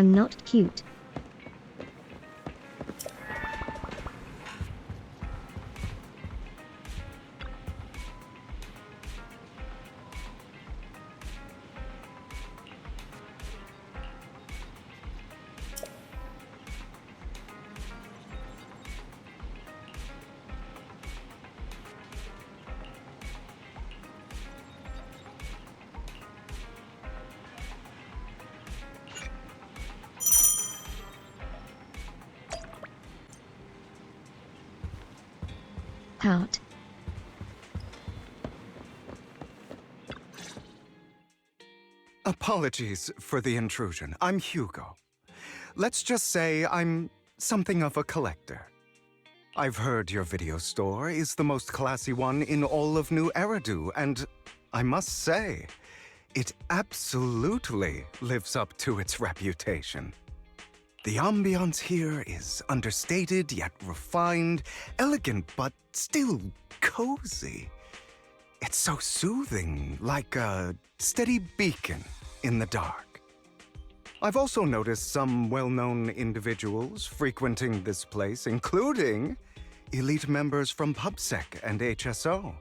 I'm not cute. Heart. Apologies for the intrusion. I'm Hugo. Let's just say I'm something of a collector. I've heard your video store is the most classy one in all of New Eridu, and I must say, it absolutely lives up to its reputation. The ambiance here is understated yet refined, elegant but still cozy. It's so soothing, like a steady beacon in the dark. I've also noticed some well-known individuals frequenting this place, including elite members from PubSec and HSO.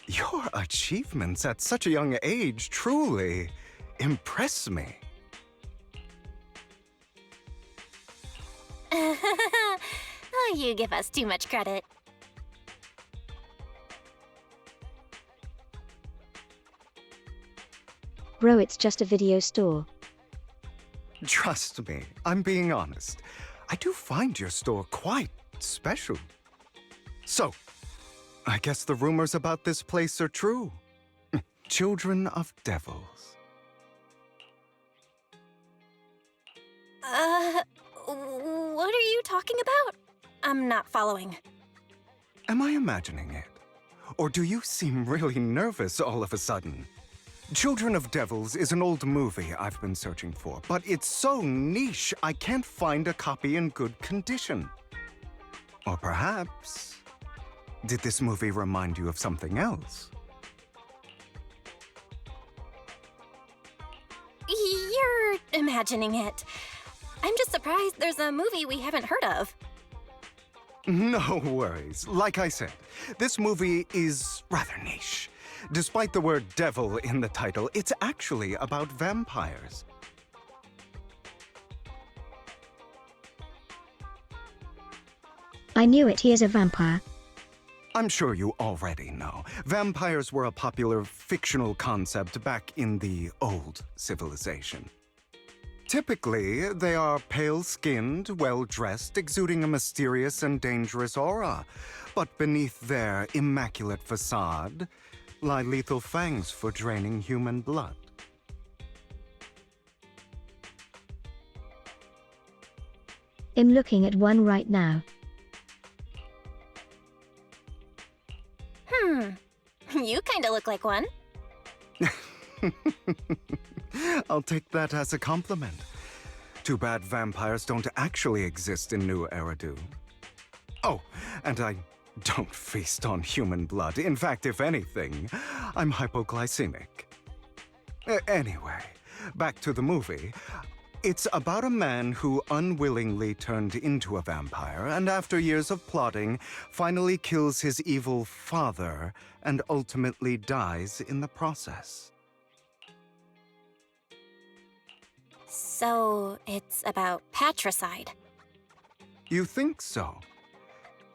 Your achievements at such a young age truly impress me. Oh, you give us too much credit. Bro, it's just a video store. Trust me, I'm being honest. I do find your store quite special. So, I guess the rumors about this place are true. Children of devils. What are you talking about? I'm not following. Am I imagining it? Or do you seem really nervous all of a sudden? Children of Devils is an old movie I've been searching for, but it's so niche I can't find a copy in good condition. Or perhaps, did this movie remind you of something else? You're imagining it. I'm just surprised there's a movie we haven't heard of. No worries. Like I said, this movie is rather niche. Despite the word devil in the title, it's actually about vampires. I knew it, he is a vampire. I'm sure you already know. Vampires were a popular fictional concept back in the old civilization. Typically, they are pale-skinned, well-dressed, exuding a mysterious and dangerous aura. But beneath their immaculate facade lie lethal fangs for draining human blood. I'm looking at one right now. You kinda look like one. I'll take that as a compliment. Too bad vampires don't actually exist in New Eridu. Oh, and I don't feast on human blood. In fact, if anything, I'm hypoglycemic. Anyway, back to the movie. It's about a man who unwillingly turned into a vampire, and after years of plotting, finally kills his evil father and ultimately dies in the process. So, it's about patricide. You think so?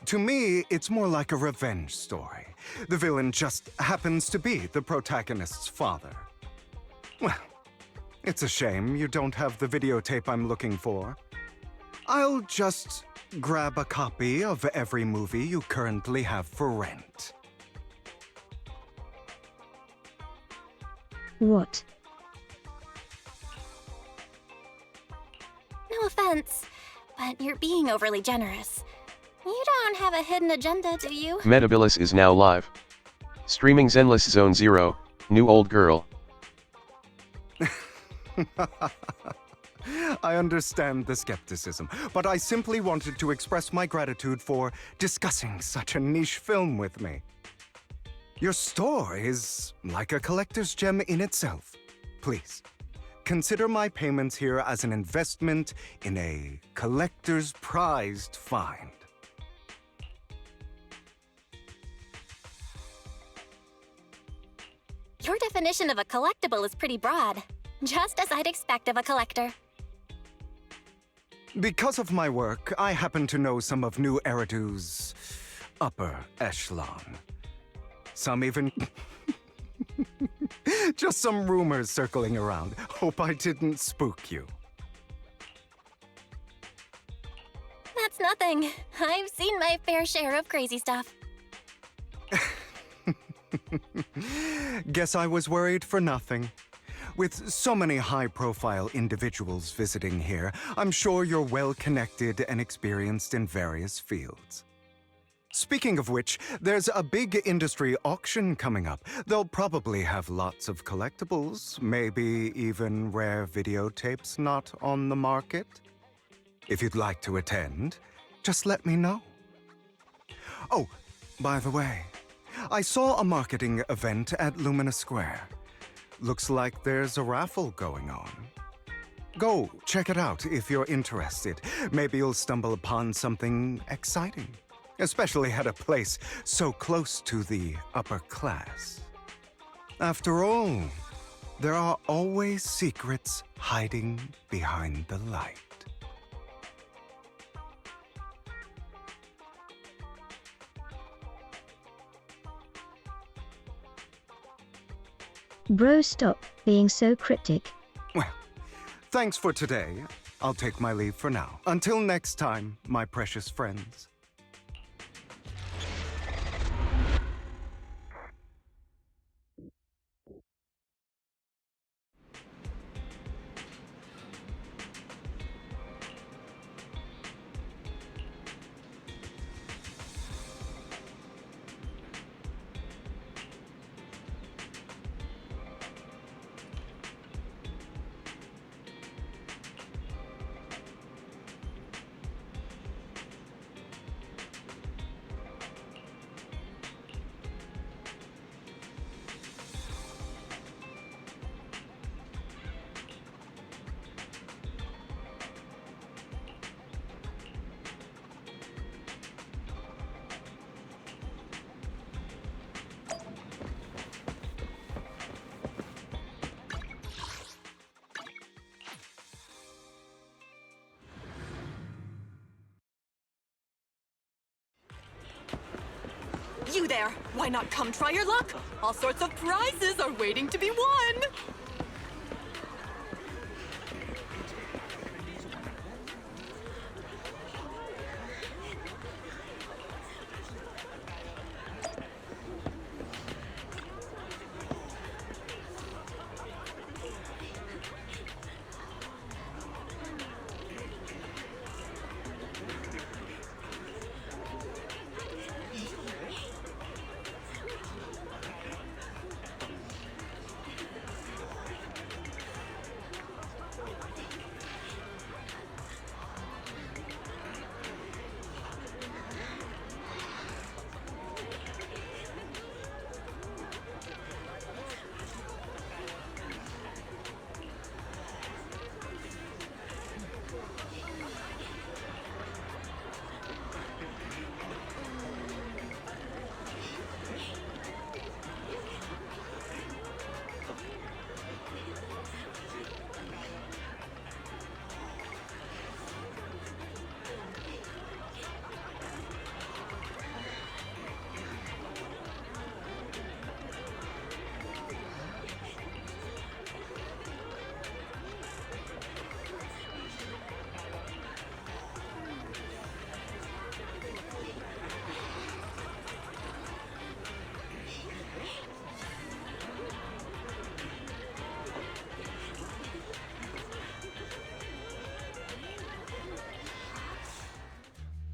To me, it's more like a revenge story. The villain just happens to be the protagonist's father. Well, it's a shame you don't have the videotape I'm looking for. I'll just grab a copy of every movie you currently have for rent. What? No offense, but you're being overly generous. You don't have a hidden agenda, do you? Metabilis is now live. Streaming Zenless Zone 0, new old girl. I understand the skepticism, but I simply wanted to express my gratitude for discussing such a niche film with me. Your store is like a collector's gem in itself. Please, consider my payments here as an investment in a collector's prized find. Your definition of a collectible is pretty broad, just as I'd expect of a collector. Because of my work, I happen to know some of New Eridu's upper echelon. Some even... Just some rumors circling around. Hope I didn't spook you. That's nothing. I've seen my fair share of crazy stuff. Guess I was worried for nothing. With so many high-profile individuals visiting here, I'm sure you're well-connected and experienced in various fields. Speaking of which, there's a big industry auction coming up. They'll probably have lots of collectibles, maybe even rare videotapes not on the market. If you'd like to attend, just let me know. Oh, by the way, I saw a marketing event at Lumina Square. Looks like there's a raffle going on. Go check it out if you're interested. Maybe you'll stumble upon something exciting, especially at a place so close to the upper class. After all, there are always secrets hiding behind the light. Bro, stop being so cryptic. Well, thanks for today. I'll take my leave for now. Until next time, my precious friends. You there! Why not come try your luck? All sorts of prizes are waiting to be won!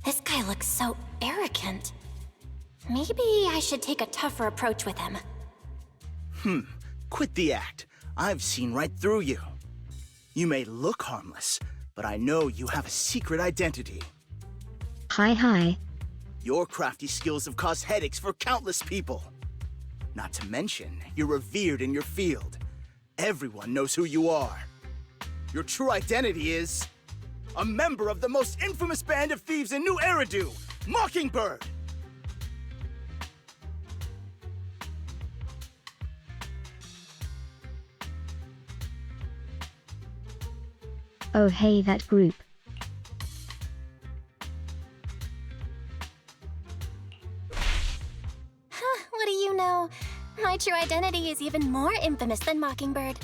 This guy looks so arrogant. Maybe I should take a tougher approach with him. Quit the act. I've seen right through you. You may look harmless, but I know you have a secret identity. Hi. Your crafty skills have caused headaches for countless people. Not to mention, you're revered in your field. Everyone knows who you are. Your true identity is a member of the most infamous band of thieves in New Eridu, Mockingbird! Oh hey, that group. What do you know? My true identity is even more infamous than Mockingbird.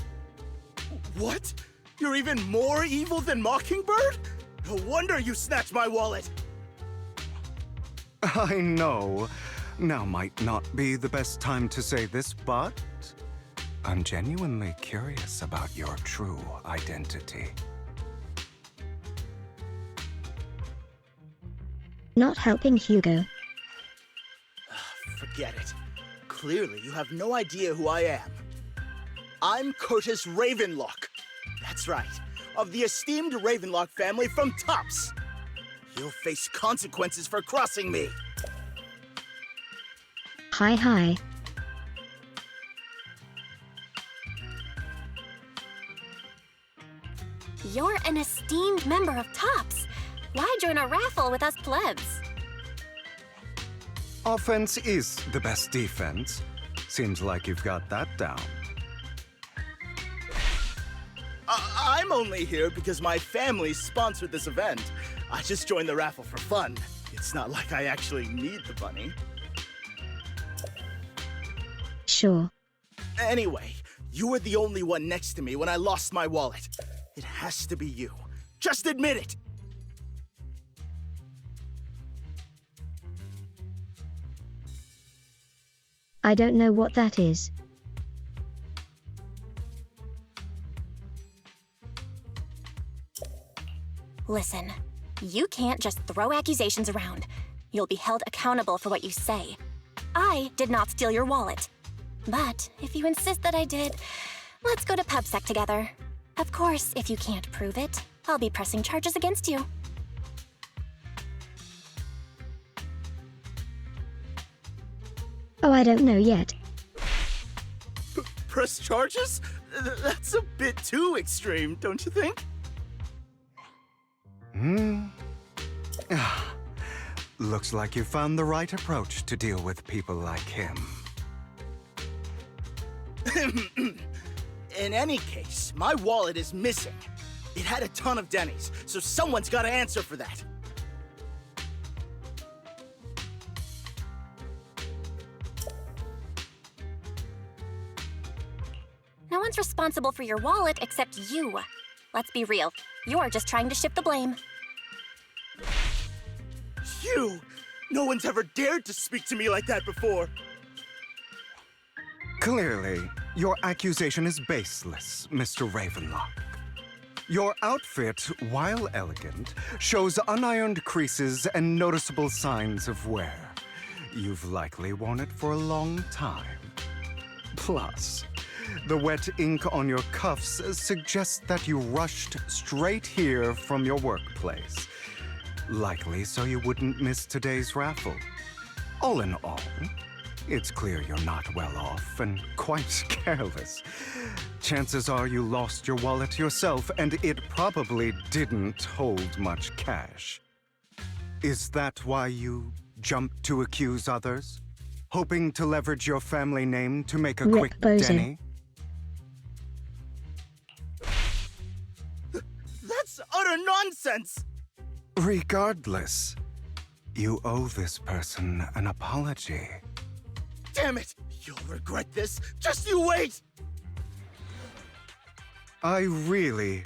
What? You're even more evil than Mockingbird? No wonder you snatched my wallet! I know. Now might not be the best time to say this, but I'm genuinely curious about your true identity. Not helping Hugo. Forget it. Clearly, you have no idea who I am. I'm Curtis Ravenlock. That's right, of the esteemed Ravenlock family from Tops. You'll face consequences for crossing me. Hi. You're an esteemed member of Tops. Why join a raffle with us plebs? Offense is the best defense. Seems like you've got that down. I'm only here because my family sponsored this event. I just joined the raffle for fun. It's not like I actually need the money. Sure. Anyway, you were the only one next to me when I lost my wallet. It has to be you. Just admit it! I don't know what that is. Listen, you can't just throw accusations around. You'll be held accountable for what you say. I did not steal your wallet. But if you insist that I did, let's go to PubSec together. Of course, if you can't prove it, I'll be pressing charges against you. Oh, I don't know yet. Press charges? That's a bit too extreme, don't you think? Looks like you found the right approach to deal with people like him. In any case, my wallet is missing. It had a ton of Denny's, so someone's got to answer for that. No one's responsible for your wallet except you. Let's be real. You're just trying to shift the blame. You! No one's ever dared to speak to me like that before. Clearly, your accusation is baseless, Mr. Ravenlock. Your outfit, while elegant, shows unironed creases and noticeable signs of wear. You've likely worn it for a long time. Plus, the wet ink on your cuffs suggests that you rushed straight here from your workplace. Likely so you wouldn't miss today's raffle. All in all, it's clear you're not well off and quite careless. Chances are you lost your wallet yourself, and it probably didn't hold much cash. Is that why you jumped to accuse others? Hoping to leverage your family name to make a Rip quick Bozo. Denny? That's utter nonsense! Regardless, you owe this person an apology. Damn it! You'll regret this. Just you wait! I really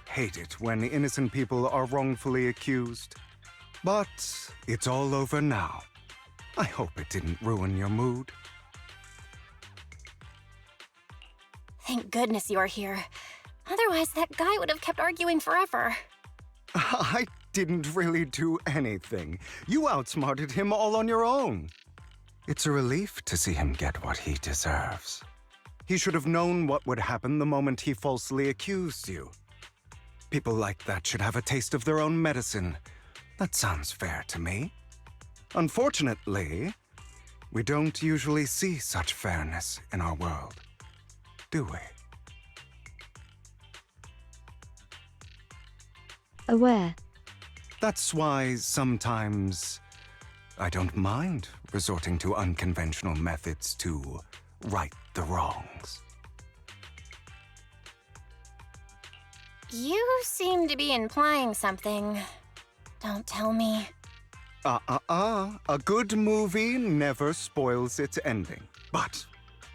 hate it when innocent people are wrongfully accused. But it's all over now. I hope it didn't ruin your mood. Thank goodness you're here. Otherwise, that guy would have kept arguing forever. I didn't really do anything. You outsmarted him all on your own. It's a relief to see him get what he deserves. He should have known what would happen the moment he falsely accused you. People like that should have a taste of their own medicine. That sounds fair to me. Unfortunately, we don't usually see such fairness in our world, do we? Aware. That's why sometimes I don't mind resorting to unconventional methods to right the wrongs. You seem to be implying something. Don't tell me. A good movie never spoils its ending, but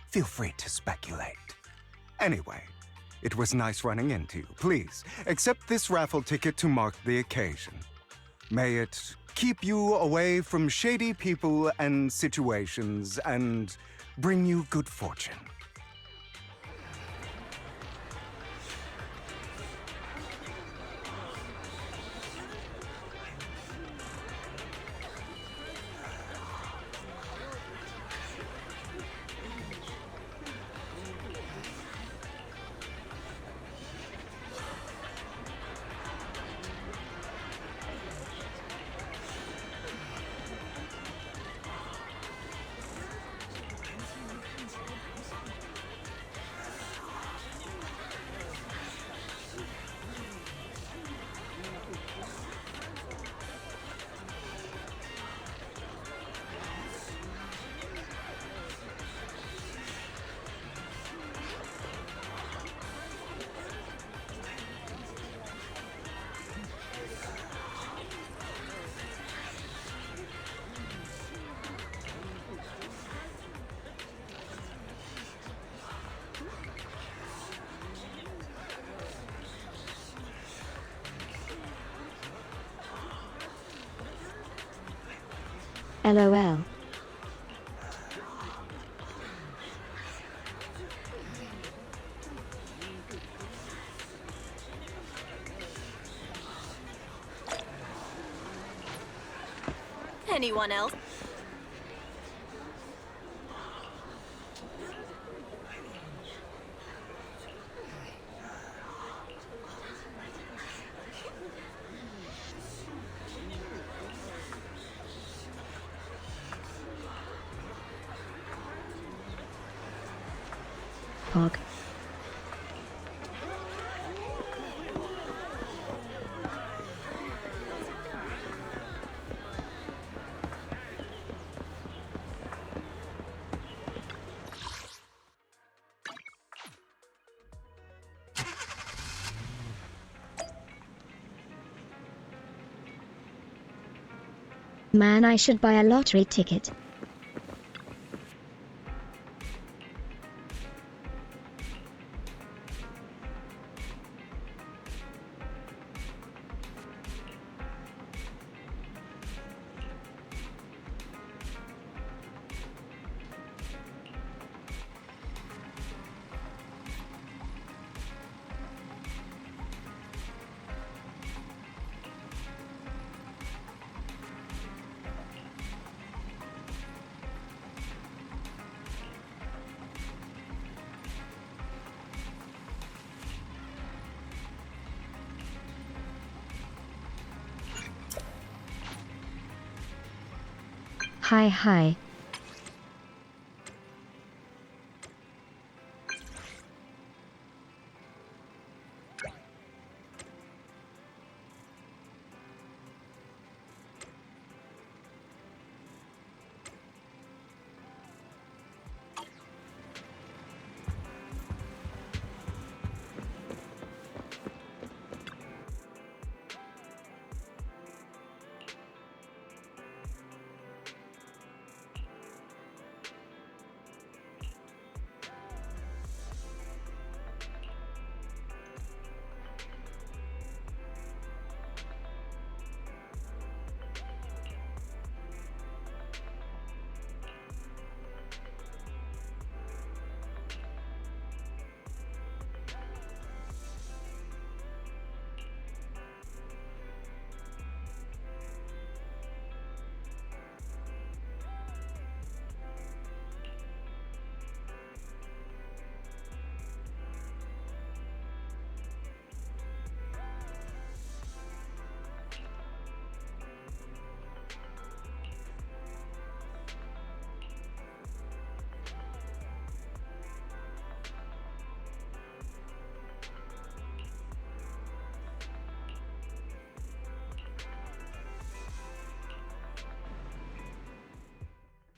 feel free to speculate. Anyway, it was nice running into you. Please, accept this raffle ticket to mark the occasion. May it keep you away from shady people and situations and bring you good fortune. LOL. Anyone else? Pog. Man, I should buy a lottery ticket. Hi.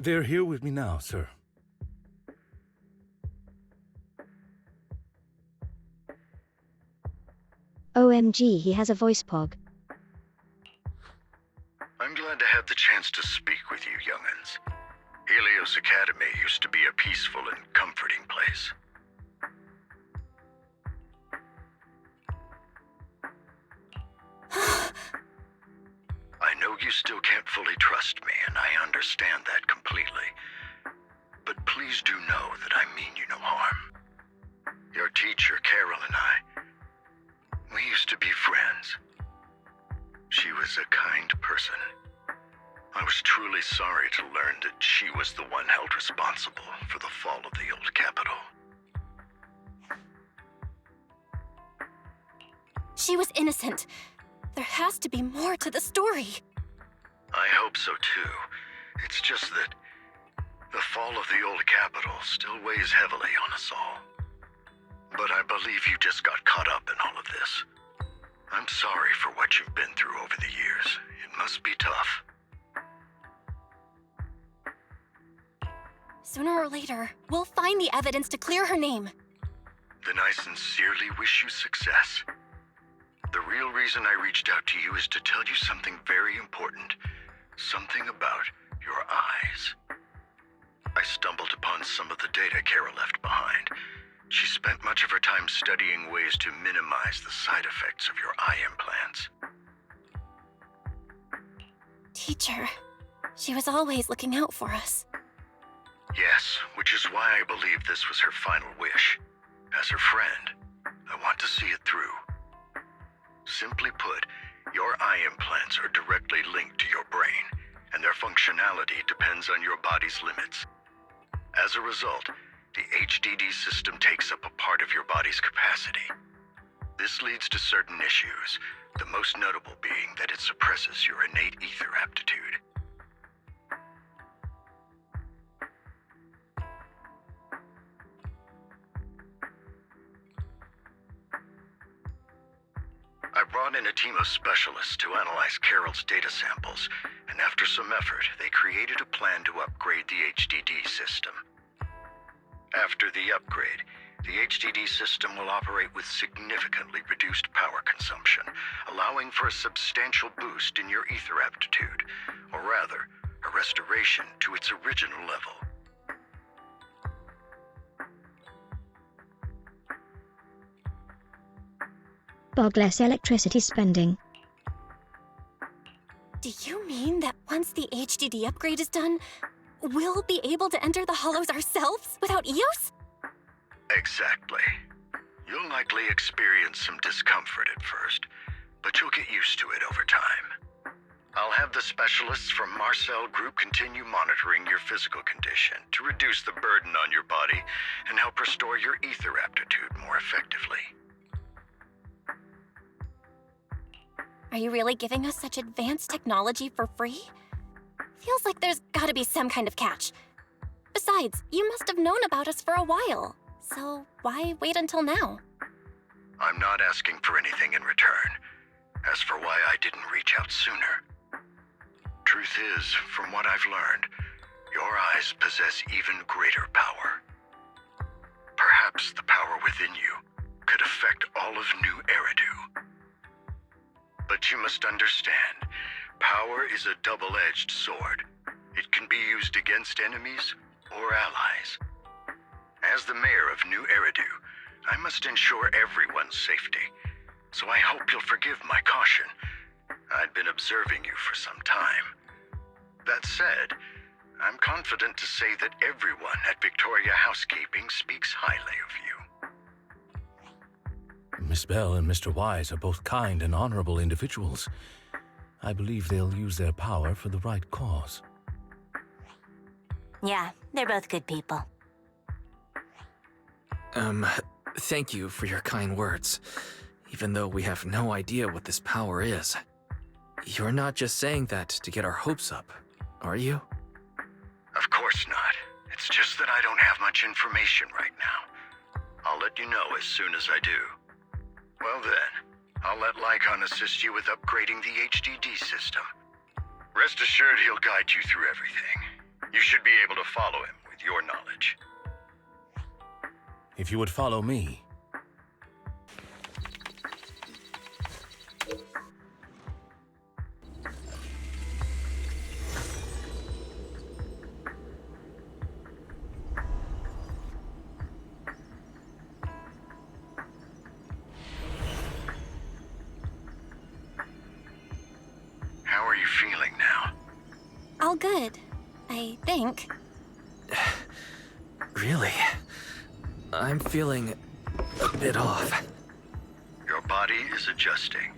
They're here with me now, sir. OMG, he has a voice pog. I'm glad to have the chance to speak with you, young'uns. Helios Academy used to be a peaceful and comforting place. I know you still can't fully trust me, and I understand that completely. But please do know that I mean you no harm. Your teacher, Carol, and I, we used to be friends. She was a kind person. I was truly sorry to learn that she was the one held responsible for the fall of the old capital. She was innocent. There has to be more to the story. I hope so too. It's just that the fall of the old capital still weighs heavily on us all. But I believe you just got caught up in all of this. I'm sorry for what you've been through over the years. It must be tough. Sooner or later, we'll find the evidence to clear her name. Then I sincerely wish you success. The real reason I reached out to you is to tell you something very important. Something about your eyes. I stumbled upon some of the data Kara left behind. She spent much of her time studying ways to minimize the side effects of your eye implants. Teacher, she was always looking out for us. Yes, which is why I believe this was her final wish. As her friend, I want to see it through. Simply put, your eye implants are directly linked to your brain, and their functionality depends on your body's limits. As a result, the HDD system takes up a part of your body's capacity. This leads to certain issues, the most notable being that it suppresses your innate ether aptitude. I brought in a team of specialists to analyze Carol's data samples, and after some effort, they created a plan to upgrade the HDD system. After the upgrade, the HDD system will operate with significantly reduced power consumption, allowing for a substantial boost in your ether aptitude, or rather, a restoration to its original level. Bog less electricity spending. Do you mean that once the HDD upgrade is done, we'll be able to enter the hollows ourselves without EOS? Exactly. You'll likely experience some discomfort at first, but you'll get used to it over time. I'll have the specialists from Marcel Group continue monitoring your physical condition to reduce the burden on your body and help restore your ether aptitude more effectively. Are you really giving us such advanced technology for free? Feels like there's gotta be some kind of catch. Besides, you must have known about us for a while, so why wait until now? I'm not asking for anything in return. As for why I didn't reach out sooner, truth is, from what I've learned, your eyes possess even greater power. Perhaps the power within you could affect all of New Eridu. But you must understand, power is a double-edged sword. It can be used against enemies or allies. As the mayor of New Eridu, I must ensure everyone's safety, so I hope you'll forgive my caution. I'd been observing you for some time. That said, I'm confident to say that everyone at Victoria Housekeeping speaks highly of you. Miss Bell and Mr. Wise are both kind and honorable individuals. I believe they'll use their power for the right cause. Yeah, they're both good people. Thank you for your kind words, even though we have no idea what this power is. You're not just saying that to get our hopes up, are you? Of course not. It's just that I don't have much information right now. I'll let you know as soon as I do. Well then, I'll let Lycon assist you with upgrading the HDD system. Rest assured he'll guide you through everything. You should be able to follow him with your knowledge. If you would follow me. How are you feeling now? All good, I think. Really? I'm feeling a bit off. Your body is adjusting.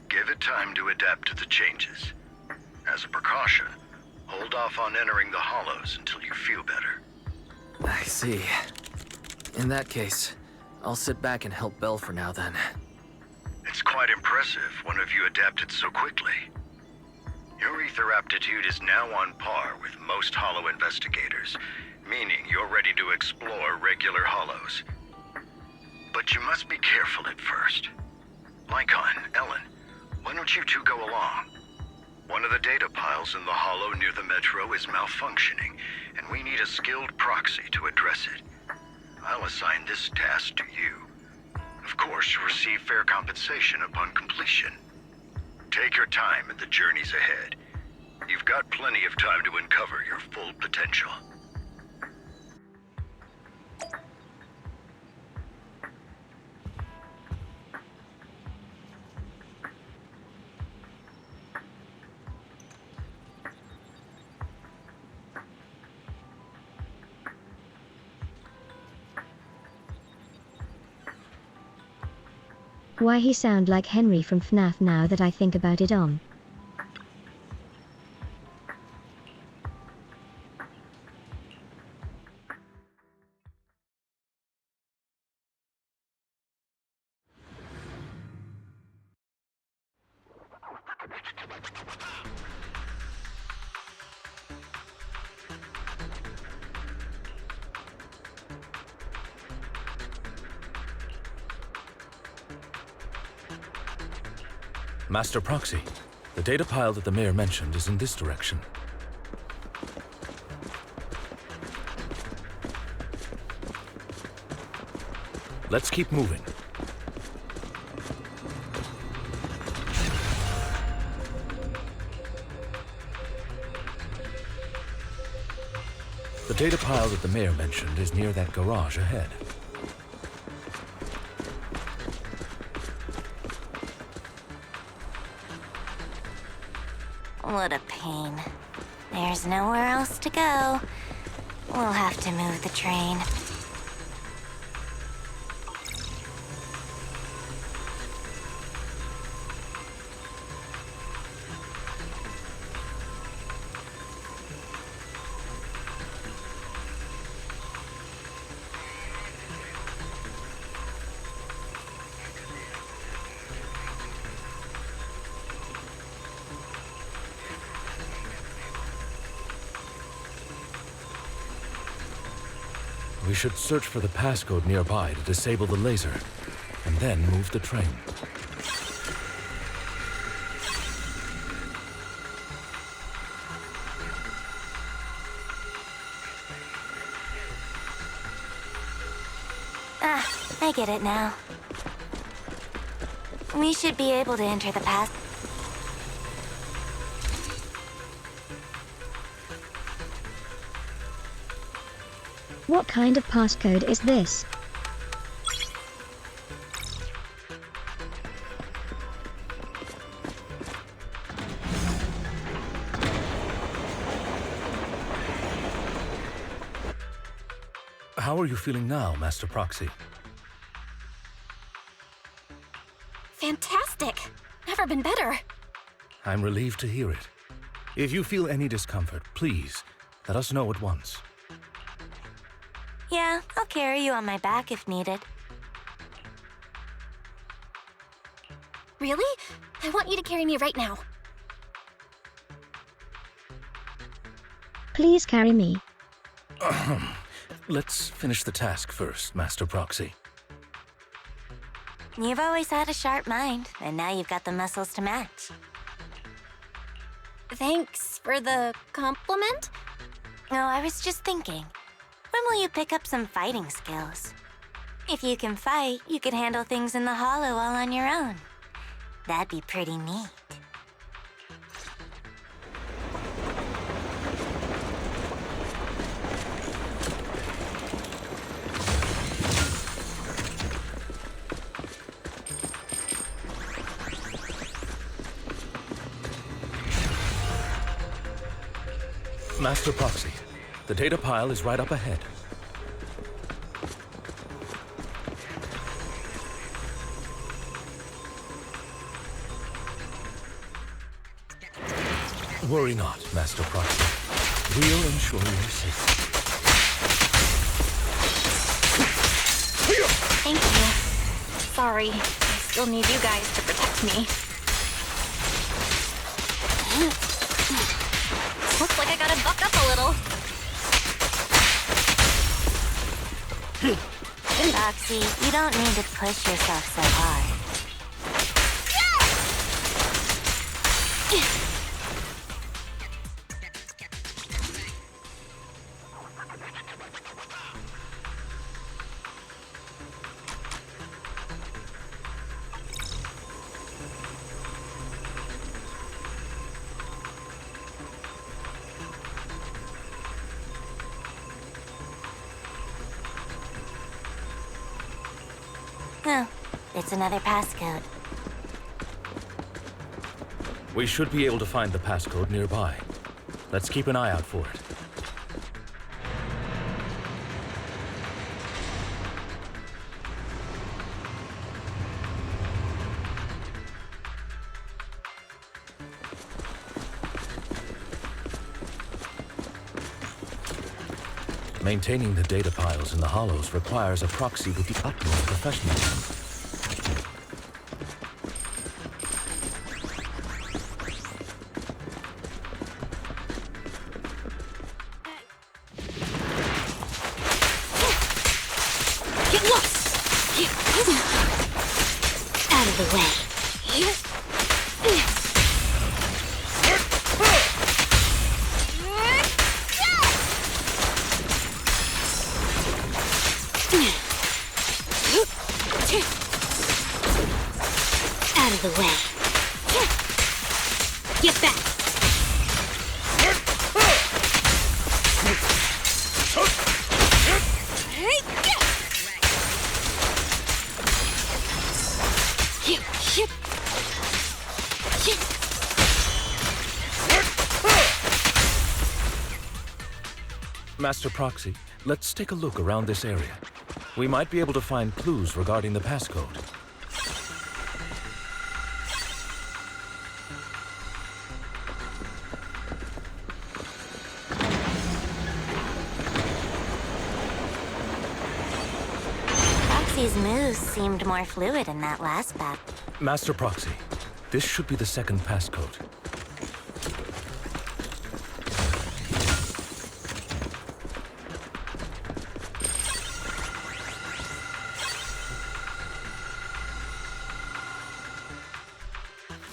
Give it time to adapt to the changes. As a precaution, hold off on entering the hollows until you feel better. I see. In that case, I'll sit back and help Belle for now then. It's quite impressive one of you adapted so quickly. Your ether aptitude is now on par with most hollow investigators, meaning you're ready to explore regular hollows. But you must be careful at first. Lycon, Ellen, why don't you two go along? One of the data piles in the hollow near the metro is malfunctioning, and we need a skilled proxy to address it. I'll assign this task to you. Of course, you'll receive fair compensation upon completion. Take your time in the journeys ahead. You've got plenty of time to uncover your full potential. Why he sound like Henry from FNAF now that I think about it on. Master Proxy, the data pile that the mayor mentioned is in this direction. Let's keep moving. The data pile that the mayor mentioned is near that garage ahead. What a pain. There's nowhere else to go. We'll have to move the train. We should search for the passcode nearby to disable the laser, and then move the train. Ah, I get it now. We should be able to enter the pass. What kind of passcode is this? How are you feeling now, Master Proxy? Fantastic! Never been better. I'm relieved to hear it. If you feel any discomfort, please, let us know at once. Yeah, I'll carry you on my back if needed. Really? I want you to carry me right now. Please carry me. Let's finish the task first, Master Proxy. You've always had a sharp mind, and now you've got the muscles to match. Thanks for the compliment. Oh, I was just thinking. When will you pick up some fighting skills? If you can fight, you could handle things in the hollow all on your own. That'd be pretty neat. Master Proxy, the data pile is right up ahead. Worry not, Master Proxy. We'll ensure your safety. Thank you. Sorry, I still need you guys to protect me. Looks like I gotta buck up a little. Roxy, you don't need to push yourself so hard. Oh, it's another passcode. We should be able to find the passcode nearby. Let's keep an eye out for it. Maintaining the data piles in the hollows requires a proxy with the utmost professionalism. Get lost! Out of the way. Out of the way. Get back! Master Proxy, let's take a look around this area. We might be able to find clues regarding the passcode. Proxy's moves seemed more fluid in that last battle. Master Proxy, this should be the second passcode.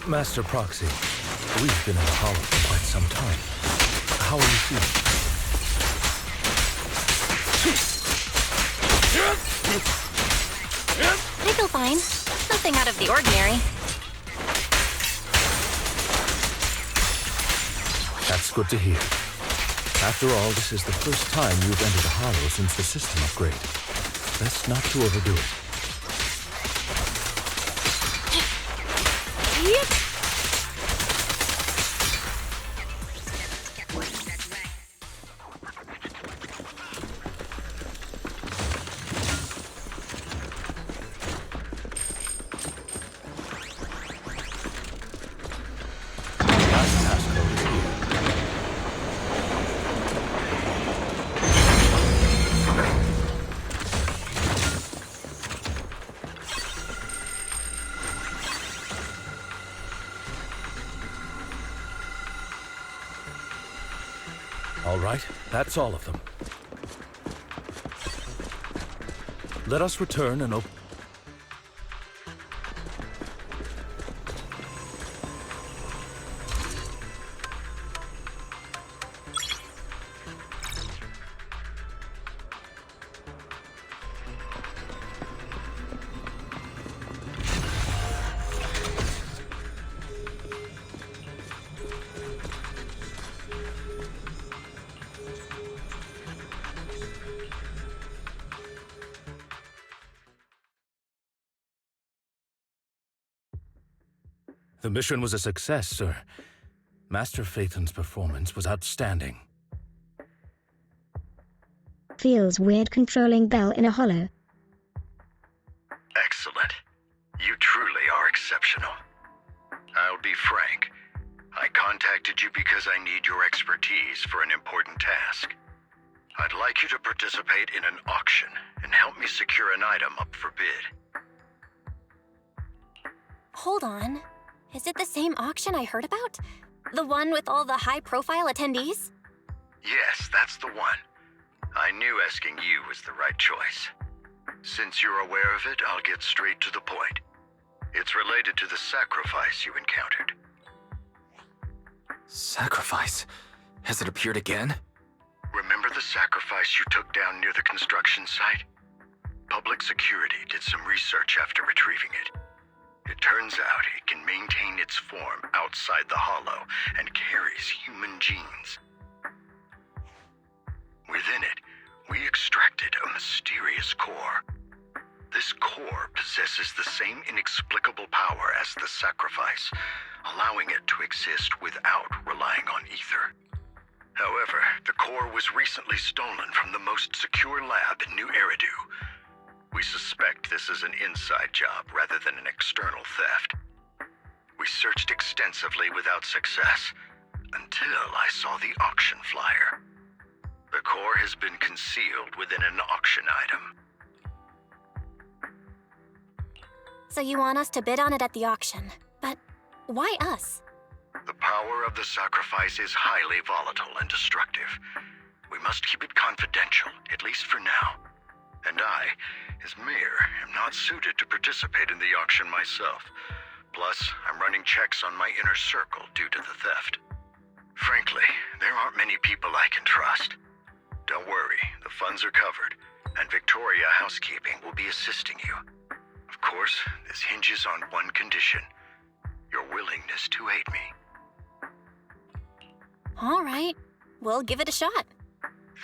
Master Proxy, we've been in the hollow for quite some time. How are you feeling? I feel fine. Nothing out of the ordinary. That's good to hear. After all, this is the first time you've entered a hollow since the system upgrade. Best not to overdo it. All right, that's all of them. Let us return and open. The mission was a success, sir. Master Phaeton's performance was outstanding. Feels weird controlling Belle in a hollow. Excellent. You truly are exceptional. I'll be frank. I contacted you because I need your expertise for an important task. I'd like you to participate in an auction and help me secure an item up for bid. Hold on. Is it the same auction I heard about? The one with all the high-profile attendees? Yes, that's the one. I knew asking you was the right choice. Since you're aware of it, I'll get straight to the point. It's related to the sacrifice you encountered. Sacrifice? Has it appeared again? Remember the sacrifice you took down near the construction site? Public security did some research after retrieving it. It turns out it can maintain its form outside the hollow and carries human genes. Within it, we extracted a mysterious core. This core possesses the same inexplicable power as the sacrifice, allowing it to exist without relying on ether. However, the core was recently stolen from the most secure lab in New Eridu. We suspect this is an inside job rather than an external theft. We searched extensively without success, until I saw the auction flyer. The core has been concealed within an auction item. So you want us to bid on it at the auction, but why us? The power of the sacrifice is highly volatile and destructive. We must keep it confidential, at least for now. And I, as mayor, am not suited to participate in the auction myself. Plus, I'm running checks on my inner circle due to the theft. Frankly, there aren't many people I can trust. Don't worry, the funds are covered, and Victoria Housekeeping will be assisting you. Of course, this hinges on one condition: your willingness to aid me. All right, we'll give it a shot.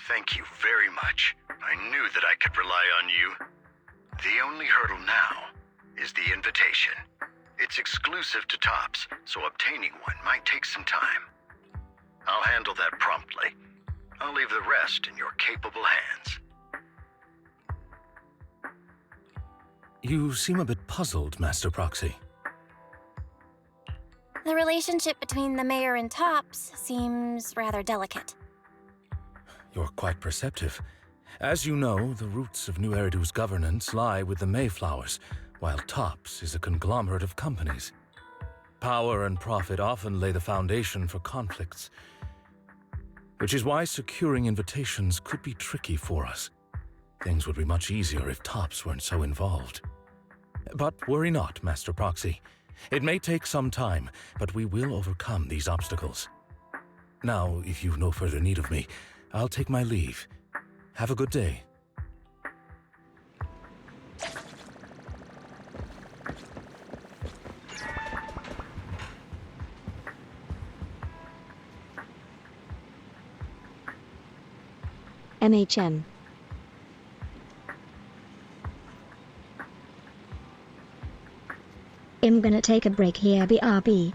Thank you very much. I knew that I could rely on you. The only hurdle now is the invitation. It's exclusive to Tops, so obtaining one might take some time. I'll handle that promptly. I'll leave the rest in your capable hands. You seem a bit puzzled, Master Proxy. The relationship between the mayor and Tops seems rather delicate. You're quite perceptive. As you know, the roots of New Eridu's governance lie with the Mayflowers, while Tops is a conglomerate of companies. Power and profit often lay the foundation for conflicts, which is why securing invitations could be tricky for us. Things would be much easier if Tops weren't so involved. But worry not, Master Proxy. It may take some time, but we will overcome these obstacles. Now, if you've no further need of me, I'll take my leave. Have a good day. MHM. I'm gonna take a break here, BRB.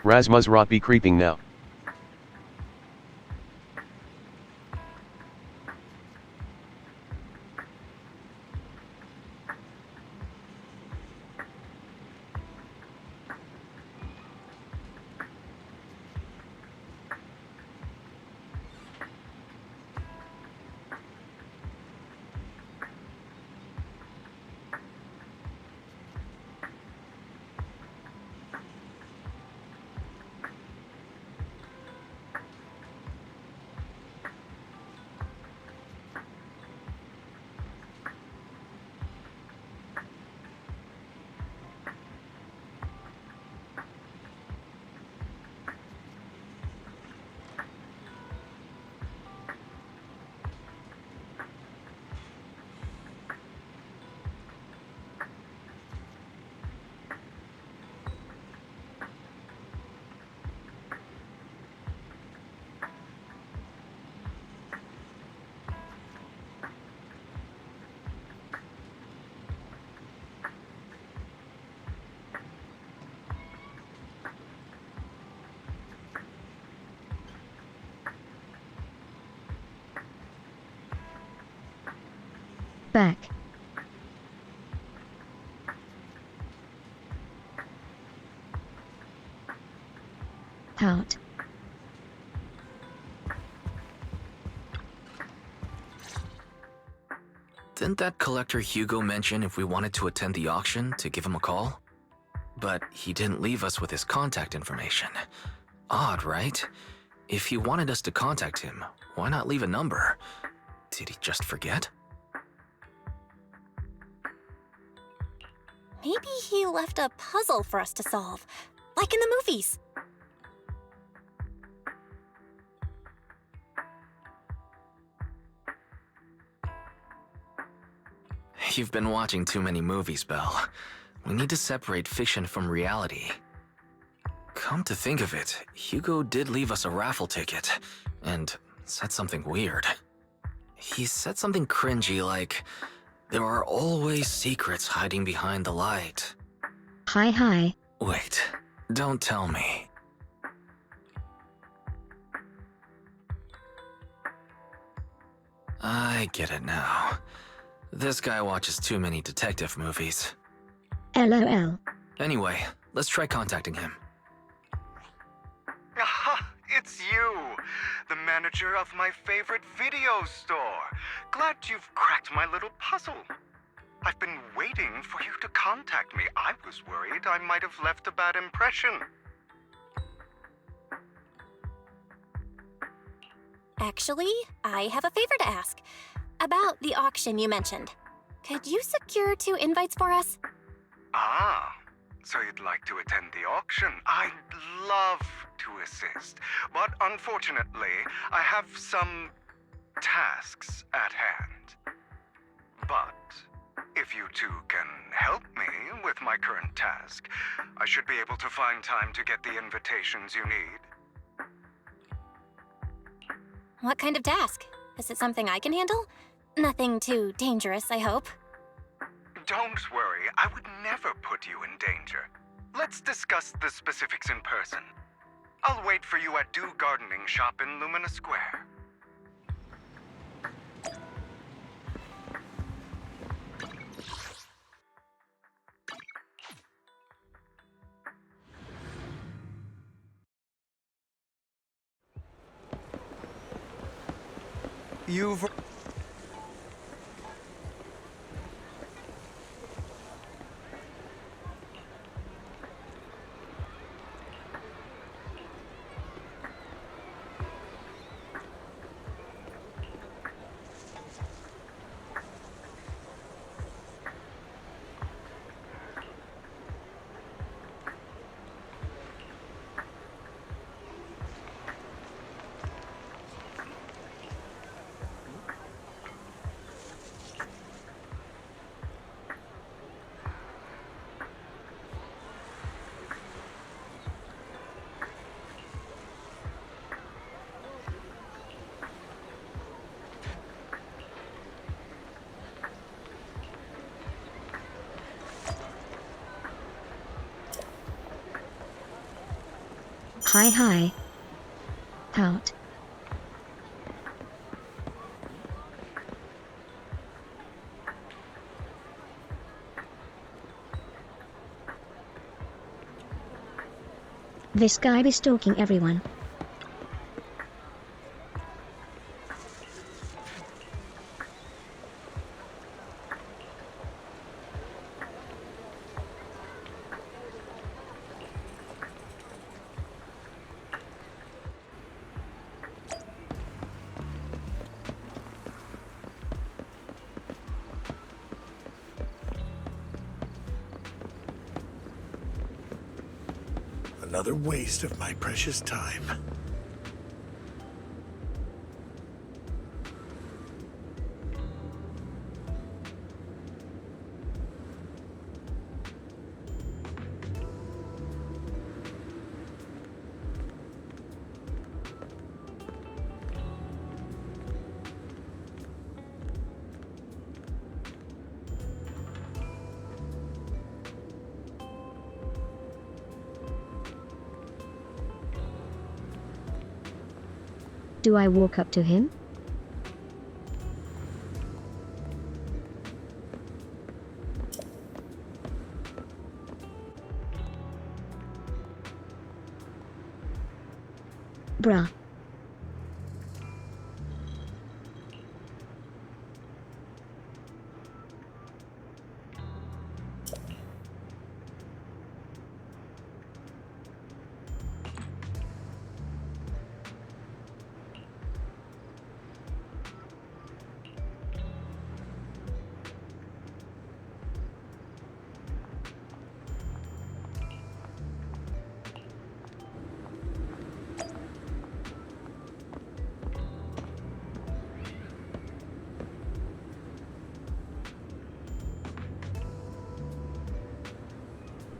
Rasmus rot be creeping now. Back. Out. Didn't that collector Hugo mention if we wanted to attend the auction to give him a call? But he didn't leave us with his contact information. Odd, right? If he wanted us to contact him, why not leave a number? Did he just forget? Maybe he left a puzzle for us to solve, like in the movies. You've been watching too many movies, Belle. We need to separate fiction from reality. Come to think of it, Hugo did leave us a raffle ticket, and said something weird. He said something cringy like, "There are always secrets hiding behind the light." Hi. Wait, don't tell me. I get it now. This guy watches too many detective movies. LOL. Anyway, let's try contacting him. Aha, it's you, the manager of my favorite video store. Glad you've cracked my little puzzle. I've been waiting for you to contact me. I was worried I might have left a bad impression. Actually, I have a favor to ask. About the auction you mentioned. Could you secure 2 invites for us? Ah, so you'd like to attend the auction? I'd love to assist, but unfortunately, I have some tasks at hand. But if you two can help me with my current task, I should be able to find time to get the invitations you need. What kind of task? Is it something I can handle? Nothing too dangerous, I hope. Don't worry, I would never put you in danger. Let's discuss the specifics in person. I'll wait for you at Dew Gardening Shop in Lumina Square. You've... Hi. Out. This guy be stalking everyone. Another waste of my precious time. Do I walk up to him? Bruh.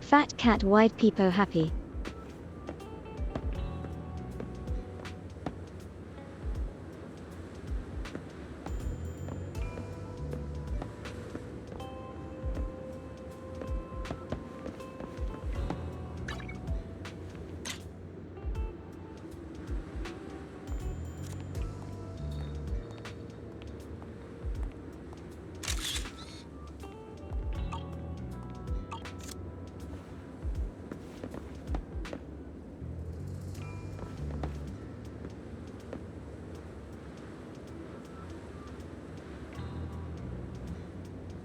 Fat cat wide peepo happy.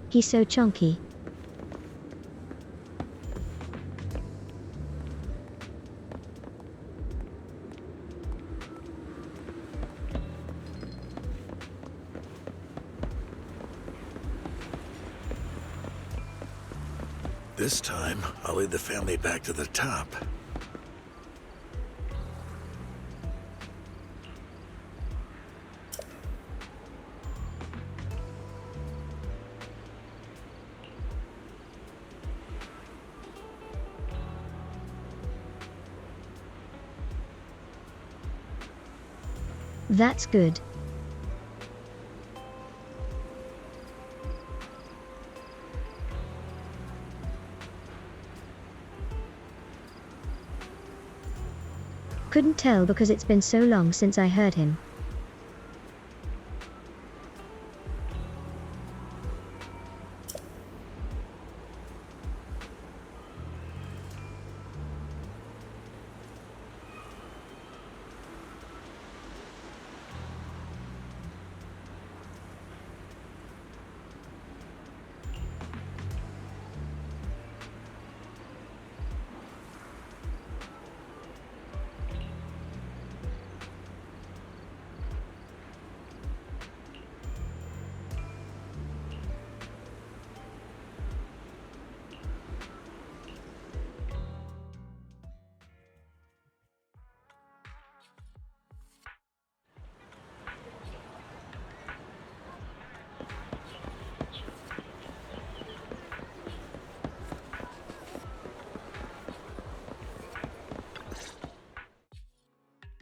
He's so chunky. This time, I'll lead the family back to the top. That's good. Couldn't tell because it's been so long since I heard him.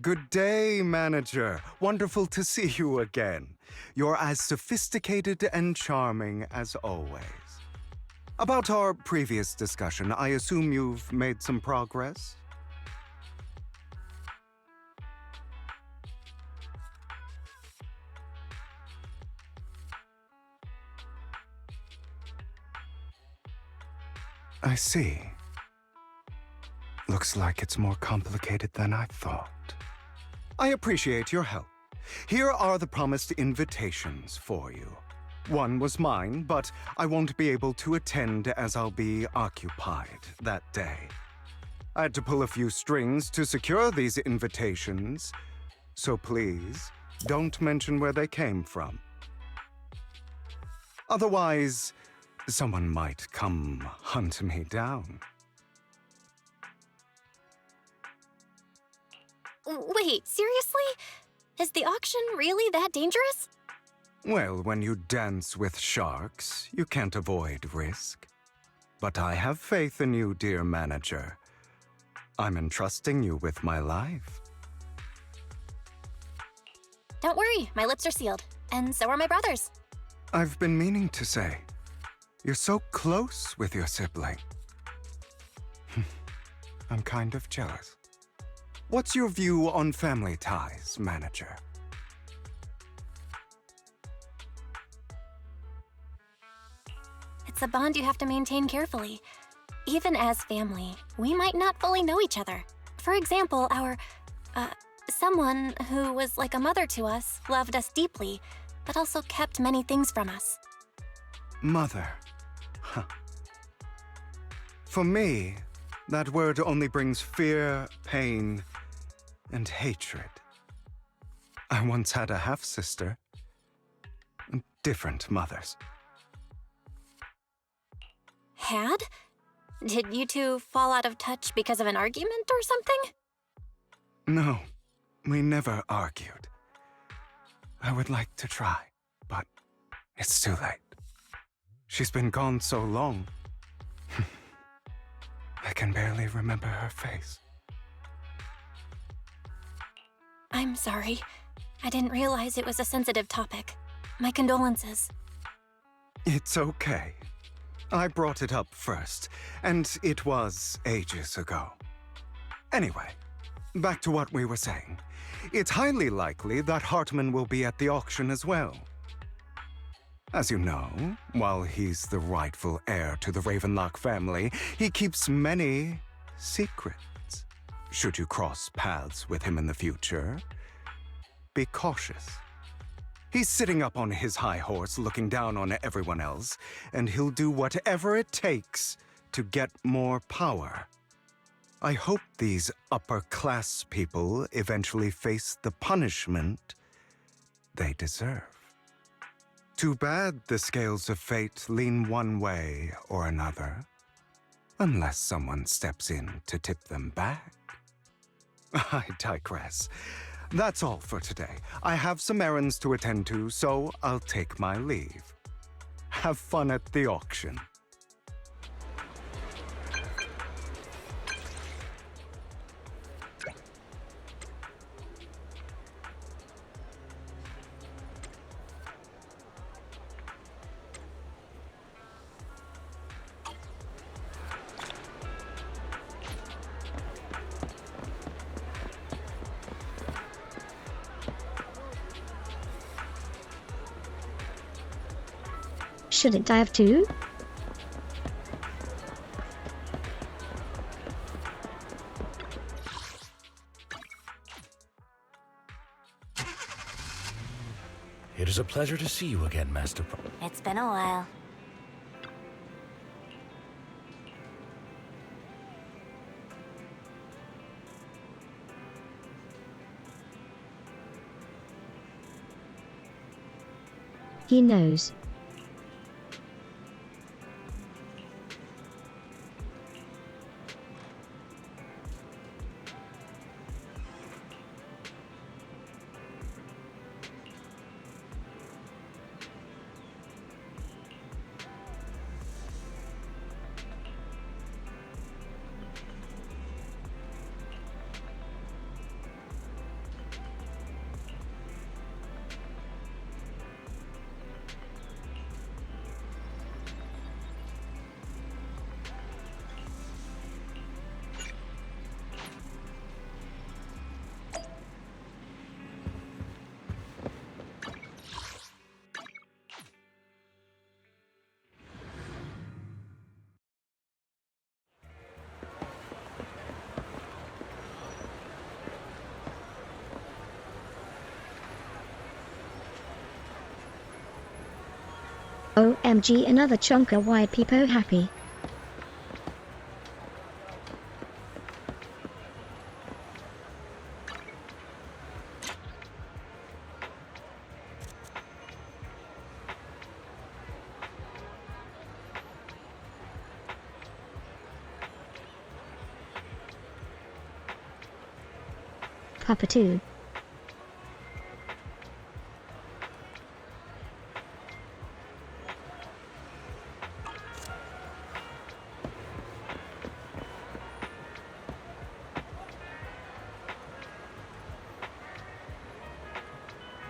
Good day, manager. Wonderful to see you again. You're as sophisticated and charming as always. About our previous discussion, I assume you've made some progress? I see. Looks like it's more complicated than I thought. I appreciate your help. Here are the promised invitations for you. One was mine, but I won't be able to attend as I'll be occupied that day. I had to pull a few strings to secure these invitations, so please don't mention where they came from. Otherwise, someone might come hunt me down. Wait, seriously? Is the auction really that dangerous? Well, when you dance with sharks, you can't avoid risk. But I have faith in you, dear manager. I'm entrusting you with my life. Don't worry, my lips are sealed. And so are my brothers. I've been meaning to say, you're so close with your sibling. I'm kind of jealous. What's your view on family ties, manager? It's a bond you have to maintain carefully. Even as family, we might not fully know each other. For example, someone who was like a mother to us loved us deeply, but also kept many things from us. Mother. Huh. For me, that word only brings fear, pain, and hatred. I once had a half-sister. Different mothers. Had? Did you two fall out of touch because of an argument or something? No, we never argued. I would like to try, but it's too late. She's been gone so long. I can barely remember her face. I'm sorry. I didn't realize it was a sensitive topic. My condolences. It's okay. I brought it up first, and it was ages ago. Anyway, back to what we were saying. It's highly likely that Hartman will be at the auction as well. As you know, while he's the rightful heir to the Ravenlock family, he keeps many secrets. Should you cross paths with him in the future, be cautious. He's sitting up on his high horse looking down on everyone else, and he'll do whatever it takes to get more power. I hope these upper-class people eventually face the punishment they deserve. Too bad the scales of fate lean one way or another, unless someone steps in to tip them back. I digress. That's all for today. I have some errands to attend to, so I'll take my leave. Have fun at the auction. Shouldn't I have too? It is a pleasure to see you again, Master It's been a while. He knows. OMG, another chunker. Why people happy? Papa 2.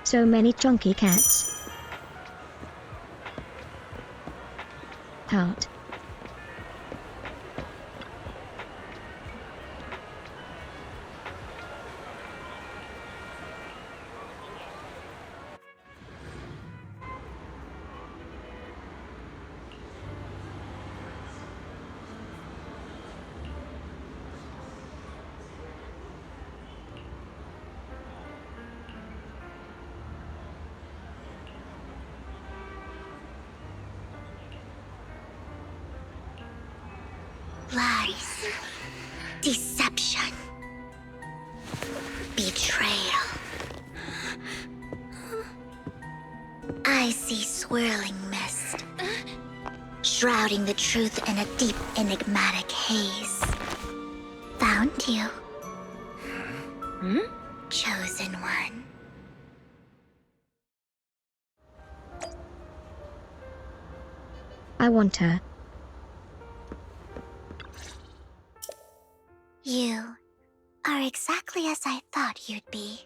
So many chunky cats. Heart. Lies. Deception. Betrayal. I see swirling mist, shrouding the truth in a deep, enigmatic haze. Found you. Chosen one. I want her. You are exactly as I thought you'd be.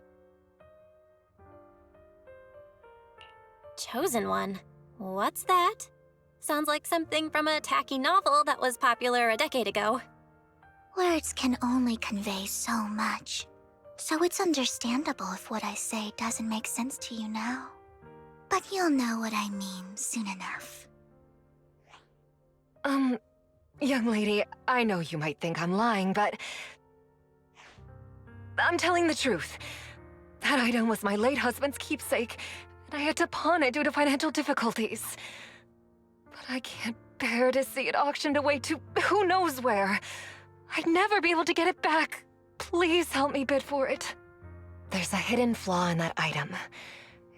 Chosen one? What's that? Sounds like something from a tacky novel that was popular a decade ago. Words can only convey so much, so it's understandable if what I say doesn't make sense to you now. But you'll know what I mean soon enough. Young lady, I know you might think I'm lying, but I'm telling the truth. That item was my late husband's keepsake, and I had to pawn it due to financial difficulties. But I can't bear to see it auctioned away to who knows where. I'd never be able to get it back. Please help me bid for it. There's a hidden flaw in that item.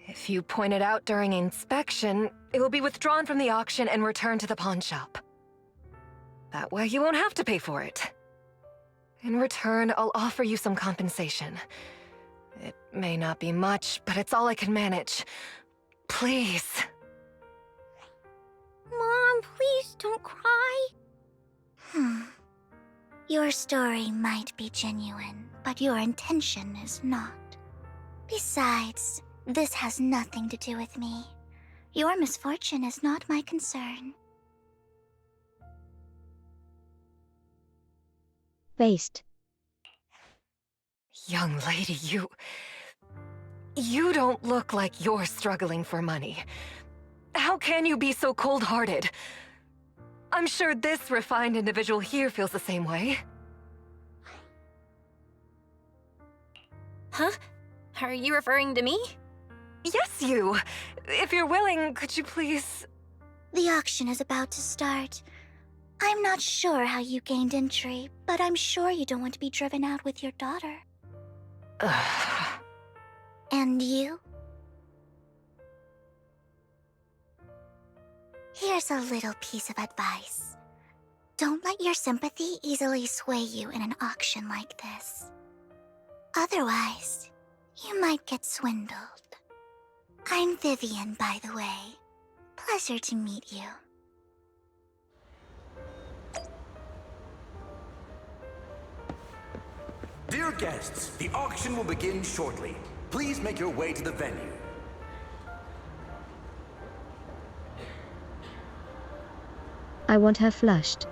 If you point it out during inspection, it will be withdrawn from the auction and returned to the pawn shop. That way you won't have to pay for it. In return, I'll offer you some compensation. It may not be much, but it's all I can manage. Please. Mom, please don't cry. Your story might be genuine, but your intention is not. Besides, this has nothing to do with me. Your misfortune is not my concern. Based. Young lady, you don't look like you're struggling for money. How can you be so cold-hearted? I'm sure this refined individual here feels the same way. Huh? Are you referring to me? Yes, you! If you're willing, could you please... The auction is about to start. I'm not sure how you gained entry, but I'm sure you don't want to be driven out with your daughter. And you? Here's a little piece of advice. Don't let your sympathy easily sway you in an auction like this. Otherwise, you might get swindled. I'm Vivian, by the way. Pleasure to meet you. Dear guests, the auction will begin shortly. Please make your way to the venue. I want her flushed.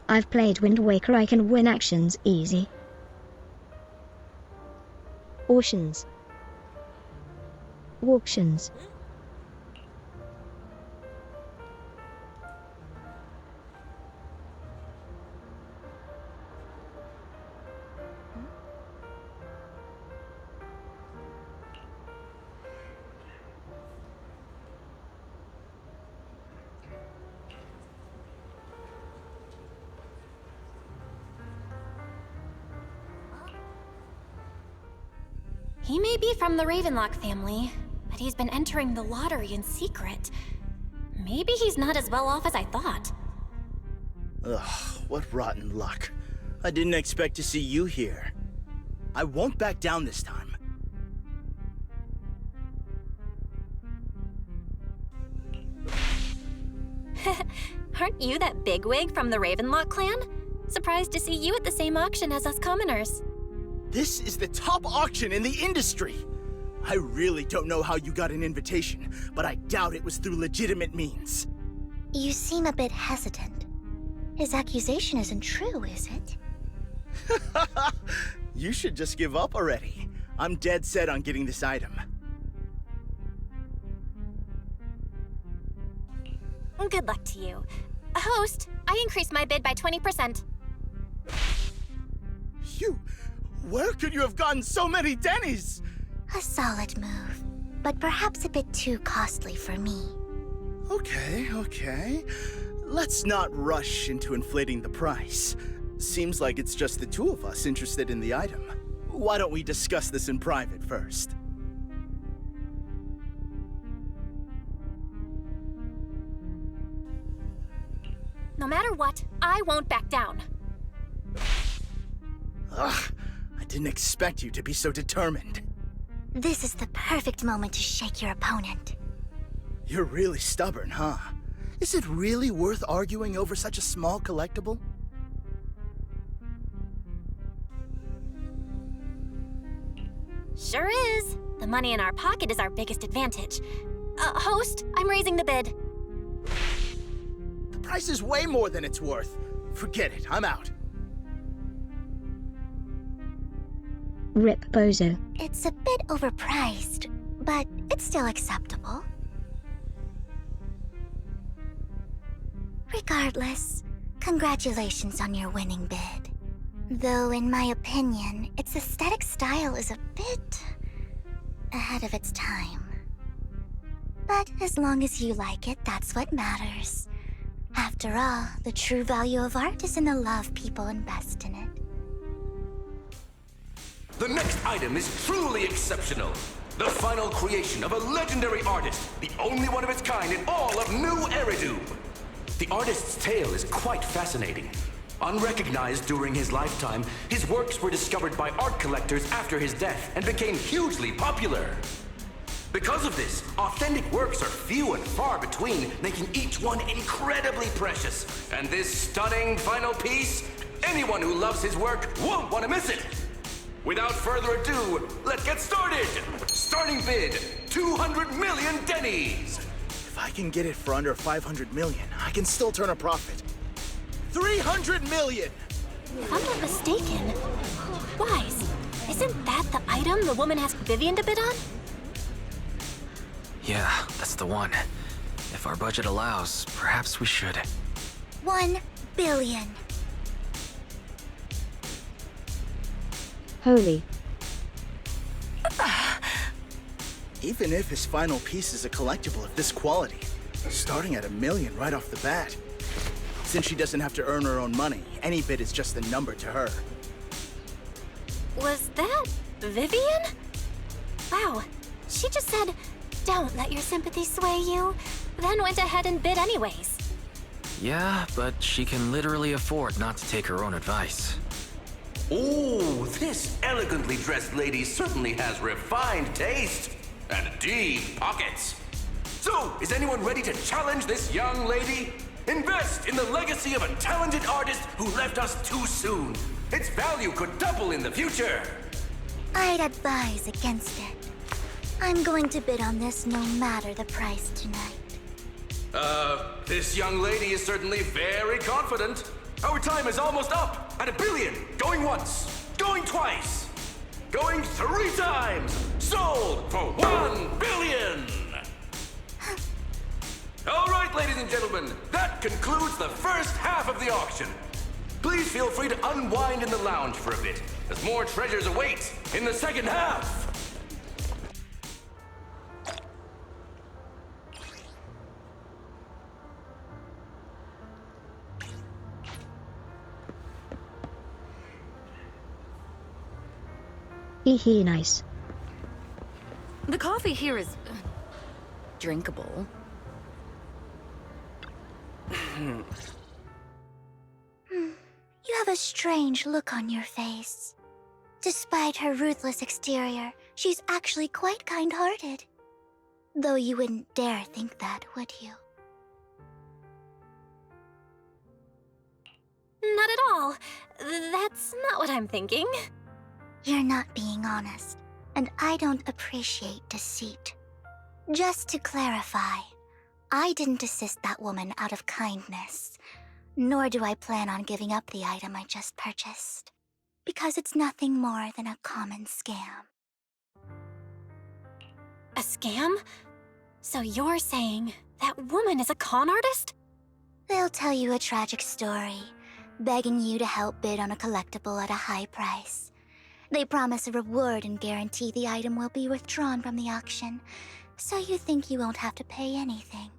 I've played Wind Waker, I can win actions easy. Auctions. Auctions. He may be from the Ravenlock family, but he's been entering the lottery in secret. Maybe he's not as well off as I thought. Ugh, what rotten luck. I didn't expect to see you here. I won't back down this time. Aren't you that bigwig from the Ravenlock clan? Surprised to see you at the same auction as us commoners. This is the top auction in the industry! I really don't know how you got an invitation, but I doubt it was through legitimate means. You seem a bit hesitant. His accusation isn't true, is it? You should just give up already. I'm dead set on getting this item. Good luck to you. Host, I increased my bid by 20%. Where could you have gotten so many Denny's? A solid move, but perhaps a bit too costly for me. Okay. Let's not rush into inflating the price. Seems like it's just the two of us interested in the item. Why don't we discuss this in private first? No matter what, I won't back down. Ugh, I didn't expect you to be so determined. This is the perfect moment to shake your opponent. You're really stubborn, huh? Is it really worth arguing over such a small collectible? Sure is. The money in our pocket is our biggest advantage. Host, I'm raising the bid. The price is way more than it's worth. Forget it, I'm out. Rip Bozo. It's a bit overpriced, but it's still acceptable. Regardless, congratulations on your winning bid. Though in my opinion, its aesthetic style is a bit ahead of its time. But as long as you like it, that's what matters. After all, the true value of art is in the love people invest in it. The next item is truly exceptional. The final creation of a legendary artist, the only one of its kind in all of New Eridu. The artist's tale is quite fascinating. Unrecognized during his lifetime, his works were discovered by art collectors after his death and became hugely popular. Because of this, authentic works are few and far between, making each one incredibly precious. And this stunning final piece, anyone who loves his work won't want to miss it. Without further ado, let's get started! Starting bid, 200 million Denny's! If I can get it for under 500 million, I can still turn a profit. 300 million! If I'm not mistaken, Wise, isn't that the item the woman asked Vivian to bid on? Yeah, that's the one. If our budget allows, perhaps we should. 1 billion. Holy. Even if his final piece is a collectible of this quality, starting at $1 million right off the bat. Since she doesn't have to earn her own money, any bid is just a number to her. Was that Vivian? Wow, she just said, "Don't let your sympathy sway you," then went ahead and bid anyways. Yeah, but she can literally afford not to take her own advice. Ooh, this elegantly dressed lady certainly has refined taste and deep pockets. So, is anyone ready to challenge this young lady? Invest in the legacy of a talented artist who left us too soon. Its value could double in the future. I'd advise against it. I'm going to bid on this no matter the price tonight. This young lady is certainly very confident. Our time is almost up at 1 billion. Going once, going twice, going 3 times. Sold for 1 billion. All right, ladies and gentlemen, that concludes the first half of the auction. Please feel free to unwind in the lounge for a bit, as more treasures await in the second half. Hee nice. The coffee here is drinkable. You have a strange look on your face. Despite her ruthless exterior, she's actually quite kind-hearted. Though you wouldn't dare think that, would you? Not at all. That's not what I'm thinking. You're not being honest, and I don't appreciate deceit. Just to clarify, I didn't assist that woman out of kindness, nor do I plan on giving up the item I just purchased, because it's nothing more than a common scam. A scam? So you're saying that woman is a con artist? They'll tell you a tragic story, begging you to help bid on a collectible at a high price. They promise a reward and guarantee the item will be withdrawn from the auction, so you think you won't have to pay anything.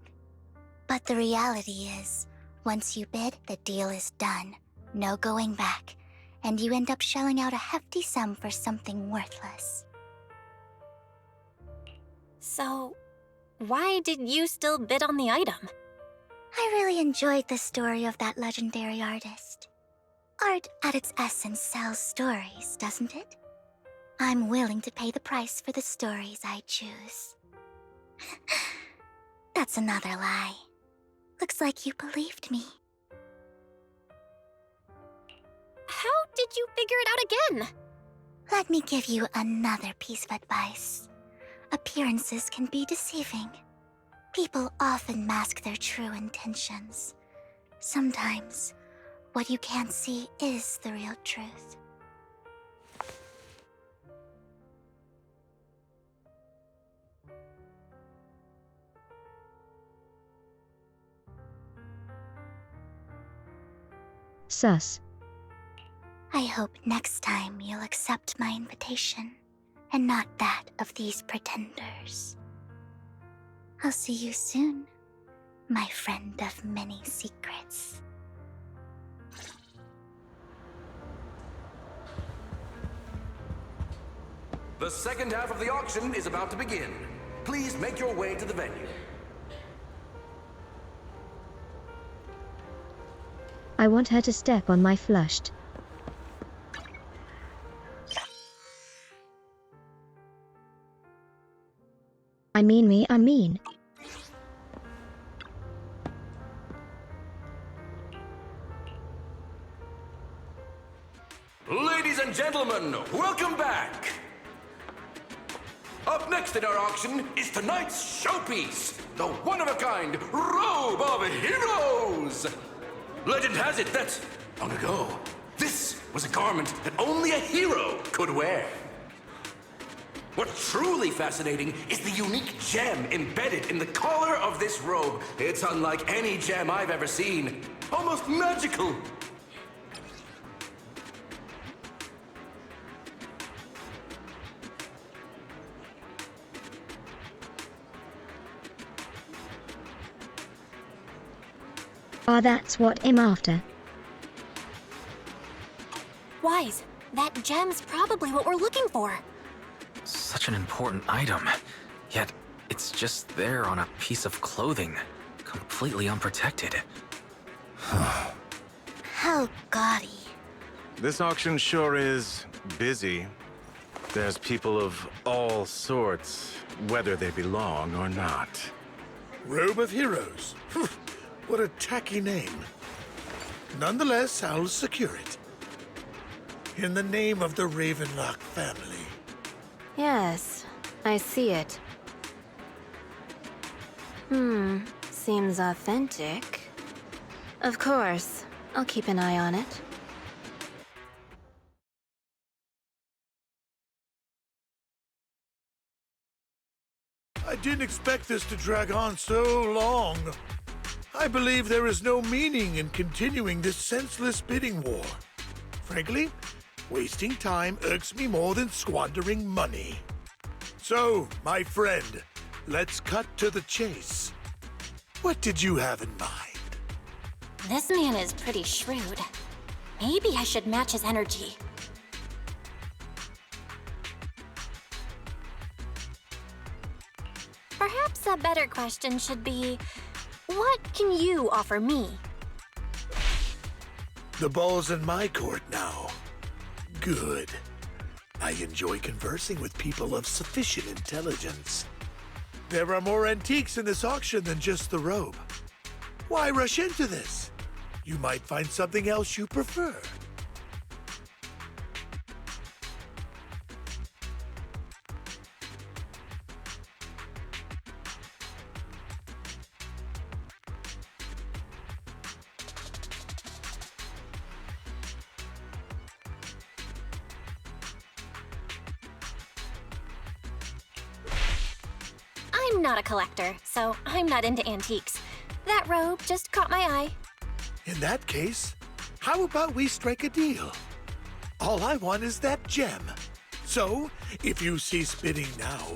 But the reality is, once you bid, the deal is done. No going back, and you end up shelling out a hefty sum for something worthless. So, why did you still bid on the item? I really enjoyed the story of that legendary artist. Art, at its essence, sells stories, doesn't it? I'm willing to pay the price for the stories I choose. That's another lie. Looks like you believed me. How did you figure it out again? Let me give you another piece of advice. Appearances can be deceiving. People often mask their true intentions. Sometimes, what you can't see is the real truth. Sus. I hope next time you'll accept my invitation, and not that of these pretenders. I'll see you soon, my friend of many secrets. The second half of the auction is about to begin. Please make your way to the venue. I want her to step on my flushed. I mean. Ladies and gentlemen, welcome back! Up next in our auction is tonight's showpiece, the one-of-a-kind Robe of Heroes! Legend has it that, long ago, this was a garment that only a hero could wear. What's truly fascinating is the unique gem embedded in the collar of this robe. It's unlike any gem I've ever seen. Almost magical. Oh, that's what I'm after. Wise, that gem's probably what we're looking for. Such an important item, yet it's just there on a piece of clothing, completely unprotected. How gaudy. This auction sure is busy. There's people of all sorts, whether they belong or not. Robe of Heroes. What a tacky name. Nonetheless, I'll secure it. In the name of the Ravenlock family. Yes, I see it. Seems authentic. Of course, I'll keep an eye on it. I didn't expect this to drag on so long. I believe there is no meaning in continuing this senseless bidding war. Frankly, wasting time irks me more than squandering money. So, my friend, let's cut to the chase. What did you have in mind? This man is pretty shrewd. Maybe I should match his energy. Perhaps a better question should be, what can you offer me? The ball's in my court now. Good. I enjoy conversing with people of sufficient intelligence. There are more antiques in this auction than just the robe. Why rush into this? You might find something else you prefer. I'm not a collector, so I'm not into antiques. That robe just caught my eye. In that case, how about we strike a deal? All I want is that gem. So, if you cease bidding now,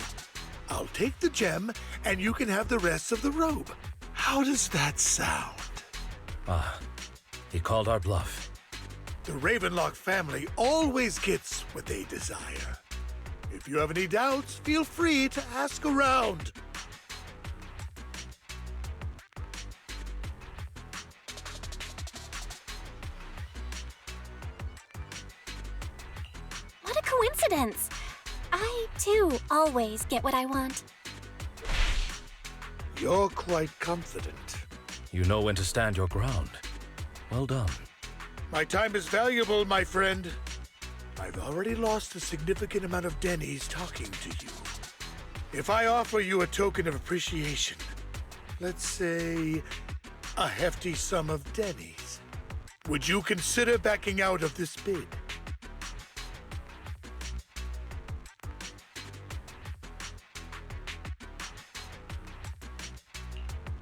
I'll take the gem and you can have the rest of the robe. How does that sound? Ah, he called our bluff. The Ravenlock family always gets what they desire. If you have any doubts, feel free to ask around. What a coincidence! I, too, always get what I want. You're quite confident. You know when to stand your ground. Well done. My time is valuable, my friend. I've already lost a significant amount of Denny's talking to you. If I offer you a token of appreciation, let's say a hefty sum of Denny's, would you consider backing out of this bid?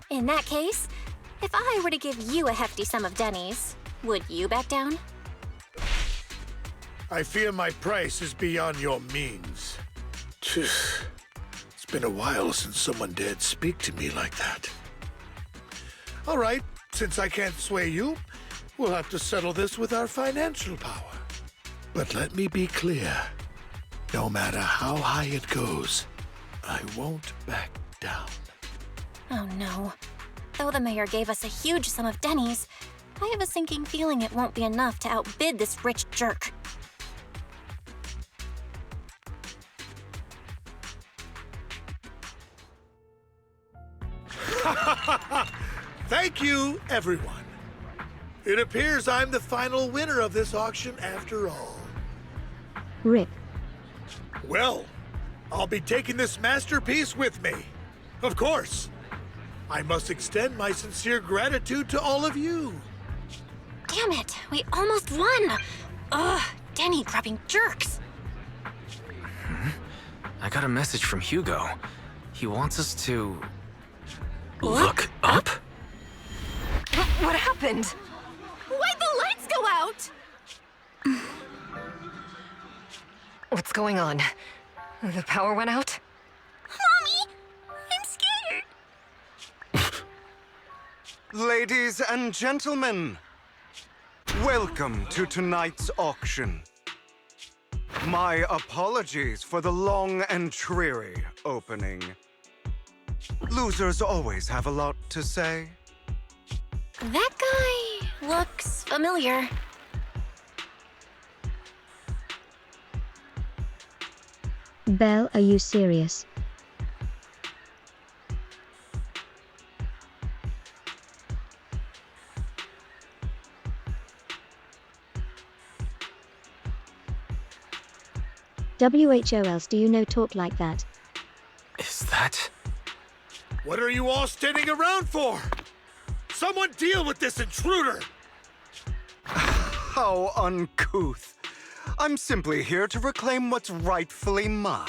In that case, if I were to give you a hefty sum of Denny's, would you back down? I fear my price is beyond your means. It's been a while since someone dared speak to me like that. All right, since I can't sway you, we'll have to settle this with our financial power. But let me be clear. No matter how high it goes, I won't back down. Oh no. Though the mayor gave us a huge sum of Denny's, I have a sinking feeling it won't be enough to outbid this rich jerk. Thank you, everyone. It appears I'm the final winner of this auction after all. Rip. Well, I'll be taking this masterpiece with me. Of course. I must extend my sincere gratitude to all of you. Damn it, we almost won! Ugh, Denny grubbing jerks! I got a message from Hugo. He wants us to... Look up? What happened? Why'd the lights go out? What's going on? The power went out? Mommy! I'm scared! Ladies and gentlemen, welcome to tonight's auction. My apologies for the long and dreary opening. Losers always have a lot to say. That guy looks familiar. Belle, are you serious? WHO else do you know talk like that? Is that... What are you all standing around for? Someone deal with this intruder! How uncouth. I'm simply here to reclaim what's rightfully mine.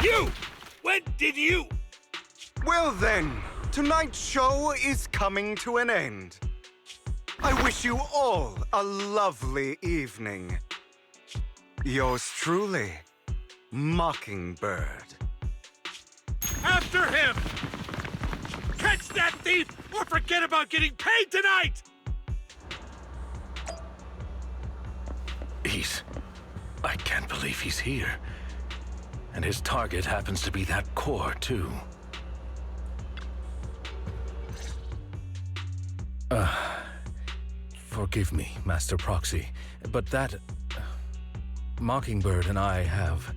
You! When did you? Well then, tonight's show is coming to an end. I wish you all a lovely evening. Yours truly, Mockingbird. After him! Catch that thief or forget about getting paid tonight! I can't believe he's here. And his target happens to be that core, too. Forgive me, Master Proxy, but that... Mockingbird and I have...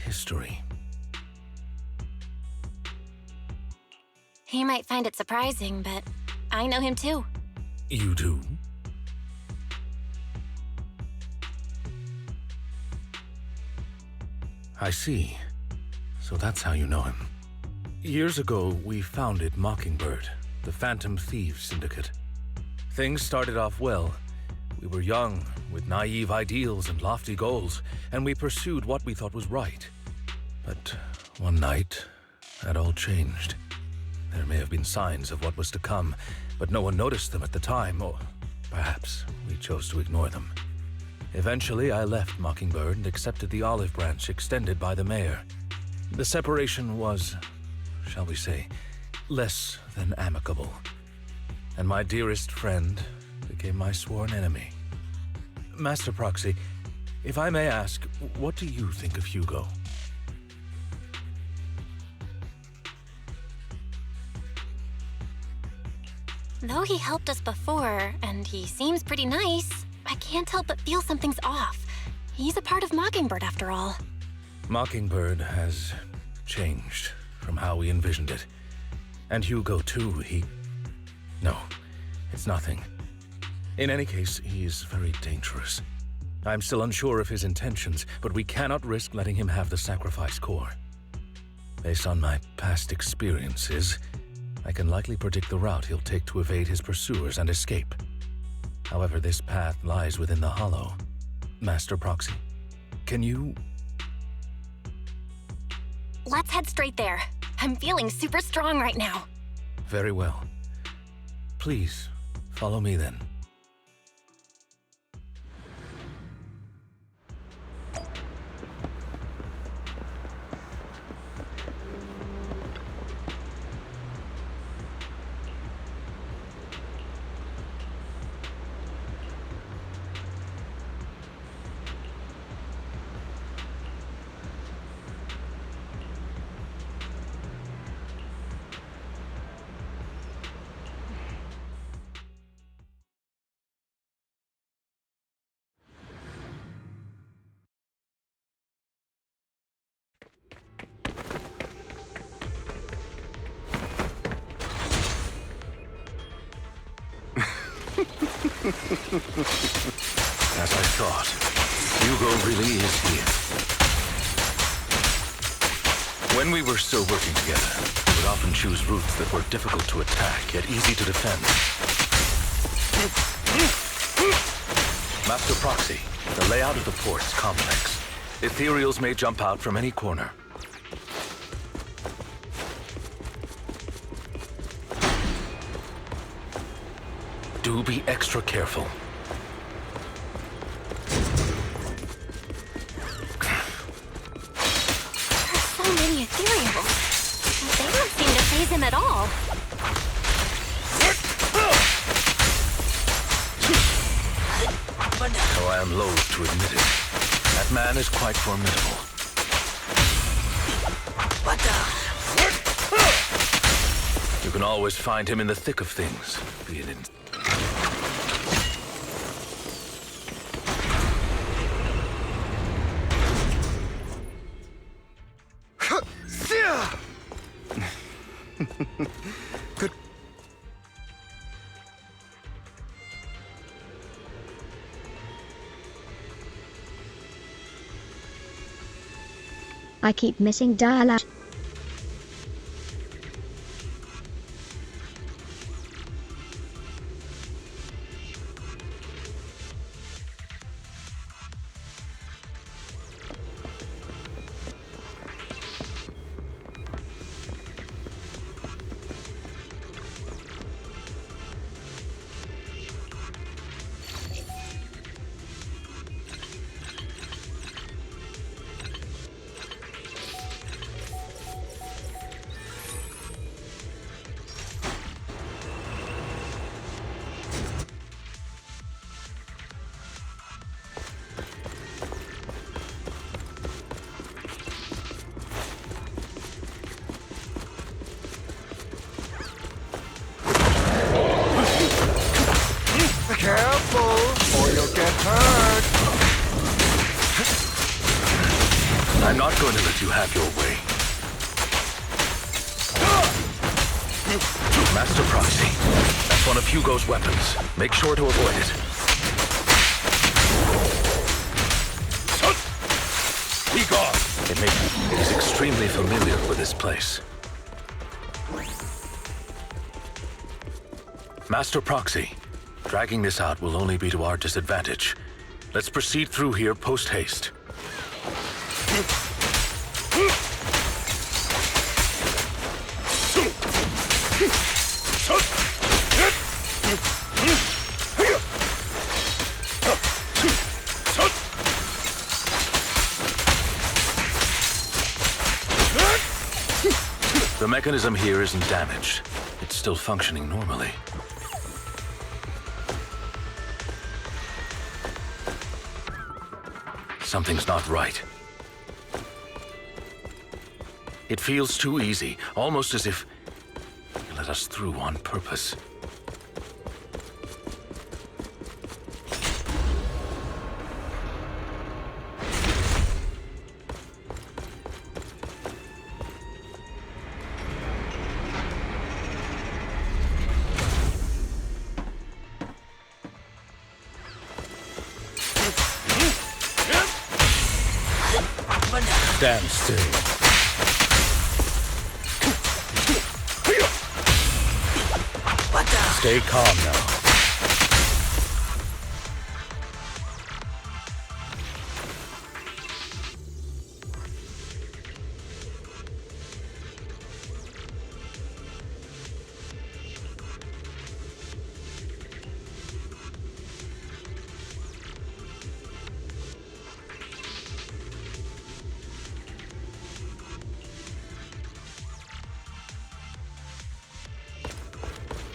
history. He might find it surprising, but I know him too. You do? I see. So that's how you know him. Years ago, we founded Mockingbird, the Phantom Thieves Syndicate. Things started off well. We were young, with naive ideals and lofty goals, and we pursued what we thought was right. But one night, that all changed. There may have been signs of what was to come, but no one noticed them at the time, or perhaps we chose to ignore them. Eventually, I left Mockingbird and accepted the olive branch extended by the mayor. The separation was, shall we say, less than amicable. And my dearest friend became my sworn enemy. Master Proxy, if I may ask, what do you think of Hugo? Though he helped us before, and he seems pretty nice, I can't help but feel something's off. He's a part of Mockingbird after all. Mockingbird has changed from how we envisioned it. And Hugo too, No, it's nothing. In any case, he is very dangerous. I'm still unsure of his intentions, but we cannot risk letting him have the sacrifice core. Based on my past experiences, I can likely predict the route he'll take to evade his pursuers and escape. However, this path lies within the Hollow. Master Proxy, can you... Let's head straight there. I'm feeling super strong right now. Very well. Please, follow me then. As I thought, Hugo really is here. When we were still working together, we would often choose routes that were difficult to attack, yet easy to defend. Master Proxy, the layout of the port is complex. Ethereals may jump out from any corner. Do be extra careful. There's so many ethereals. They don't seem to faze him at all. Though I am loath to admit it, that man is quite formidable. What the? You can always find him in the thick of things, be it in... Good. I keep missing dialogue. I'm not going to let you have your way. Master Proxy, that's one of Hugo's weapons. Make sure to avoid it. Be gone! It is extremely familiar with this place. Master Proxy, dragging this out will only be to our disadvantage. Let's proceed through here post-haste. The mechanism here isn't damaged. It's still functioning normally. Something's not right. It feels too easy, almost as if you let us through on purpose. Stand still. Stay calm now.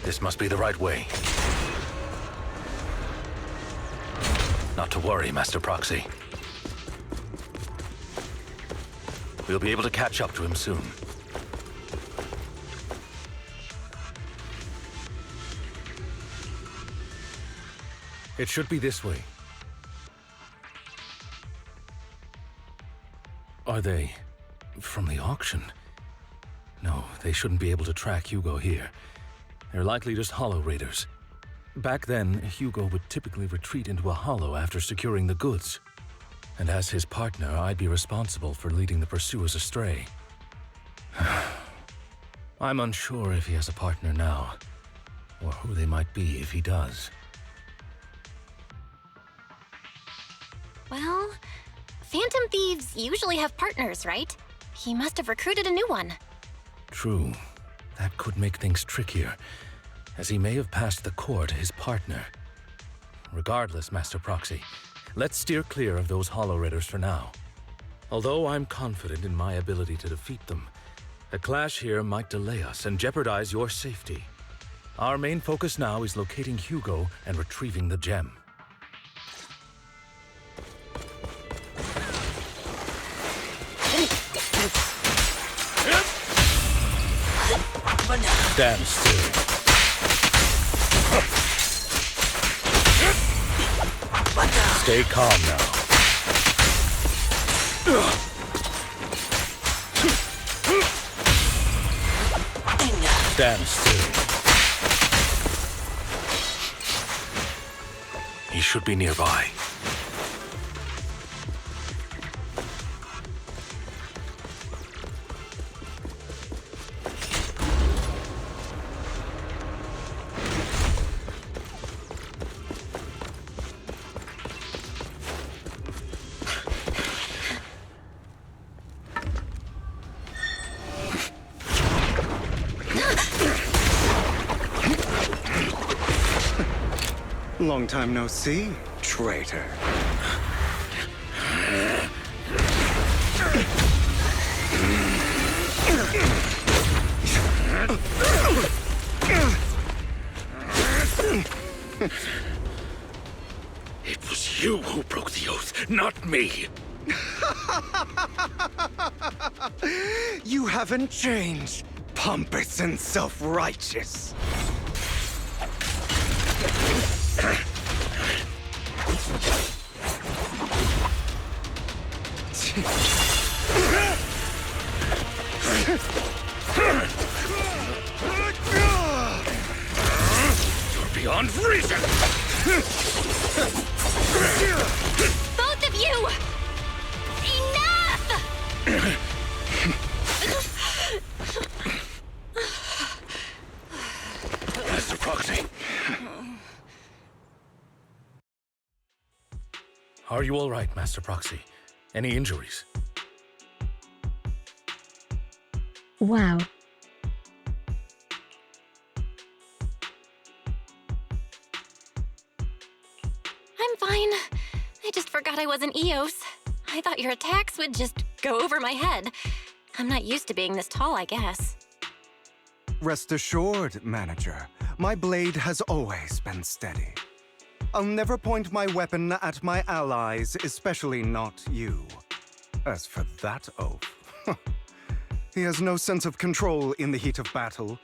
This must be the right way. Not to worry, Master Proxy. We'll be able to catch up to him soon. It should be this way. Are they from the auction? No, they shouldn't be able to track Hugo here. They're likely just hollow raiders. Back then, Hugo would typically retreat into a hollow after securing the goods. And as his partner, I'd be responsible for leading the pursuers astray. I'm unsure if he has a partner now, or who they might be if he does. Well, Phantom Thieves usually have partners, right? He must have recruited a new one. True. That could make things trickier, as he may have passed the core to his partner. Regardless, Master Proxy, let's steer clear of those hollow raiders for now. Although I'm confident in my ability to defeat them, a clash here might delay us and jeopardize your safety. Our main focus now is locating Hugo and retrieving the gem. Stand still. Stay calm now. Stand still. He should be nearby. Long time no see, traitor. It was you who broke the oath, not me. You haven't changed, pompous and self-righteous. Are you all right, Master Proxy? Any injuries? Wow. I'm fine. I just forgot I wasn't Eos. I thought your attacks would just go over my head. I'm not used to being this tall, I guess. Rest assured, Manager. My blade has always been steady. I'll never point my weapon at my allies, especially not you. As for that oaf, he has no sense of control in the heat of battle,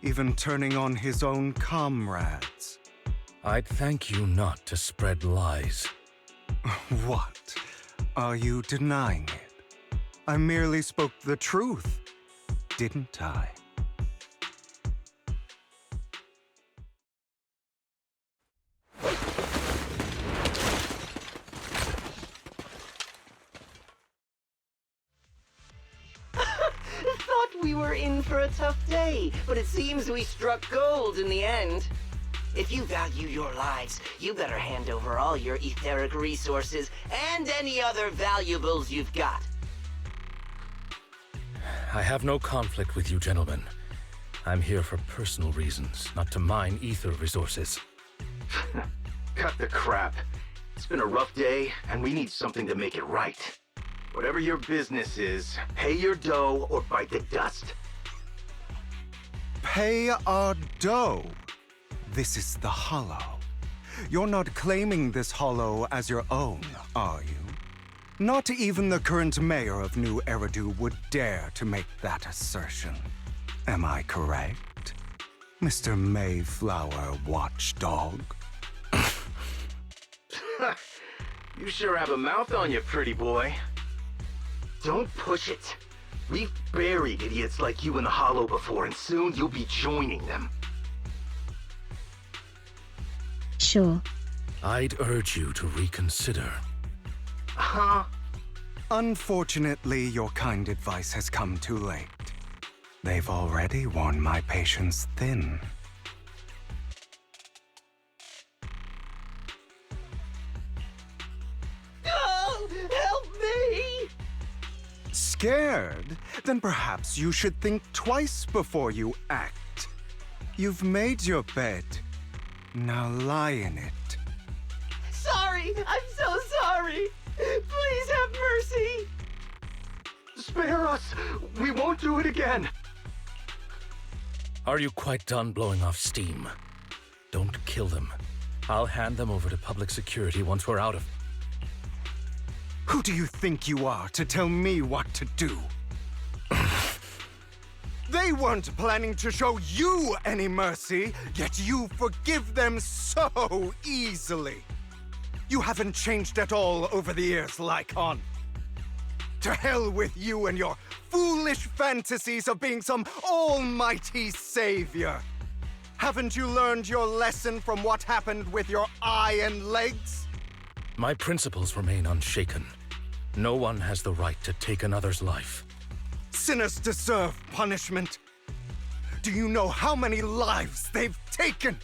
even turning on his own comrades. I'd thank you not to spread lies. What? Are you denying it? I merely spoke the truth, didn't I? Thought we were in for a tough day, but it seems we struck gold in the end. If you value your lives, you better hand over all your etheric resources and any other valuables you've got. I have no conflict with you, gentlemen. I'm here for personal reasons, not to mine ether resources. Cut the crap. It's been a rough day, and we need something to make it right. Whatever your business is, pay your dough or bite the dust. Pay our dough. This is the Hollow. You're not claiming this Hollow as your own, are you? Not even the current mayor of New Eridu would dare to make that assertion. Am I correct, Mr. Mayflower Watchdog? You sure have a mouth on you, pretty boy. Don't push it. We've buried idiots like you in the Hollow before, and soon you'll be joining them. Sure. I'd urge you to reconsider. Huh? Unfortunately, your kind advice has come too late. They've already worn my patience thin. Oh, help me! Scared? Then perhaps you should think twice before you act. You've made your bed. Now lie in it. Sorry, I'm so sorry. Please have mercy. Spare us! We won't do it again! Are you quite done blowing off steam? Don't kill them. I'll hand them over to public security once we're out of... Who do you think you are to tell me what to do? They weren't planning to show you any mercy, yet you forgive them so easily. You haven't changed at all over the years, Lycon. To hell with you and your foolish fantasies of being some almighty savior. Haven't you learned your lesson from what happened with your eye and legs? My principles remain unshaken. No one has the right to take another's life. Sinners deserve punishment. Do you know how many lives they've taken?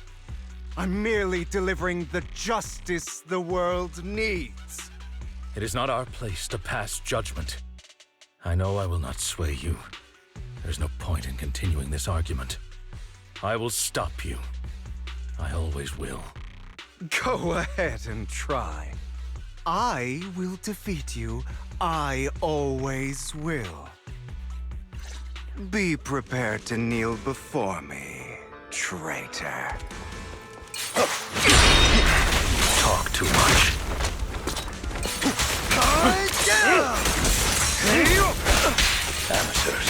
I'm merely delivering the justice the world needs. It is not our place to pass judgment. I know I will not sway you. There's no point in continuing this argument. I will stop you. I always will. Go ahead and try. I will defeat you. I always will. Be prepared to kneel before me, traitor. Talk too much. Amateurs.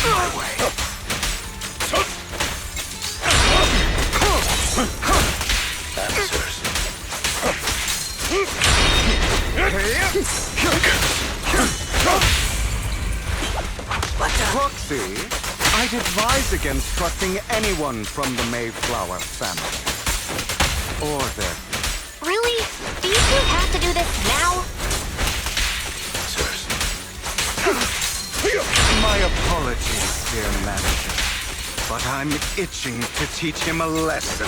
My way. Proxy, I'd advise against trusting anyone from the Mayflower family. Or their... Really? Do you two have to do this now? My apologies, dear master, but I'm itching to teach him a lesson.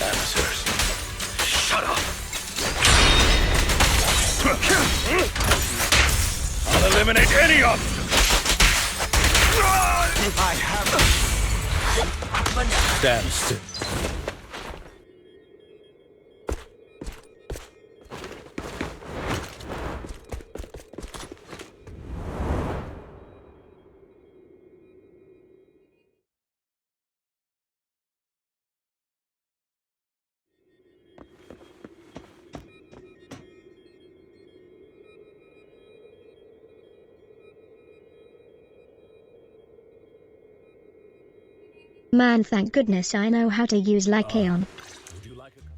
Amateurs. Shut up! I'll eliminate any obstacle! I have... Stand still. Man, thank goodness I know how to use Lycaon. Would you like a cup?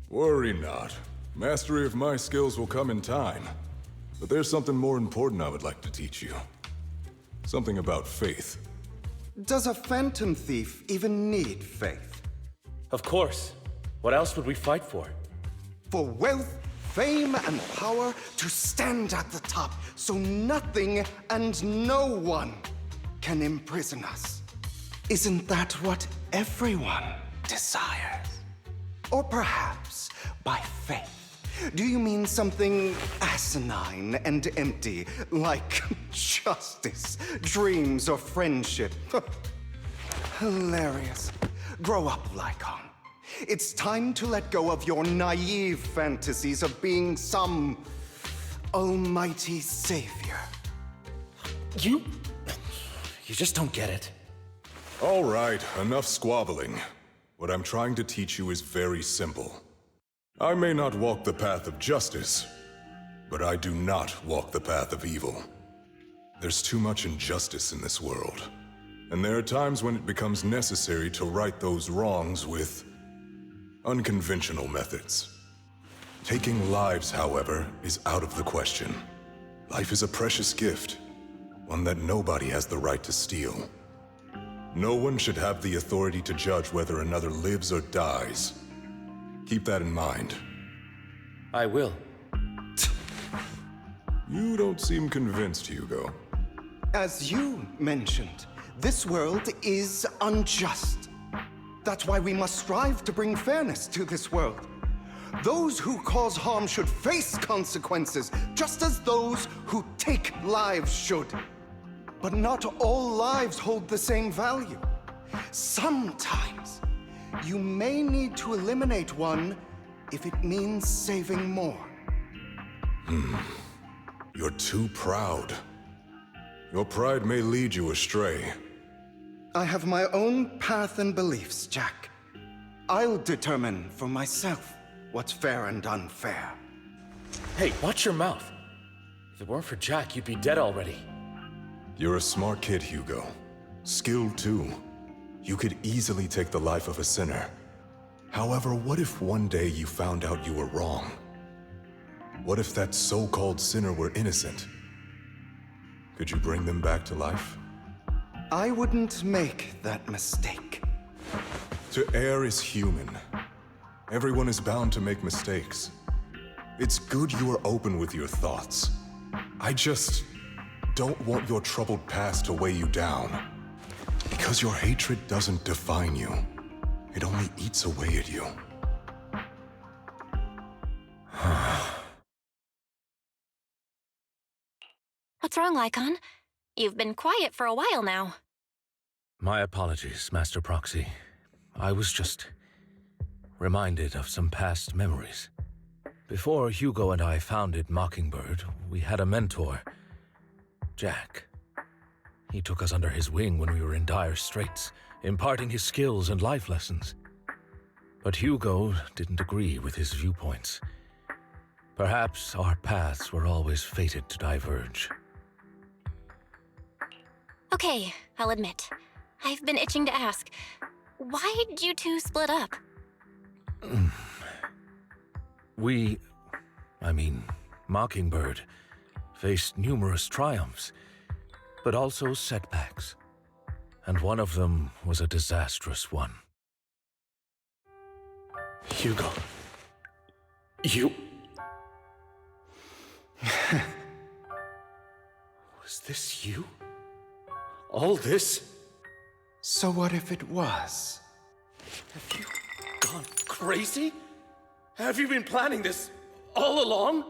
Worry not. Mastery of my skills will come in time. But there's something more important I would like to teach you. Something about faith. Does a phantom thief even need faith? Of course. What else would we fight for? For wealth, fame, and power to stand at the top, so nothing and no one can imprison us. Isn't that what everyone desires? Or perhaps by faith, do you mean something asinine and empty, like justice, dreams, or friendship? Hilarious. Grow up, Lycaon. It's time to let go of your naive fantasies of being some almighty savior. You just don't get it. All right, enough squabbling. What I'm trying to teach you is very simple. I may not walk the path of justice, but I do not walk the path of evil. There's too much injustice in this world, and there are times when it becomes necessary to right those wrongs with unconventional methods. Taking lives, however, is out of the question. Life is a precious gift, one that nobody has the right to steal. No one should have the authority to judge whether another lives or dies. Keep that in mind. I will. You don't seem convinced, Hugo. As you mentioned, this world is unjust. That's why we must strive to bring fairness to this world. Those who cause harm should face consequences, just as those who take lives should. But not all lives hold the same value. Sometimes, you may need to eliminate one if it means saving more. You're too proud. Your pride may lead you astray. I have my own path and beliefs, Jack. I'll determine for myself what's fair and unfair. Hey, watch your mouth. If it weren't for Jack, you'd be dead already. You're a smart kid, Hugo. Skilled too. You could easily take the life of a sinner. However, what if one day you found out you were wrong? What if that so-called sinner were innocent? Could you bring them back to life? I wouldn't make that mistake. To err is human. Everyone is bound to make mistakes. It's good you are open with your thoughts. I just don't want your troubled past to weigh you down. Because your hatred doesn't define you. It only eats away at you. What's wrong, Lycaon? You've been quiet for a while now. My apologies, Master Proxy. I was just reminded of some past memories. Before Hugo and I founded Mockingbird, we had a mentor, Jack. He took us under his wing when we were in dire straits, imparting his skills and life lessons. But Hugo didn't agree with his viewpoints. Perhaps our paths were always fated to diverge. Okay, I'll admit. I've been itching to ask. Why did you two split up? Mockingbird faced numerous triumphs, but also setbacks. And one of them was a disastrous one. Hugo, You... Was this you? All this? So what if it was? Have you gone crazy? Have you been planning this all along?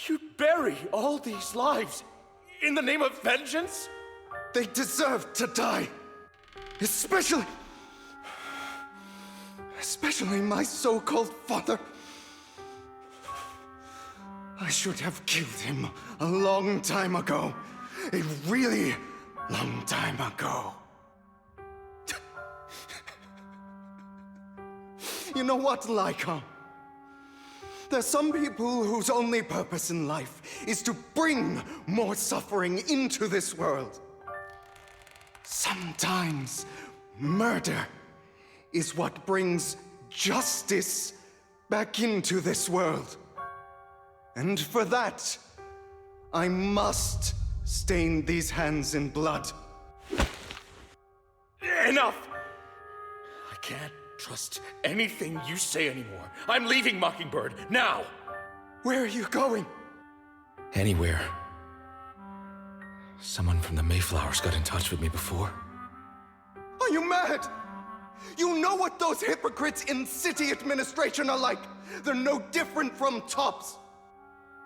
You'd bury all these lives in the name of vengeance? They deserve to die. Especially my so-called father. I should have killed him a long time ago. A really long time ago. You know what, Lycon? There's some people whose only purpose in life is to bring more suffering into this world. Sometimes murder is what brings justice back into this world. And for that, I must stain these hands in blood. Enough! I can't trust anything you say anymore. I'm leaving Mockingbird, now! Where are you going? Anywhere. Someone from the Mayflowers got in touch with me before. Are you mad? You know what those hypocrites in city administration are like. They're no different from tops.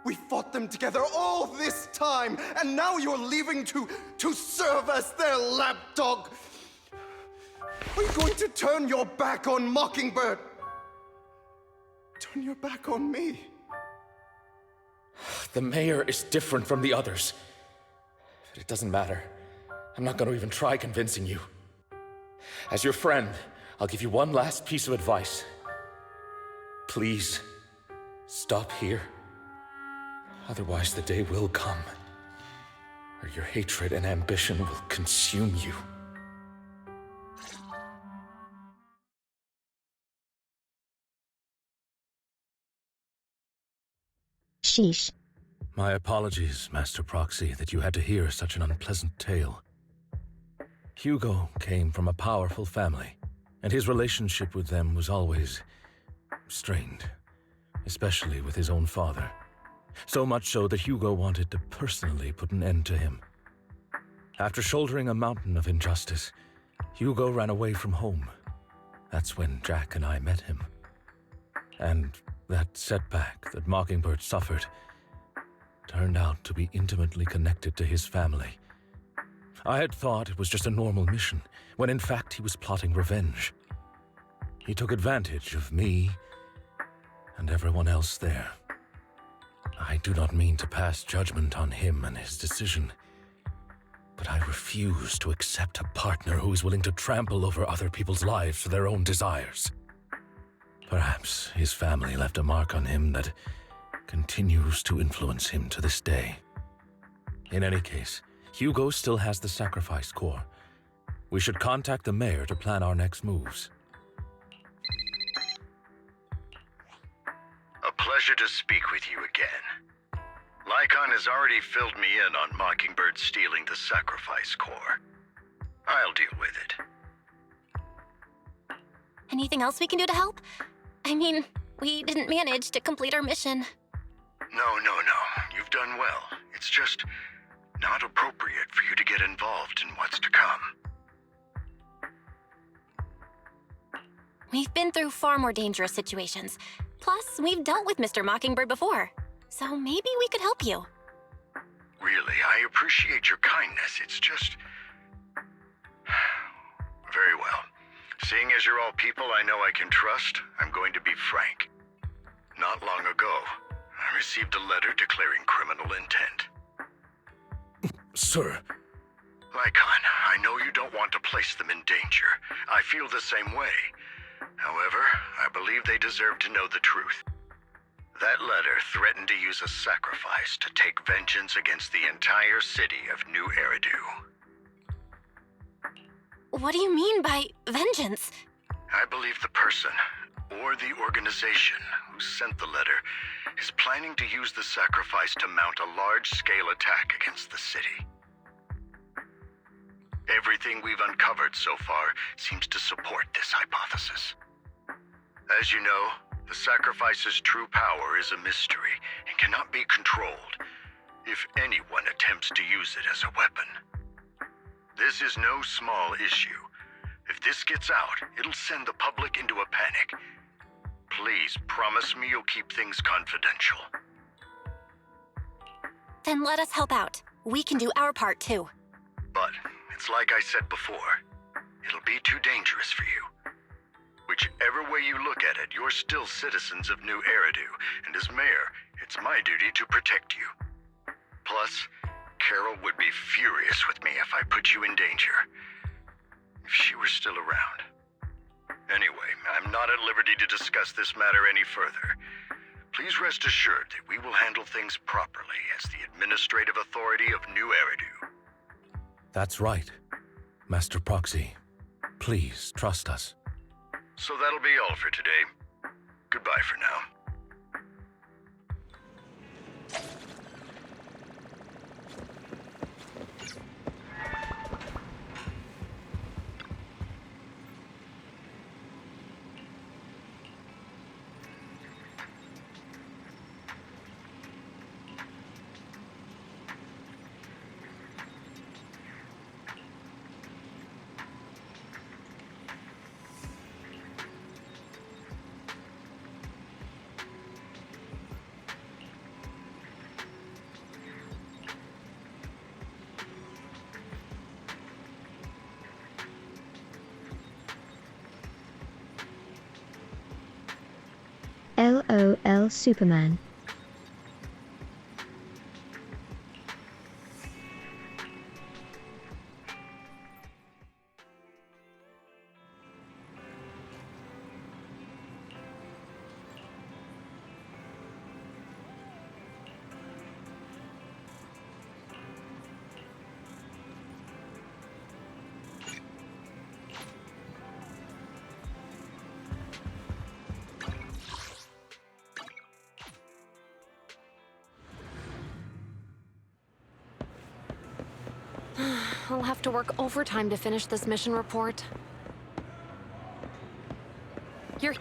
We fought them together all this time, and now you're leaving to serve as their lapdog. Are you going to turn your back on Mockingbird? Turn your back on me? The mayor is different from the others. But it doesn't matter. I'm not going to even try convincing you. As your friend, I'll give you one last piece of advice. Please, stop here. Otherwise, the day will come where your hatred and ambition will consume you. Sheesh. My apologies, Master Proxy, that you had to hear such an unpleasant tale. Hugo came from a powerful family, and his relationship with them was always strained, especially with his own father. So much so that Hugo wanted to personally put an end to him. After shouldering a mountain of injustice, Hugo ran away from home. That's when Jack and I met him. And that setback that Mockingbird suffered turned out to be intimately connected to his family. I had thought it was just a normal mission, when in fact he was plotting revenge. He took advantage of me and everyone else there. I do not mean to pass judgment on him and his decision, but I refuse to accept a partner who is willing to trample over other people's lives for their own desires. Perhaps his family left a mark on him that continues to influence him to this day. In any case, Hugo still has the sacrifice core. We should contact the mayor to plan our next moves. A pleasure to speak with you again. Lycon has already filled me in on Mockingbird stealing the sacrifice core. I'll deal with it. Anything else we can do to help? I mean, we didn't manage to complete our mission. No. You've done well. It's just not appropriate for you to get involved in what's to come. We've been through far more dangerous situations. Plus, we've dealt with Mr. Mockingbird before. So maybe we could help you. Really, I appreciate your kindness. It's just... Very well. Seeing as you're all people I know I can trust, I'm going to be frank. Not long ago, I received a letter declaring criminal intent. Sir. Lycon, I know you don't want to place them in danger. I feel the same way. However, I believe they deserve to know the truth. That letter threatened to use a sacrifice to take vengeance against the entire city of New Eridu. What do you mean by vengeance? I believe the person, or the organization, who sent the letter is planning to use the sacrifice to mount a large-scale attack against the city. Everything we've uncovered so far seems to support this hypothesis. As you know, The sacrifice's true power is a mystery and cannot be controlled if anyone attempts to use it as a weapon. This is no small issue. If this gets out, it'll send the public into a panic. Please promise me you'll keep things confidential. Then let us help out. We can do our part too. But it's like I said before, it'll be too dangerous for you. Whichever way you look at it, you're still citizens of New Eridu, and as mayor, it's my duty to protect you. Plus, Carol would be furious with me if I put you in danger. If she were still around. Anyway, I'm not at liberty to discuss this matter any further. Please rest assured that we will handle things properly as the administrative authority of New Eridu. That's right, Master Proxy. Please trust us. So that'll be all for today. Goodbye for now. LOL Superman. I'll have to work overtime to finish this mission report. You're...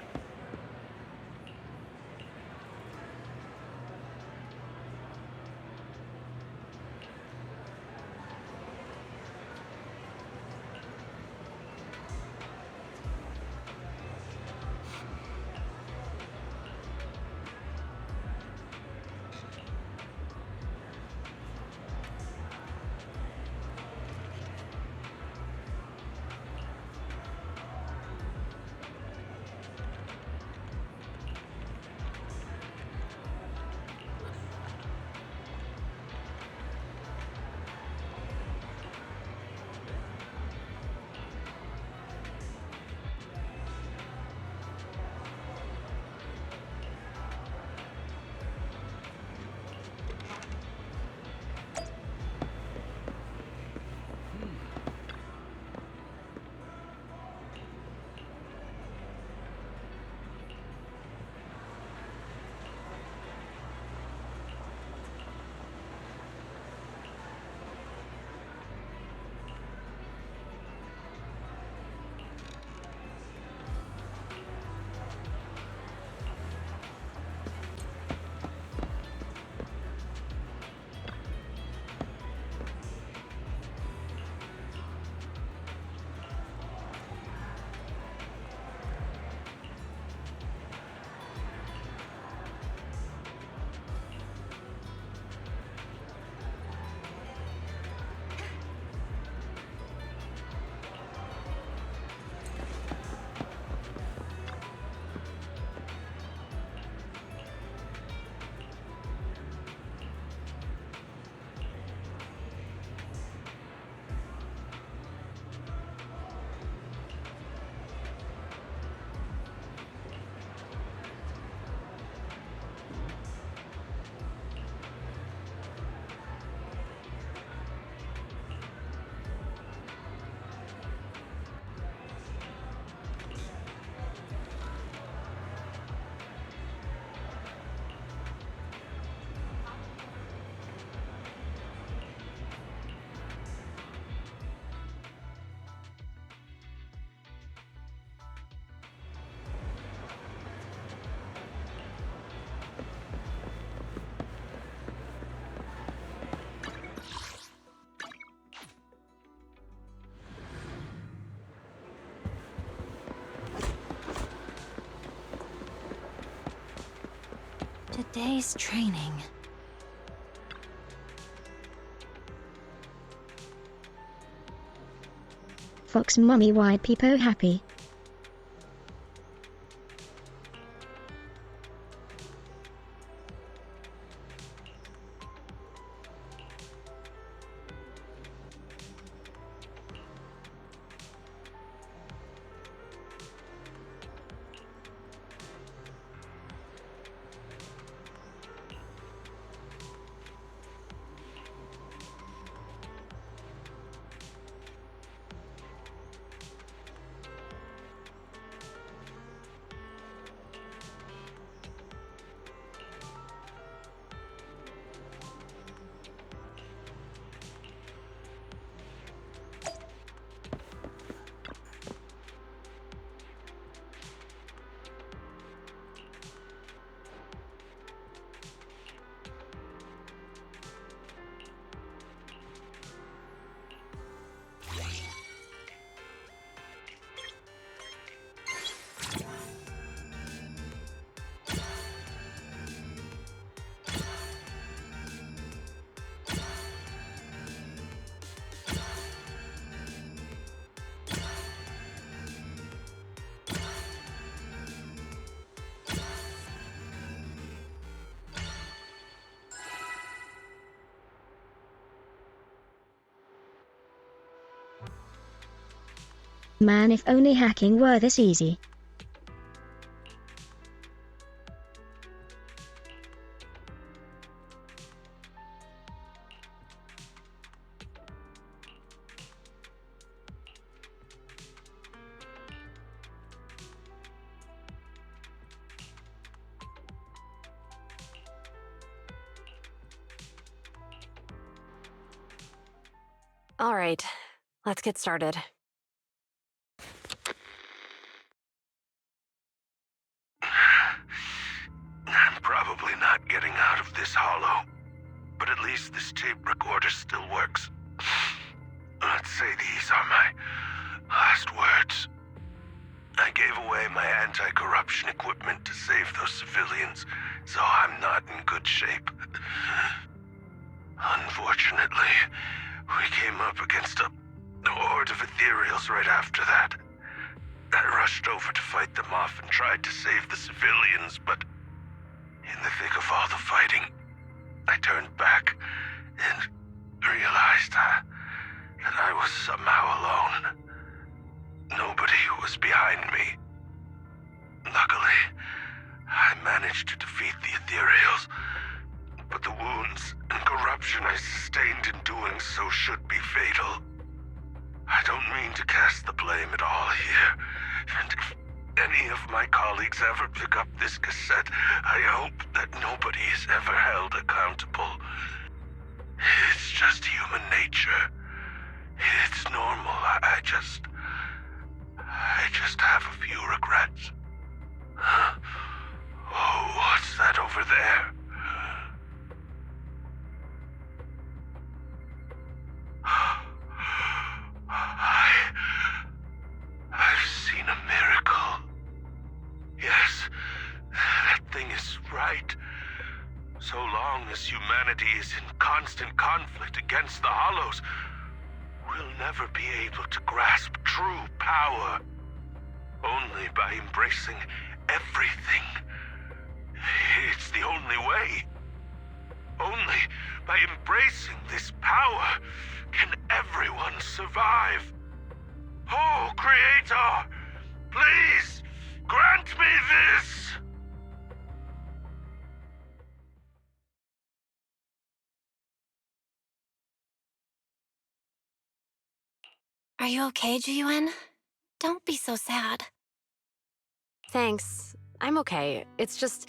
Today's training. Fox Mommy, why people happy? Man, if only hacking were this easy. All right, let's get started. I'm probably not getting out of this hollow, but at least this tape recorder still works. Let's say these are my last words. I gave away my anti-corruption equipment to save those civilians, so I'm not in good shape. Unfortunately, we came up against a horde of ethereals right after that. I rushed over to fight them off and tried to save the civilians, but in the thick of all the fighting, I turned back and realized that I was somehow alone. Nobody was behind me. Luckily, I managed to defeat the ethereals, but the wounds and corruption I sustained in doing so should be fatal. I don't mean to cast the blame at all here, and if any of my colleagues ever pick up this cassette, I hope that nobody is ever held accountable. It's just human nature. It's normal. I just have a few regrets. Oh, what's that over there? I've seen a miracle. Yes, that thing is right. So long as humanity is in constant conflict against the Hollows, we'll never be able to grasp true power. Only by embracing everything. It's the only way. Only by embracing this power can everyone survive. Oh, Creator, please grant me this! Are you okay, Jiyuan? Don't be so sad. Thanks. I'm okay. It's just,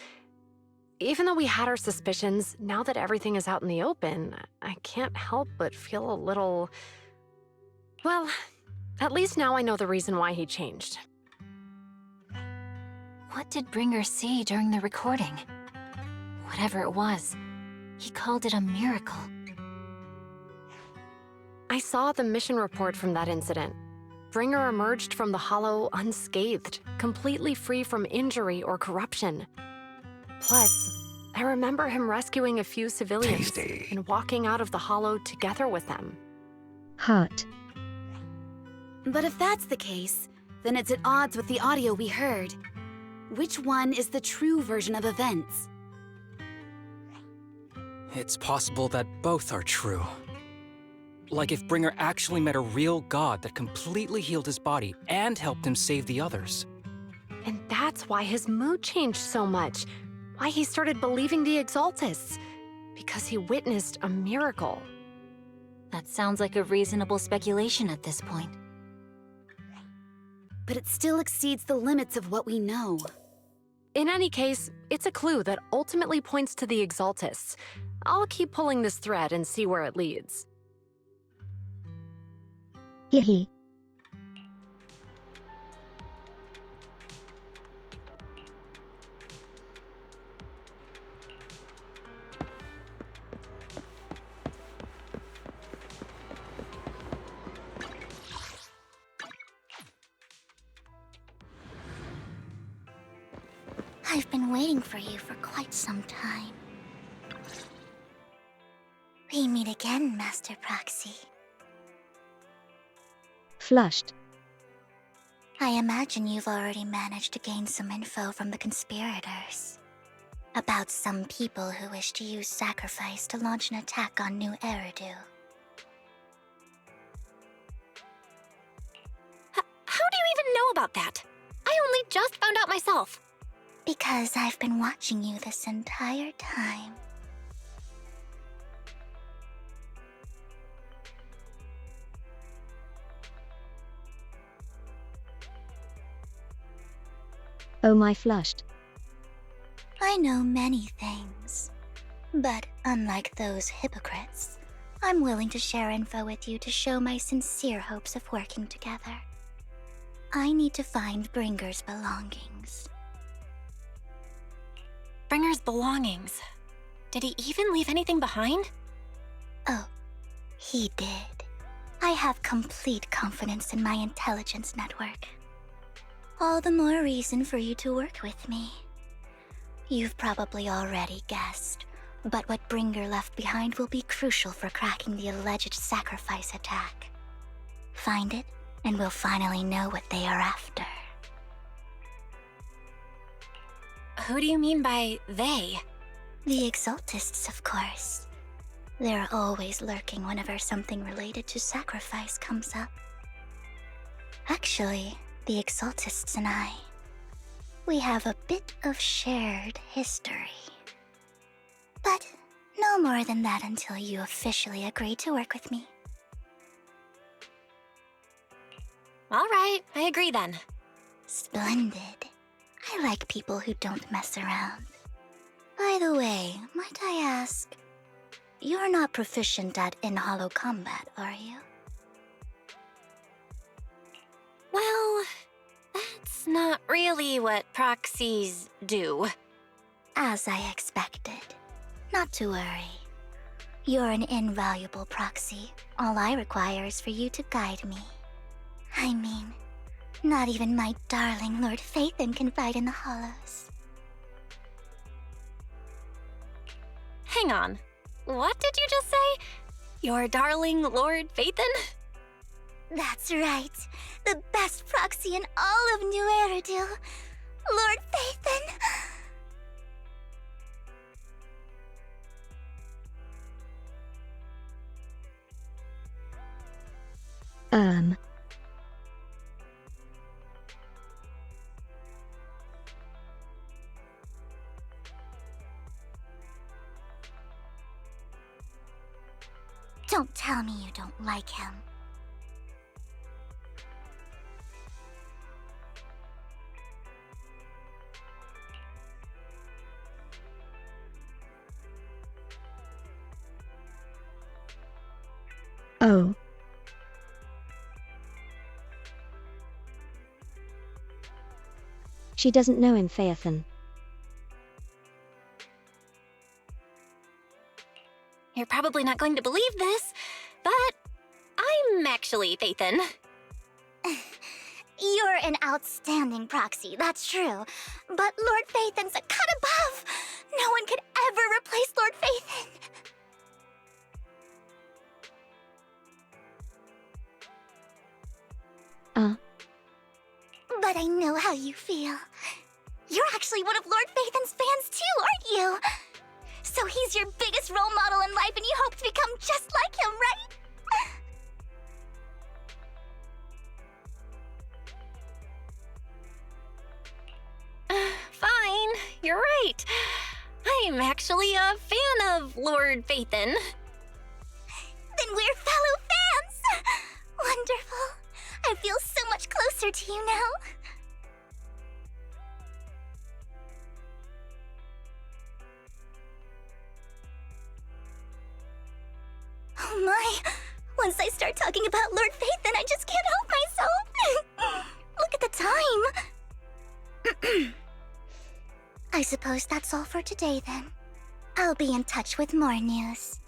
even though we had our suspicions, now that everything is out in the open, I can't help but feel a little... Well, at least now I know the reason why he changed. What did Bringer see during the recording? Whatever it was, he called it a miracle. I saw the mission report from that incident. Bringer emerged from the Hollow unscathed, completely free from injury or corruption. Plus, I remember him rescuing a few civilians and walking out of the hollow together with them. Heart. But if that's the case, then it's at odds with the audio we heard. Which one is the true version of events? It's possible that both are true. Like if Bringer actually met a real god that completely healed his body and helped him save the others. And that's why his mood changed so much. Why he started believing the Exaltists. Because he witnessed a miracle. That sounds like a reasonable speculation at this point. But it still exceeds the limits of what we know. In any case, it's a clue that ultimately points to the Exaltists. I'll keep pulling this thread and see where it leads. Hee. I've been waiting for you for quite some time. We meet again, Master Proxy. Flushed. I imagine you've already managed to gain some info from the conspirators. About some people who wish to use sacrifice to launch an attack on New Eridu. How do you even know about that? I only just found out myself. Because I've been watching you this entire time. Oh my flushed. I know many things. But unlike those hypocrites, I'm willing to share info with you to show my sincere hopes of working together. I need to find Bringer's belongings. Bringer's belongings. Did he even leave anything behind? Oh, he did. I have complete confidence in my intelligence network. All the more reason for you to work with me. You've probably already guessed, but what Bringer left behind will be crucial for cracking the alleged sacrifice attack. Find it, and we'll finally know what they are after. Who do you mean by they? The Exaltists, of course. They're always lurking whenever something related to sacrifice comes up. Actually, the Exaltists and I, we have a bit of shared history. But no more than that until you officially agree to work with me. All right, I agree then. Splendid. I like people who don't mess around. By the way, might I ask, you're not proficient at in-hollow combat, are you? Well, that's not really what proxies do. As I expected. Not to worry. You're an invaluable proxy. All I require is for you to guide me. I mean, not even my darling Lord Phaethon can fight in the hollows. Hang on. What did you just say? Your darling Lord Phaethon? That's right. The best proxy in all of New Eridu. Lord Phaethon. Don't tell me you don't like him. Oh. She doesn't know him, Phaethon. You're probably not going to believe this, but I'm actually Phaethon. You're an outstanding proxy, that's true. But Lord Phaethon's a cut above. No one could how you feel. You're actually one of Lord Phaethon's fans too, aren't you? So he's your biggest role model in life and you hope to become just like him, right? Fine, you're right. I'm actually a fan of Lord Phaethon. Then we're fellow fans! Wonderful. I feel so much closer to you now. Oh my! Once I start talking about Lord Phaethon, I just can't help myself! Look at the time! I suppose that's all for today then. I'll be in touch with more news.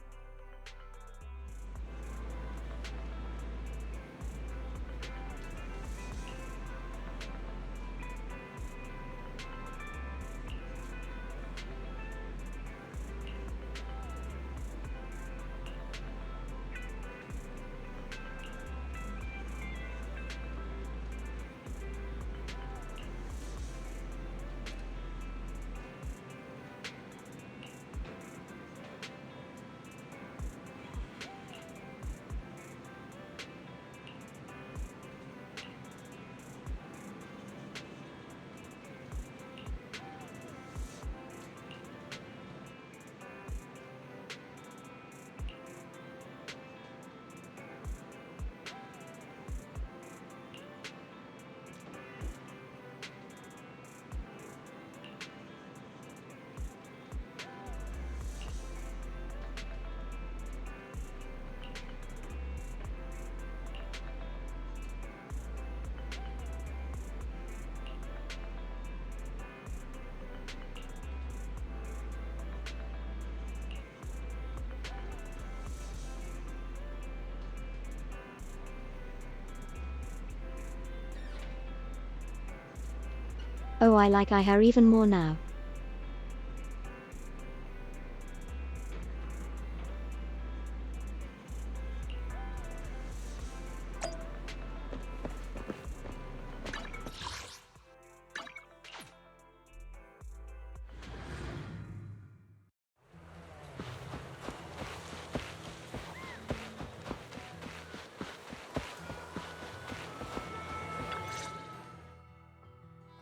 Oh, I like her even more now.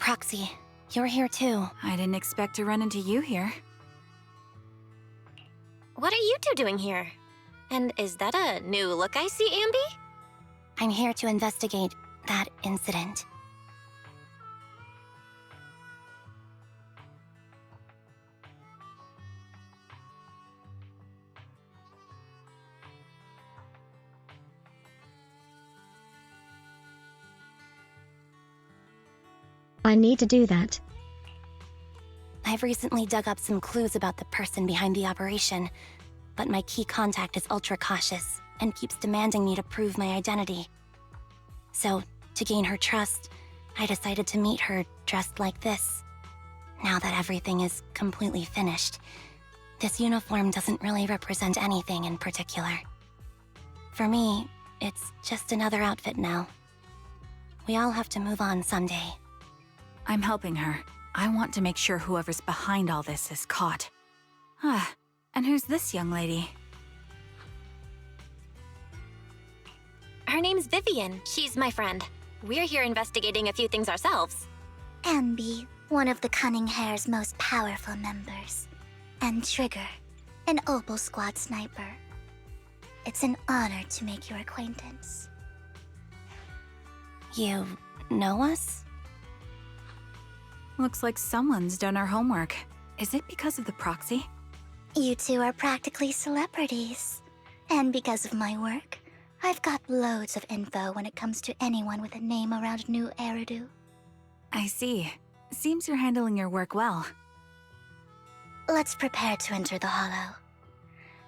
Proxy, you're here too. I didn't expect to run into you here. What are you two doing here? And is that a new look I see, Ambi? I'm here to investigate that incident. I need to do that. I've recently dug up some clues about the person behind the operation, but my key contact is ultra cautious and keeps demanding me to prove my identity. So, to gain her trust, I decided to meet her dressed like this. Now that everything is completely finished, this uniform doesn't really represent anything in particular. For me, it's just another outfit now. We all have to move on someday. I'm helping her. I want to make sure whoever's behind all this is caught. Ah, and who's this young lady? Her name's Vivian. She's my friend. We're here investigating a few things ourselves. Ambi, one of the Cunning Hair's most powerful members. And Trigger, an Opal Squad sniper. It's an honor to make your acquaintance. You know us? Looks like someone's done our homework. Is it because of the proxy? You two are practically celebrities. And because of my work, I've got loads of info when it comes to anyone with a name around New Eridu. I see. Seems you're handling your work well. Let's prepare to enter the Hollow.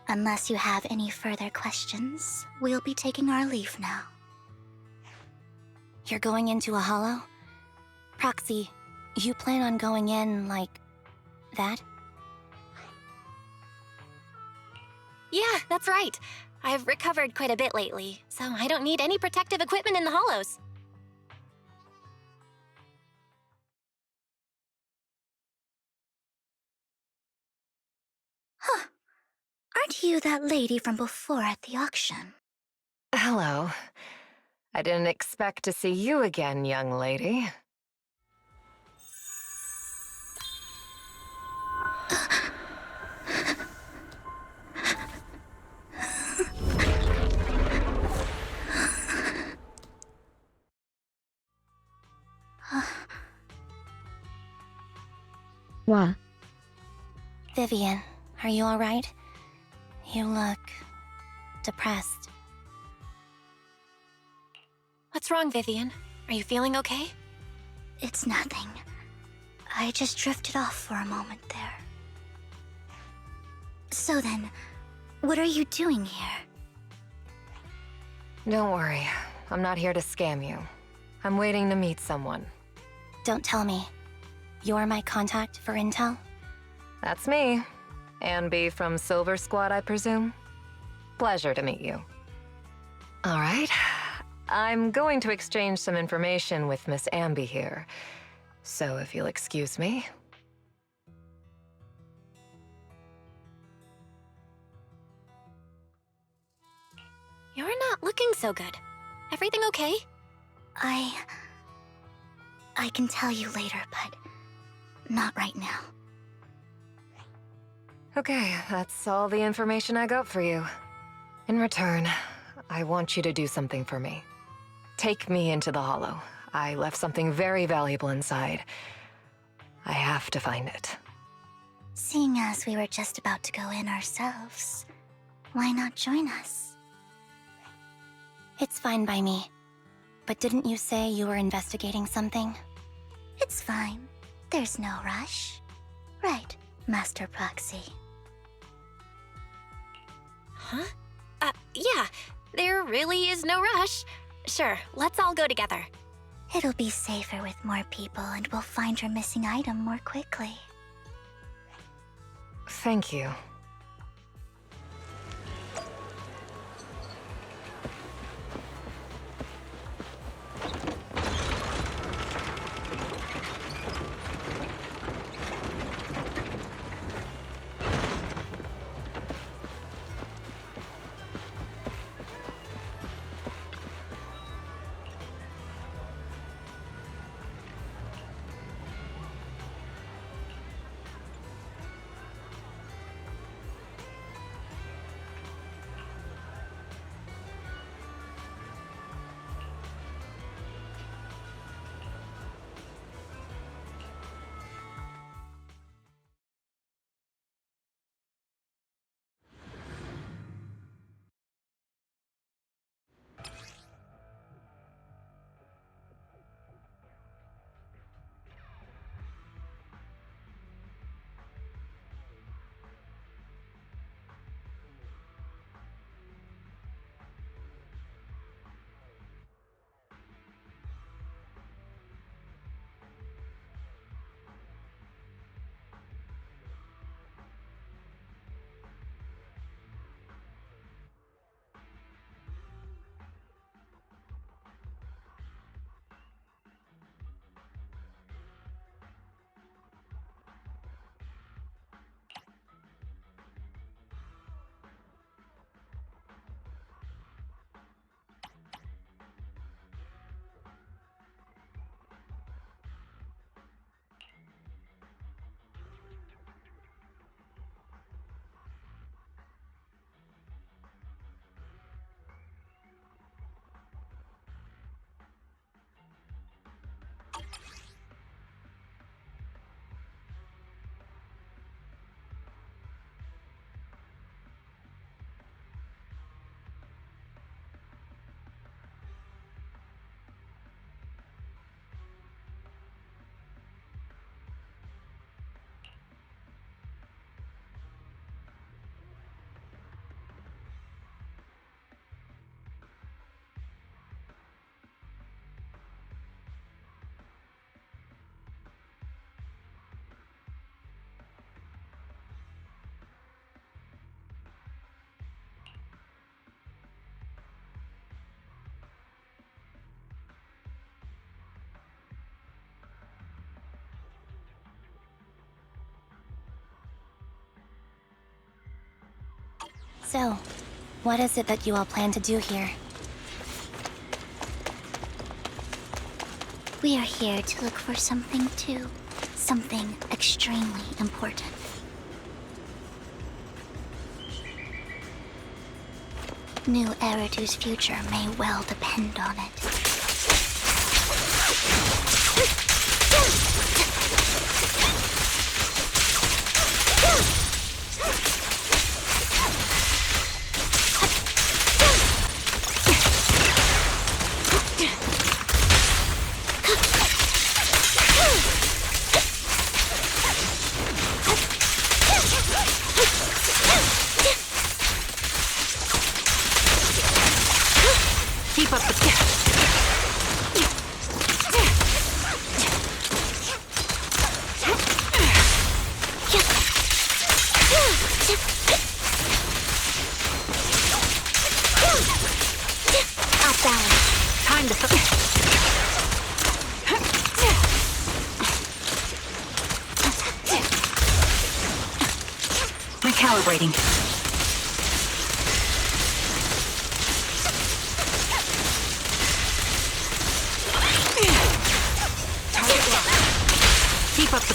Unless you have any further questions, we'll be taking our leave now. You're going into a Hollow? Proxy, you plan on going in like that? Yeah, that's right. I've recovered quite a bit lately, so I don't need any protective equipment in the hollows. Aren't you that lady from before at the auction? Hello. I didn't expect to see you again, young lady. What? Vivian, are you alright? You look... depressed. What's wrong, Vivian? Are you feeling okay? It's nothing. I just drifted off for a moment there. So then, what are you doing here? Don't worry. I'm not here to scam you. I'm waiting to meet someone. Don't tell me. You're my contact for intel? That's me. Ambi from Silver Squad, I presume? Pleasure to meet you. All right. I'm going to exchange some information with Miss Ambi here. So if you'll excuse me. You're not looking so good. Everything okay? I can tell you later, but not right now. Okay, that's all the information I got for you. In return, I want you to do something for me. Take me into the Hollow. I left something very valuable inside. I have to find it. Seeing as we were just about to go in ourselves, why not join us? It's fine by me. But didn't you say you were investigating something? It's fine. There's no rush. Right, Master Proxy. Huh? Yeah. There really is no rush. Sure, let's all go together. It'll be safer with more people, and we'll find your missing item more quickly. Thank you. So, what is it that you all plan to do here? We are here to look for something too. Something extremely important. New Eridu's future may well depend on it. Keep up the... Off balance. Time to... Recalibrating. Keep up the...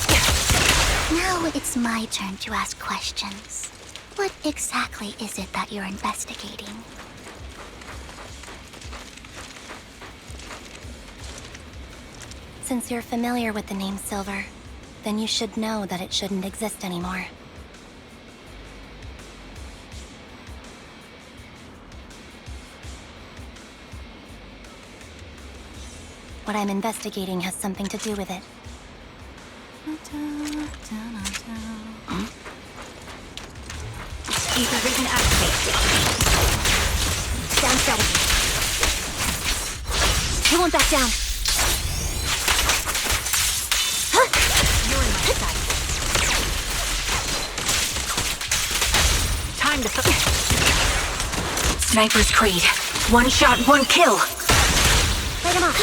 Now it's my turn to ask questions. What exactly is it that you're investigating? Since you're familiar with the name Silver, then you should know that it shouldn't exist anymore. What I'm investigating has something to do with it. Ether vision activate. Stand steady. You won't back down. You're in my sight. Time to... Sniper's Creed. One shot, one kill. Light him up.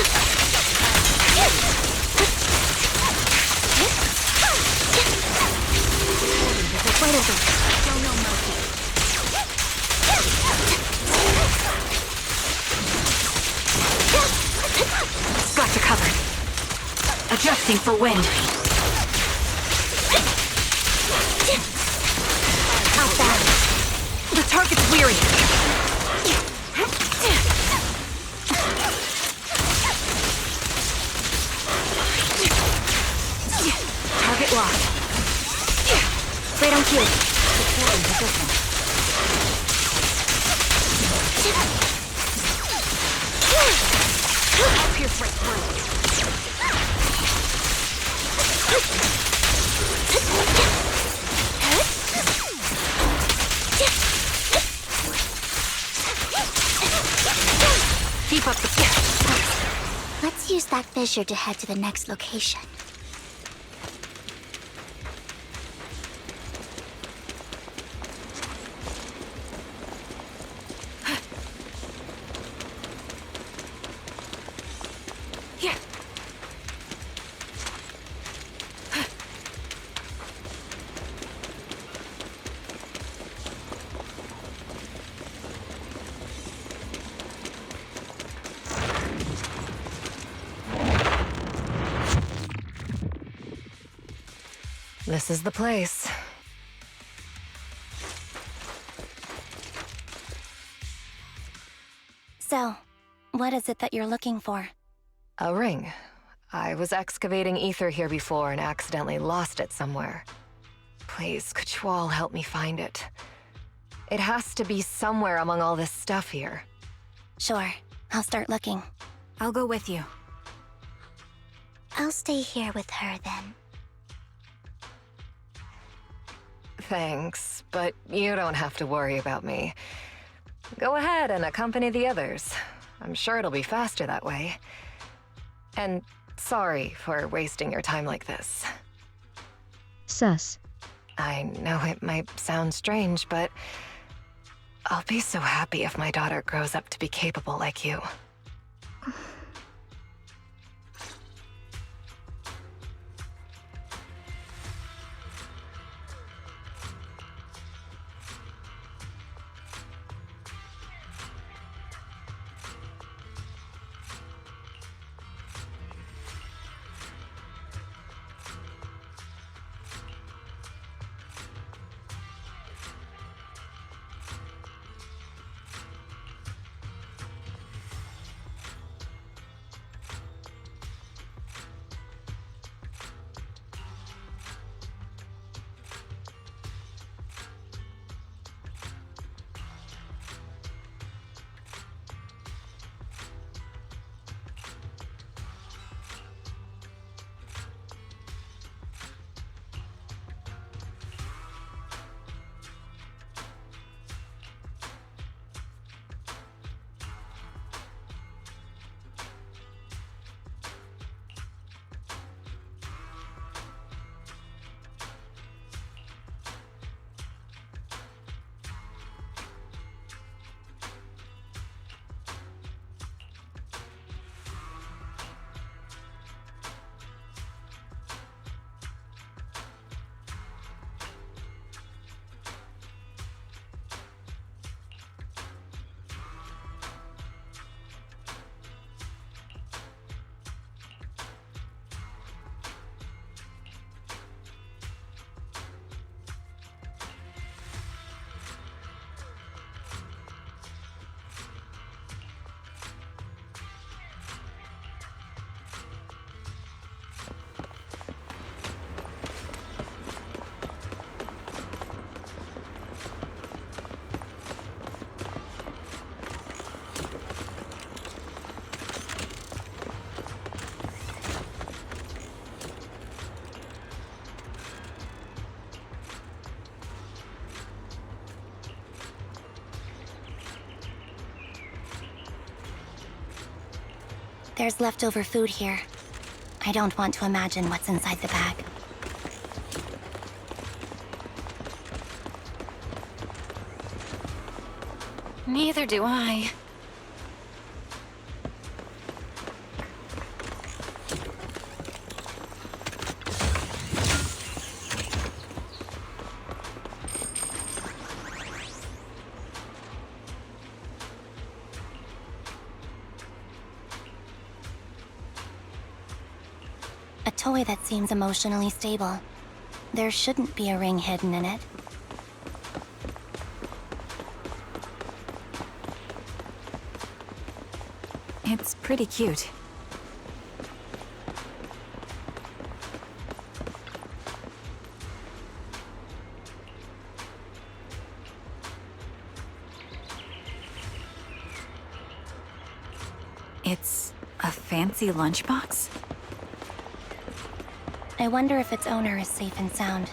Right over. Show no mercy. Got you covered. Adjusting for wind. Out balance. The target's weary. Target locked. Right on cue. Securing position. I'll pierce right through. Keep up the... Let's use that fissure to head to the next location. This is the place. So, what is it that you're looking for? A ring. I was excavating ether here before and accidentally lost it somewhere. Please, could you all help me find it? It has to be somewhere among all this stuff here. Sure, I'll start looking. I'll go with you. I'll stay here with her then. Thanks, but you don't have to worry about me. Go ahead and accompany the others. I'm sure it'll be faster that way. And sorry for wasting your time like this. Sus. I know it might sound strange, but I'll be so happy if my daughter grows up to be capable like you. There's leftover food here. I don't want to imagine what's inside the bag. Neither do I. A toy that seems emotionally stable. There shouldn't be a ring hidden in it. It's pretty cute. It's a fancy lunchbox? I wonder if its owner is safe and sound.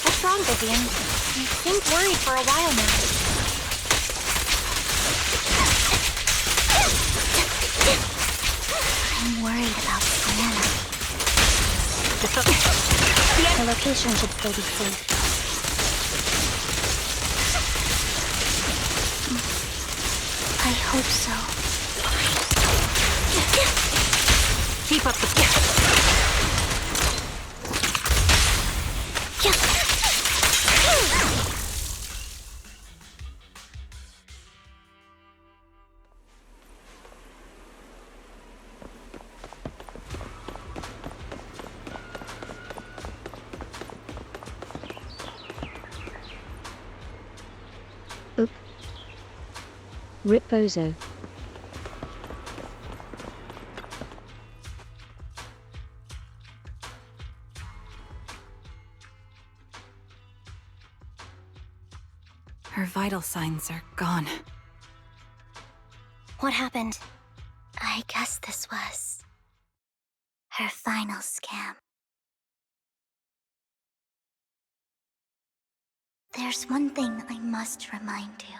What's wrong, Vivian? You seemed worried for a while now. I'm worried about Sienna. The location should still be safe. I hope so. Keep up the Oop. Rip Bozo. Her vital signs are gone. What happened? I guess this was her final scam. There's one thing I must remind you.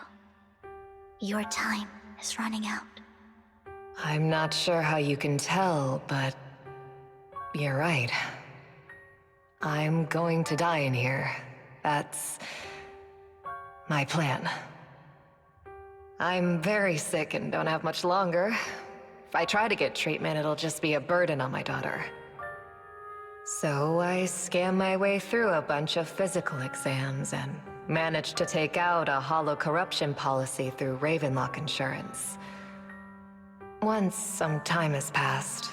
Your time is running out. I'm not sure how you can tell, but you're right. I'm going to die in here. That's my plan. I'm very sick and don't have much longer. If I try to get treatment, it'll just be a burden on my daughter. So I scam my way through a bunch of physical exams and managed to take out a hollow corruption policy through Ravenlock Insurance. Once some time has passed,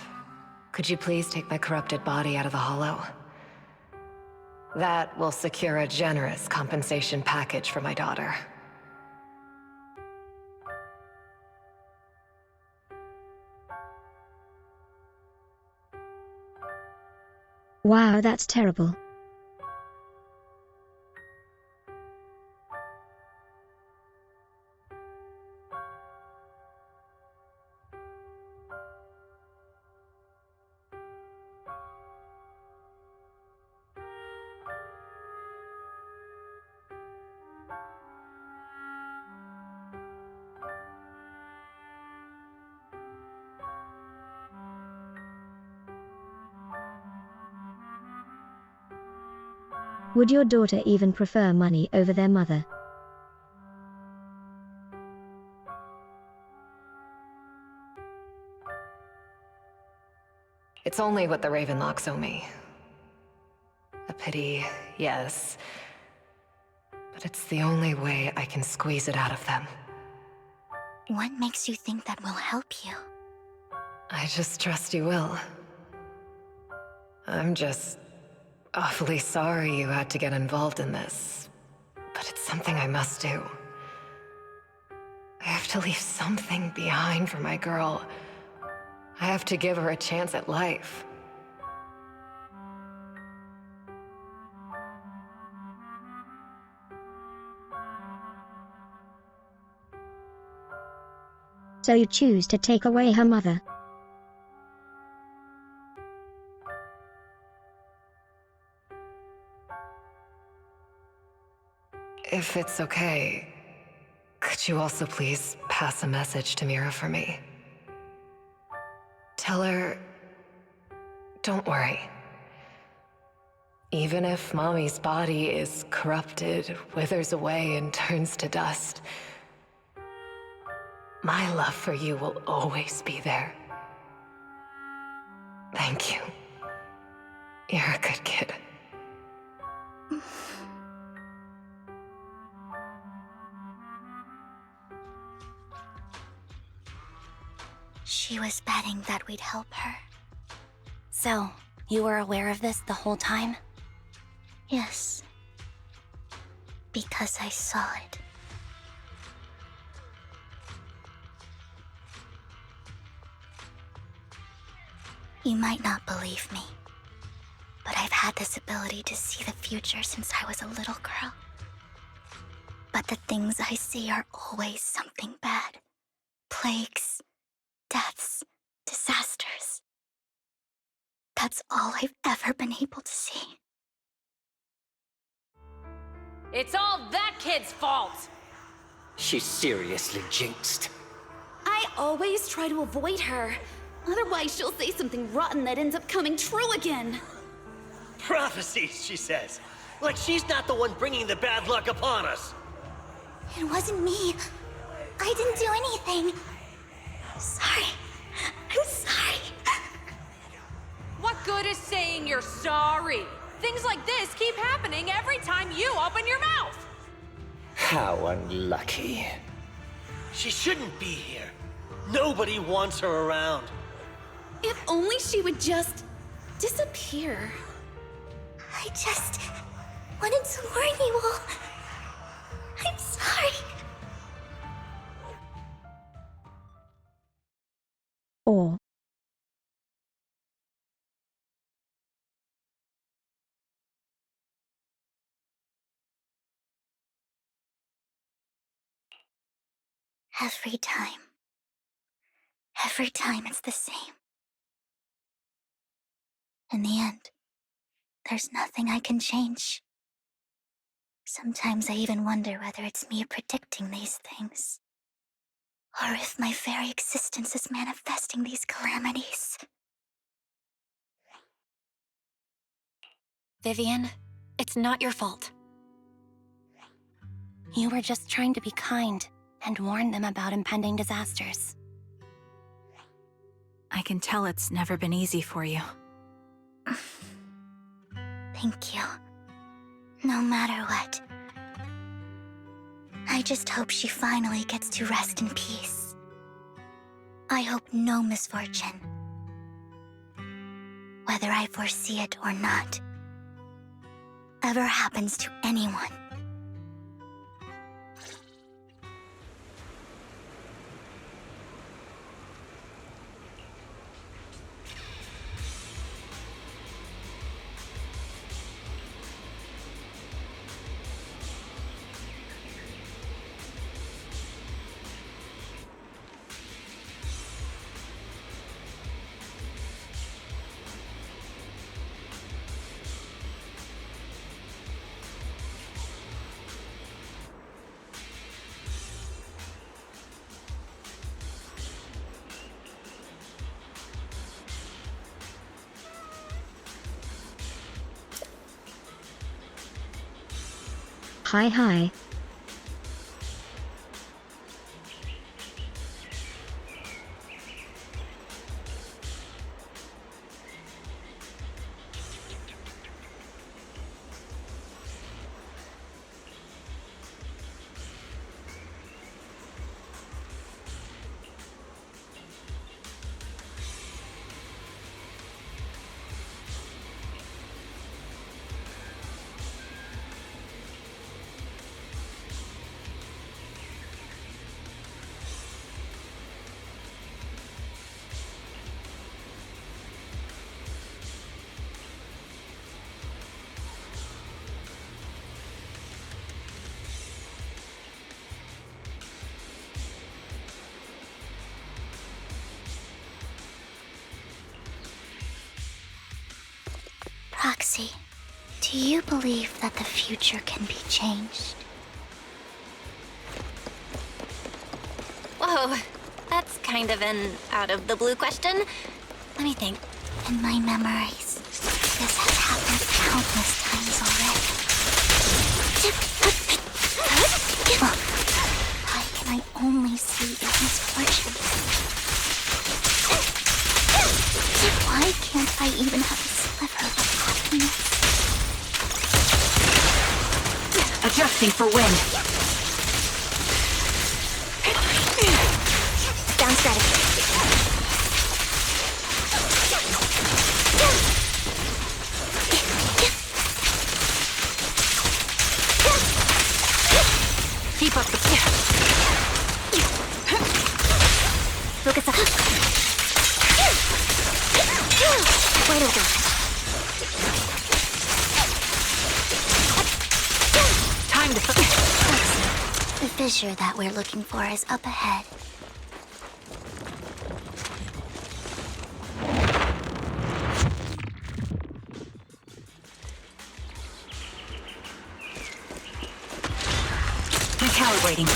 could you please take my corrupted body out of the hollow? That will secure a generous compensation package for my daughter. Wow, that's terrible. Would your daughter even prefer money over their mother? It's only what the Ravenlocks owe me. A pity, yes. But it's the only way I can squeeze it out of them. What makes you think that will help you? I just trust you will. I'm just awfully sorry you had to get involved in this, but it's something I must do. I have to leave something behind for my girl. I have to give her a chance at life. So you choose to take away her mother. If it's okay, could you also please pass a message to Mira for me? Tell her, don't worry. Even if Mommy's body is corrupted, withers away, and turns to dust, my love for you will always be there. Thank you. You're a good kid. She was betting that we'd help her. So, you were aware of this the whole time? Yes. Because I saw it. You might not believe me, but I've had this ability to see the future since I was a little girl. But the things I see are always something bad. Plagues, deaths, disasters. That's all I've ever been able to see. It's all that kid's fault! She's seriously jinxed. I always try to avoid her. Otherwise, she'll say something rotten that ends up coming true again. Prophecies, she says. Like she's not the one bringing the bad luck upon us. It wasn't me. I didn't do anything. Sorry. I'm sorry. What good is saying you're sorry? Things like this keep happening every time you open your mouth! How unlucky. She shouldn't be here. Nobody wants her around. If only she would just disappear. I just wanted to warn you all. I'm sorry. Or Every time it's the same. In the end, there's nothing I can change. Sometimes I even wonder whether it's me predicting these things, or if my very existence is manifesting these calamities. Vivian, it's not your fault. You were just trying to be kind and warn them about impending disasters. I can tell it's never been easy for you. Thank you. No matter what. I just hope she finally gets to rest in peace. I hope no misfortune, whether I foresee it or not, ever happens to anyone. hi. Proxy, do you believe that the future can be changed? Whoa, that's kind of an out-of-the-blue question. Let me think. In my memories, this has happened countless times already. Why can I only see your misfortune? Why can't I even have a sliver of happiness? Adjusting for wind. Down strategy. Keep up the... Focus up. Wide open. Time to... The fissure that we're looking for is up ahead. Recalibrating.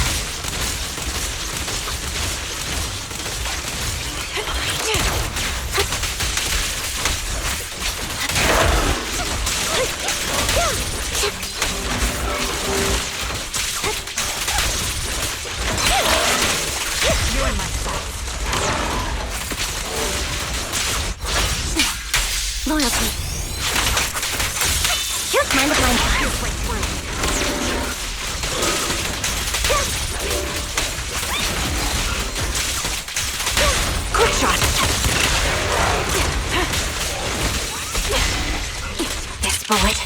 You're in my sights. Loyalty. Mind the blind spot. Quick shot. This bullet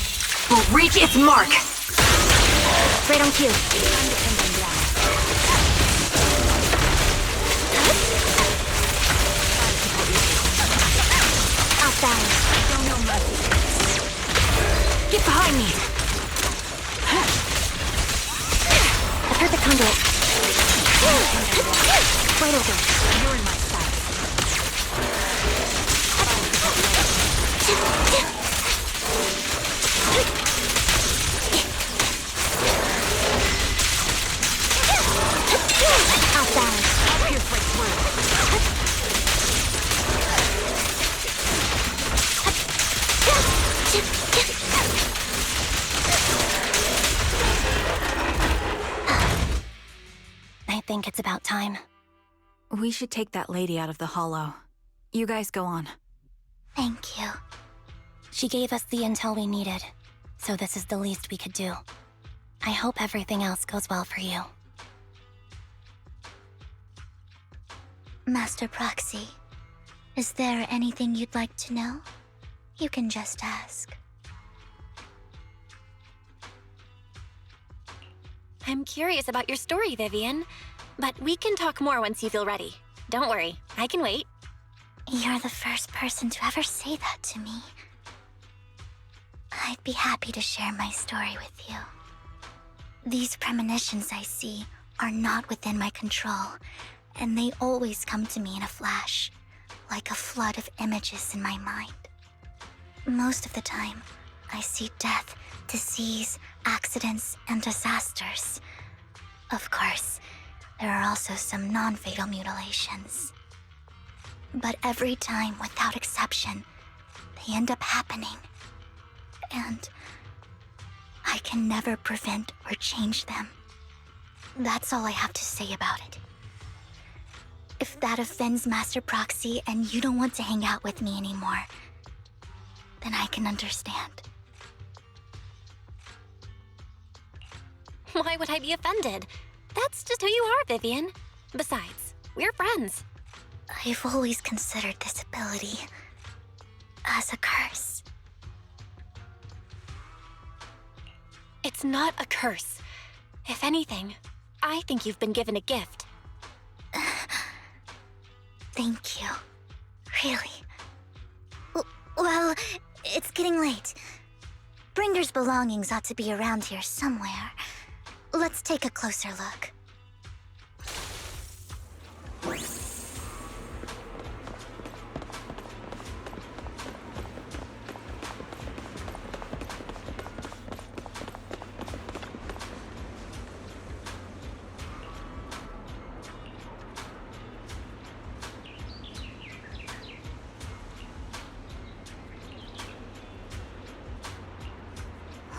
will reach its mark. Right on cue. Off balance. Don't know mercy. Get behind me. A perfect conduit. Wide open. You're in my sight. Off balance. I'll pierce right through. I think it's about time. We should take that lady out of the hollow. You guys go on. Thank you. She gave us the intel we needed, so this is the least we could do. I hope everything else goes well for you. Master Proxy, is there anything you'd like to know? You can just ask. I'm curious about your story, Vivian. But we can talk more once you feel ready. Don't worry, I can wait. You're the first person to ever say that to me. I'd be happy to share my story with you. These premonitions I see are not within my control, and they always come to me in a flash, like a flood of images in my mind. Most of the time, I see death, disease, accidents, and disasters. Of course, there are also some non-fatal mutilations. But every time, without exception, they end up happening. And I can never prevent or change them. That's all I have to say about it. If that offends Master Proxy and you don't want to hang out with me anymore, then I can understand. Why would I be offended? That's just who you are, Vivian. Besides, we're friends. I've always considered this ability as a curse. It's not a curse. If anything, I think you've been given a gift. Thank you. Really. Well, it's getting late. Bringer's belongings ought to be around here somewhere. Let's take a closer look.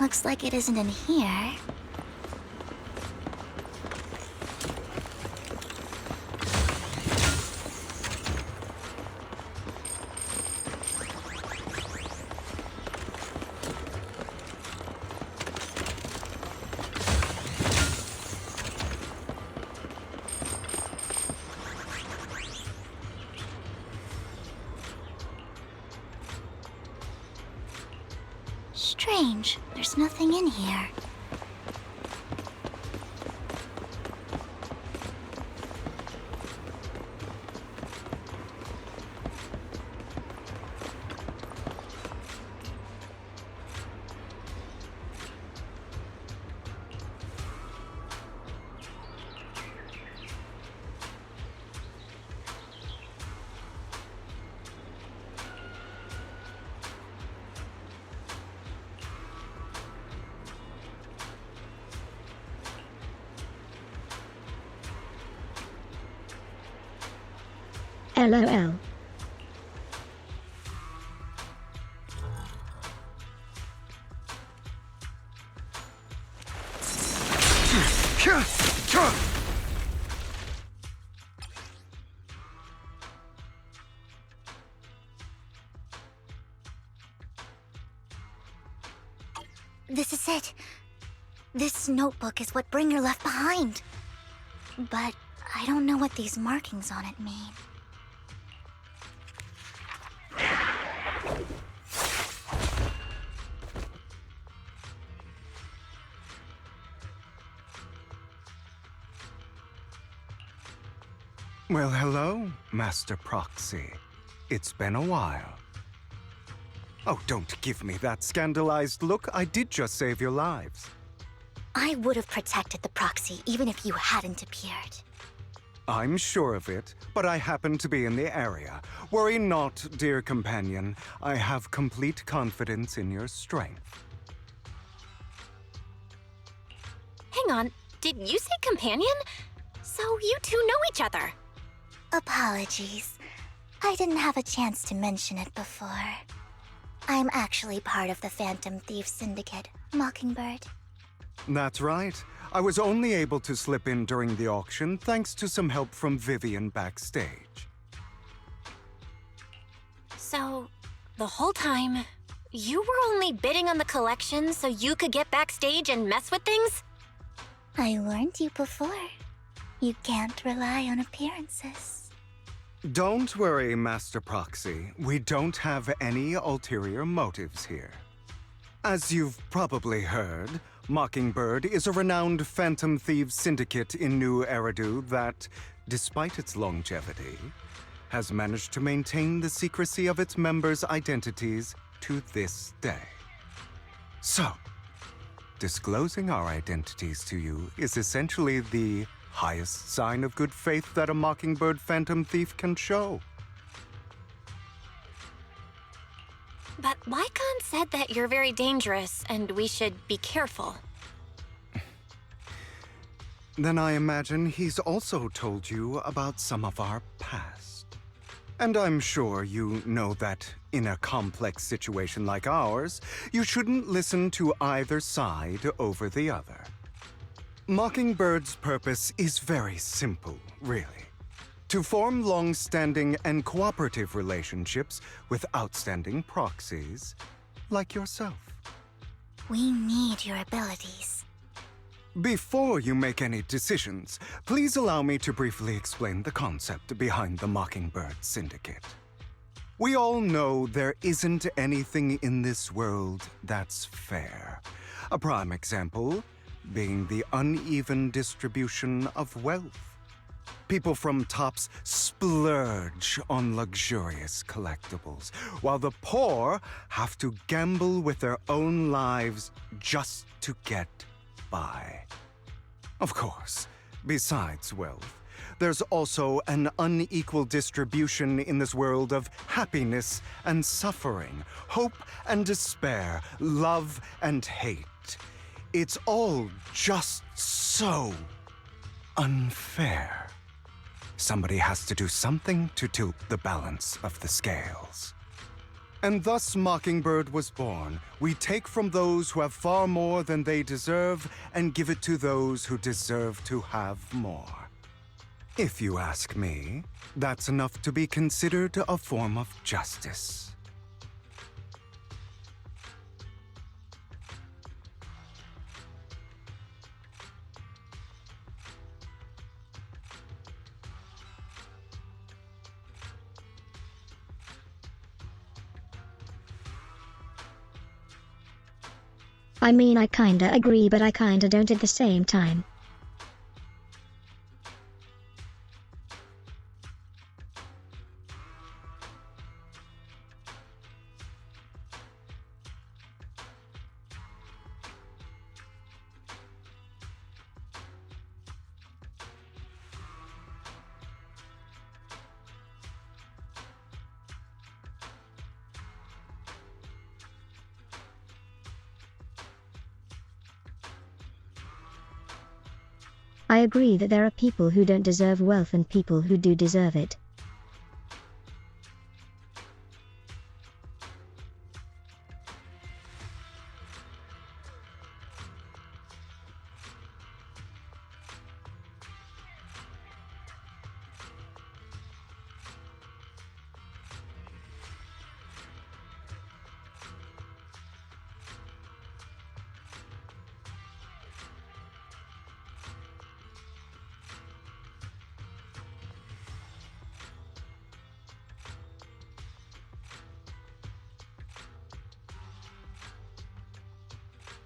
Looks like it isn't in here. Strange, there's nothing in here. LOL. This is it. This notebook is what Bringer left behind. But I don't know what these markings on it mean. Well, hello, Master Proxy. It's been a while. Oh, don't give me that scandalized look. I did just save your lives. I would have protected the proxy even if you hadn't appeared. I'm sure of it, but I happen to be in the area. Worry not, dear companion. I have complete confidence in your strength. Hang on, did you say companion? So you two know each other. Apologies. I didn't have a chance to mention it before. I'm actually part of the Phantom Thief Syndicate, Mockingbird. That's right. I was only able to slip in during the auction thanks to some help from Vivian backstage. So, the whole time, you were only bidding on the collection so you could get backstage and mess with things? I warned you before. You can't rely on appearances. Don't worry, Master Proxy. We don't have any ulterior motives here. As you've probably heard, Mockingbird is a renowned Phantom Thieves syndicate in New Eridu that, despite its longevity, has managed to maintain the secrecy of its members' identities to this day. So, disclosing our identities to you is essentially the highest sign of good faith that a Mockingbird Phantom Thief can show. But Lycon said that you're very dangerous and we should be careful. Then I imagine he's also told you about some of our past. And I'm sure you know that in a complex situation like ours, you shouldn't listen to either side over the other. Mockingbird's purpose is very simple, really. To form long-standing and cooperative relationships with outstanding proxies like yourself. We need your abilities. Before you make any decisions, please allow me to briefly explain the concept behind the Mockingbird Syndicate. We all know there isn't anything in this world that's fair. A prime example being the uneven distribution of wealth. People from tops splurge on luxurious collectibles, while the poor have to gamble with their own lives just to get by. Of course, besides wealth, there's also an unequal distribution in this world of happiness and suffering, hope and despair, love and hate. It's all just so unfair. Somebody has to do something to tilt the balance of the scales. And thus Mockingbird was born. We take from those who have far more than they deserve and give it to those who deserve to have more. If you ask me, that's enough to be considered a form of justice. I mean, I kinda agree, but I kinda don't at the same time. I agree that there are people who don't deserve wealth and people who do deserve it.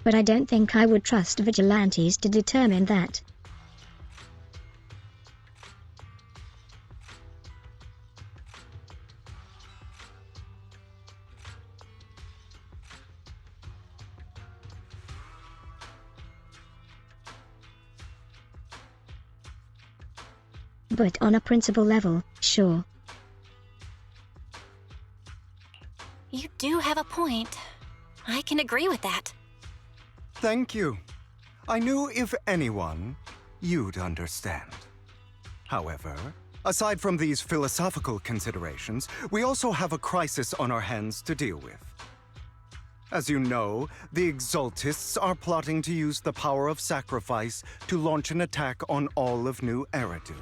But I don't think I would trust vigilantes to determine that. But on a principle level, sure. You do have a point. I can agree with that. Thank you. I knew if anyone, you'd understand. However, aside from these philosophical considerations, we also have a crisis on our hands to deal with. As you know, the Exaltists are plotting to use the power of sacrifice to launch an attack on all of New Eridu.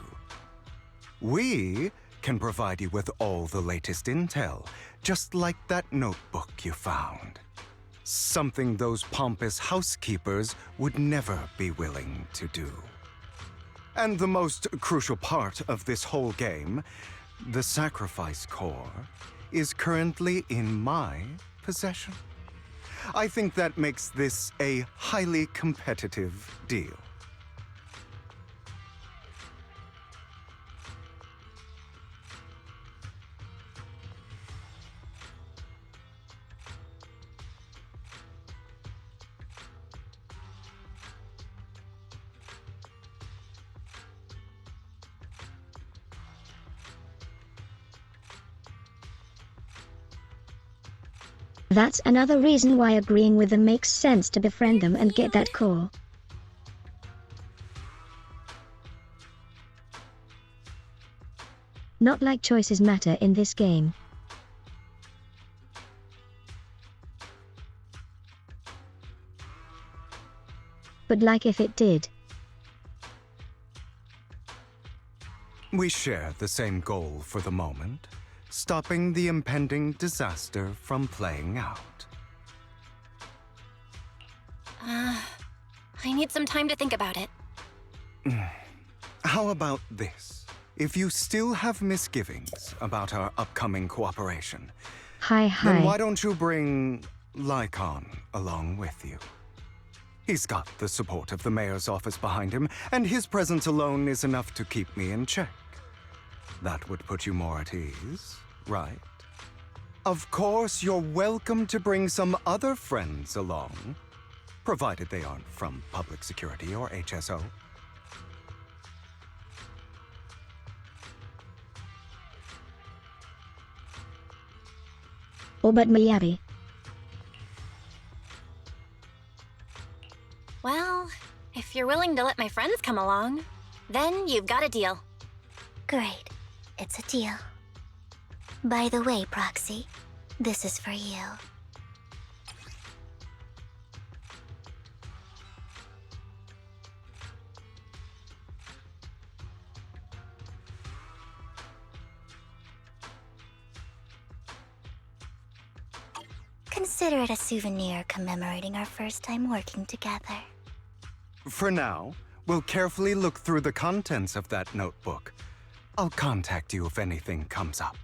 We can provide you with all the latest intel, just like that notebook you found. Something those pompous housekeepers would never be willing to do. And the most crucial part of this whole game, the sacrifice core, is currently in my possession. I think that makes this a highly competitive deal. That's another reason why agreeing with them makes sense, to befriend them and get that core. Not like choices matter in this game. But like if it did. We share the same goal for the moment. Stopping the impending disaster from playing out. I need some time to think about it. How about this? If you still have misgivings about our upcoming cooperation, then why don't you bring Lycon along with you? He's got the support of the mayor's office behind him, and his presence alone is enough to keep me in check. That would put you more at ease, right? Of course, you're welcome to bring some other friends along, provided they aren't from public security or HSO. Or but Miyabi. Well, if you're willing to let my friends come along, then you've got a deal. Great. It's a deal. By the way, Proxy, This is for you. Consider it a souvenir commemorating our first time working together. For now, we'll carefully look through the contents of that notebook. I'll contact you if anything comes up.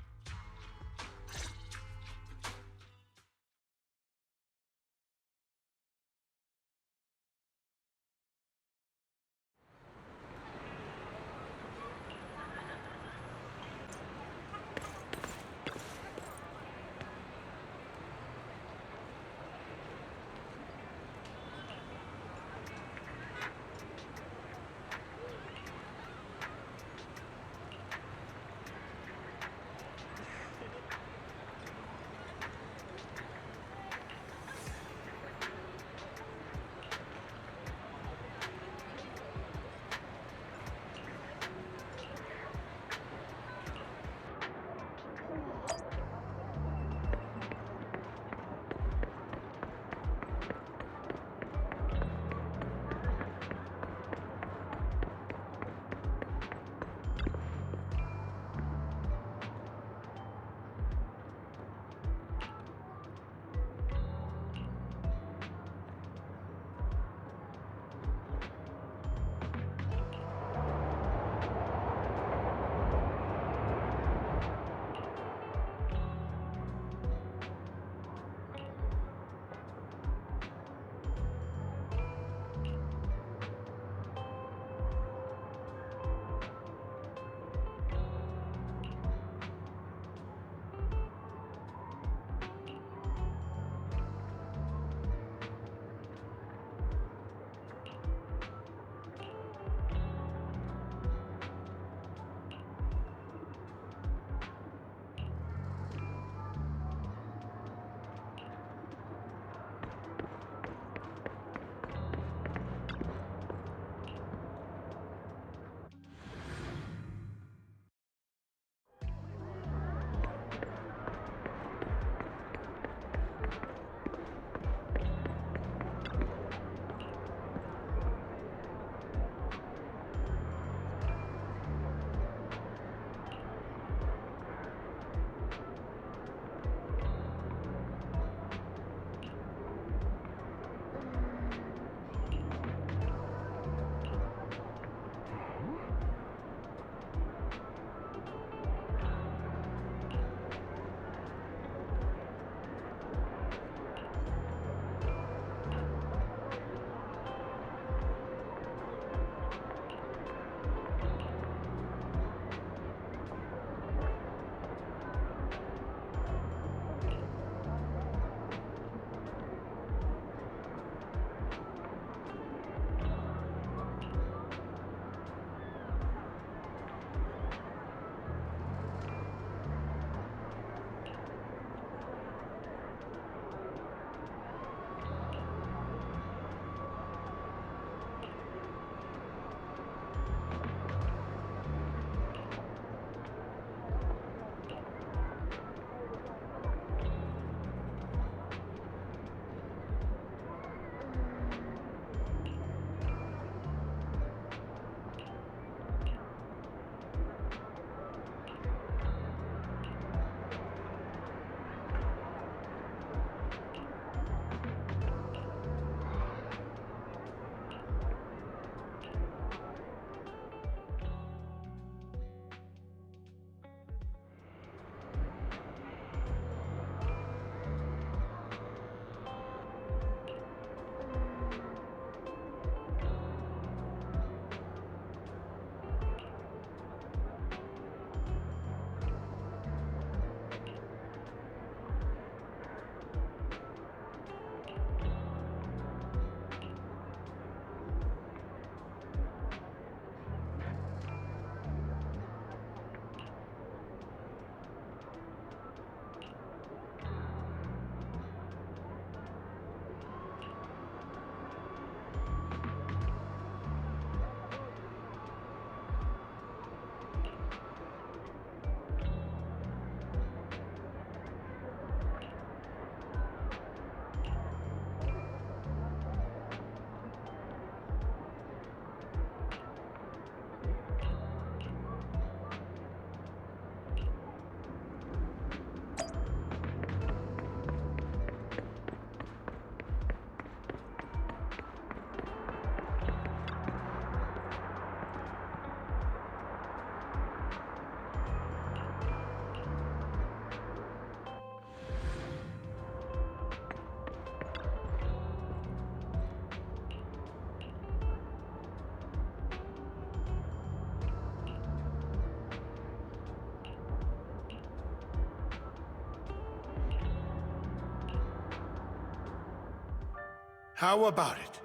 How about it?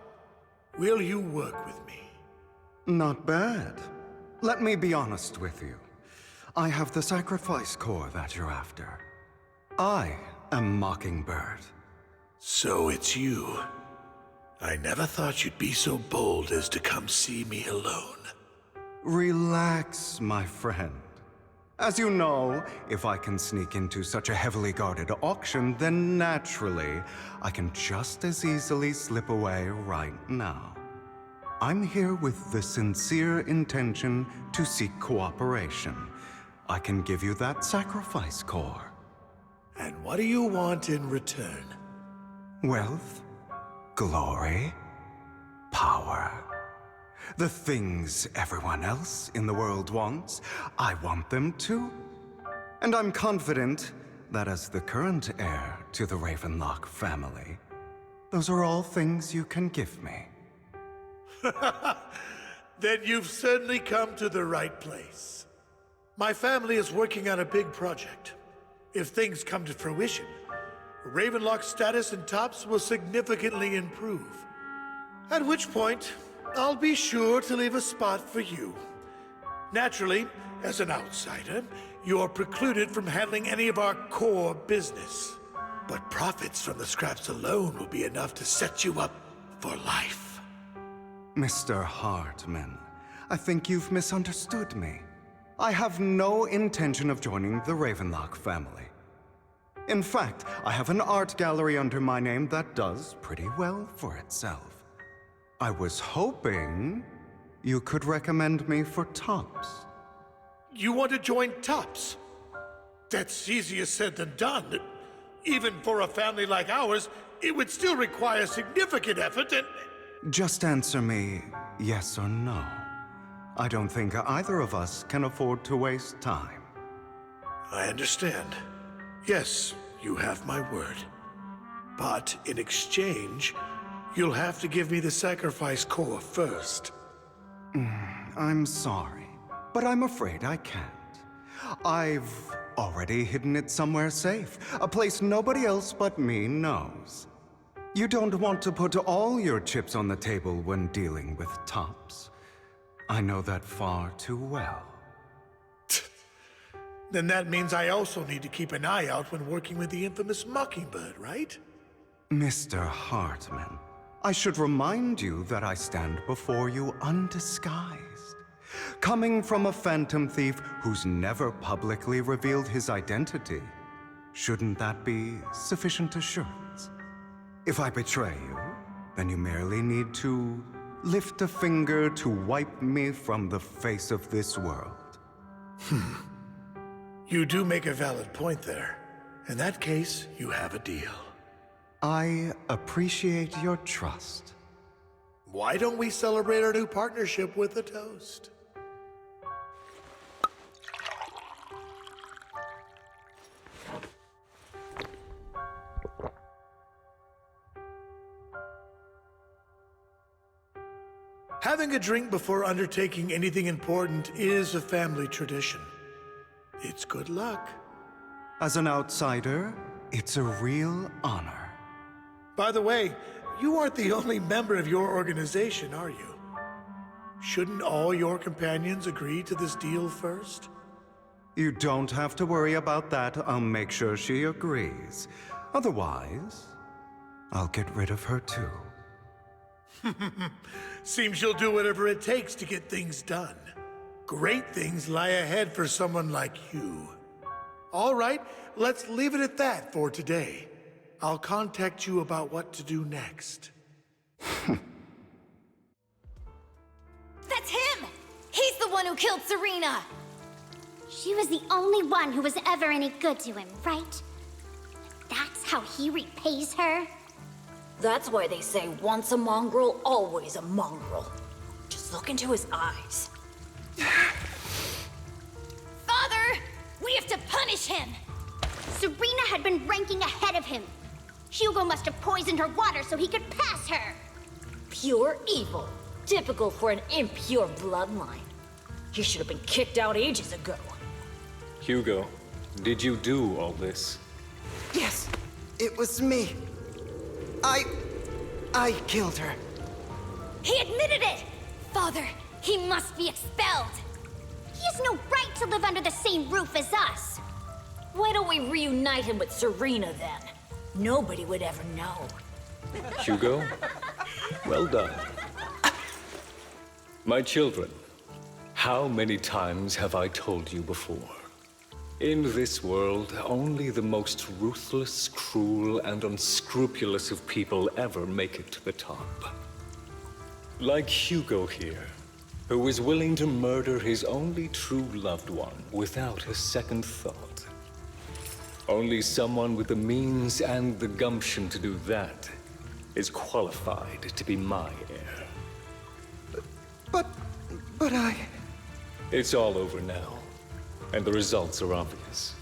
Will you work with me? Not bad. Let me be honest with you. I have the sacrifice core that you're after. I am Mockingbird. So it's you. I never thought you'd be so bold as to come see me alone. Relax, my friend. As you know, if I can sneak into such a heavily guarded auction, then naturally, I can just as easily slip away right now. I'm here with the sincere intention to seek cooperation. I can give you that sacrifice core. And what do you want in return? Wealth, glory, power. The things everyone else in the world wants, I want them too. And I'm confident that as the current heir to the Ravenlock family, those are all things you can give me. Then you've certainly come to the right place. My family is working on a big project. If things come to fruition, Ravenlock's status in Tops will significantly improve. At which point, I'll be sure to leave a spot for you. Naturally, as an outsider, you're precluded from handling any of our core business. But profits from the scraps alone will be enough to set you up for life. Mr. Hartman, I think you've misunderstood me. I have no intention of joining the Ravenlock family. In fact, I have an art gallery under my name that does pretty well for itself. I was hoping you could recommend me for Tops. You want to join Tops? That's easier said than done. Even for a family like ours, it would still require significant effort and... Just answer me yes or no. I don't think either of us can afford to waste time. I understand. Yes, you have my word. But in exchange, you'll have to give me the sacrifice core first. I'm sorry, but I'm afraid I can't. I've already hidden it somewhere safe, a place nobody else but me knows. You don't want to put all your chips on the table when dealing with Tops. I know that far too well. Then that means I also need to keep an eye out when working with the infamous Mockingbird, right? Mr. Hartman, I should remind you that I stand before you undisguised. Coming from a phantom thief who's never publicly revealed his identity, shouldn't that be sufficient assurance? If I betray you, then you merely need to lift a finger to wipe me from the face of this world. You do make a valid point there. In that case, you have a deal. I appreciate your trust. Why don't we celebrate our new partnership with a toast? Having a drink before undertaking anything important is a family tradition. It's good luck. As an outsider, it's a real honor. By the way, you aren't the only member of your organization, are you? Shouldn't all your companions agree to this deal first? You don't have to worry about that. I'll make sure she agrees. Otherwise, I'll get rid of her too. Seems you'll do whatever it takes to get things done. Great things lie ahead for someone like you. All right, let's leave it at that for today. I'll contact you about what to do next. That's him! He's the one who killed Serena! She was the only one who was ever any good to him, right? That's how he repays her? That's why they say once a mongrel, always a mongrel. Just look into his eyes. Father! We have to punish him! Serena had been ranking ahead of him. Hugo must have poisoned her water so he could pass her. Pure evil. Typical for an impure bloodline. He should have been kicked out ages ago. Hugo, did you do all this? Yes, it was me. I I killed her. He admitted it! Father, he must be expelled! He has no right to live under the same roof as us! Why don't we reunite him with Serena then? Nobody would ever know. Hugo, well done. My children, how many times have I told you before? In this world, only the most ruthless, cruel, and unscrupulous of people ever make it to the top. Like Hugo here, who was willing to murder his only true loved one without a second thought. Only someone with the means and the gumption to do that is qualified to be my heir. But I... It's all over now, and the results are obvious.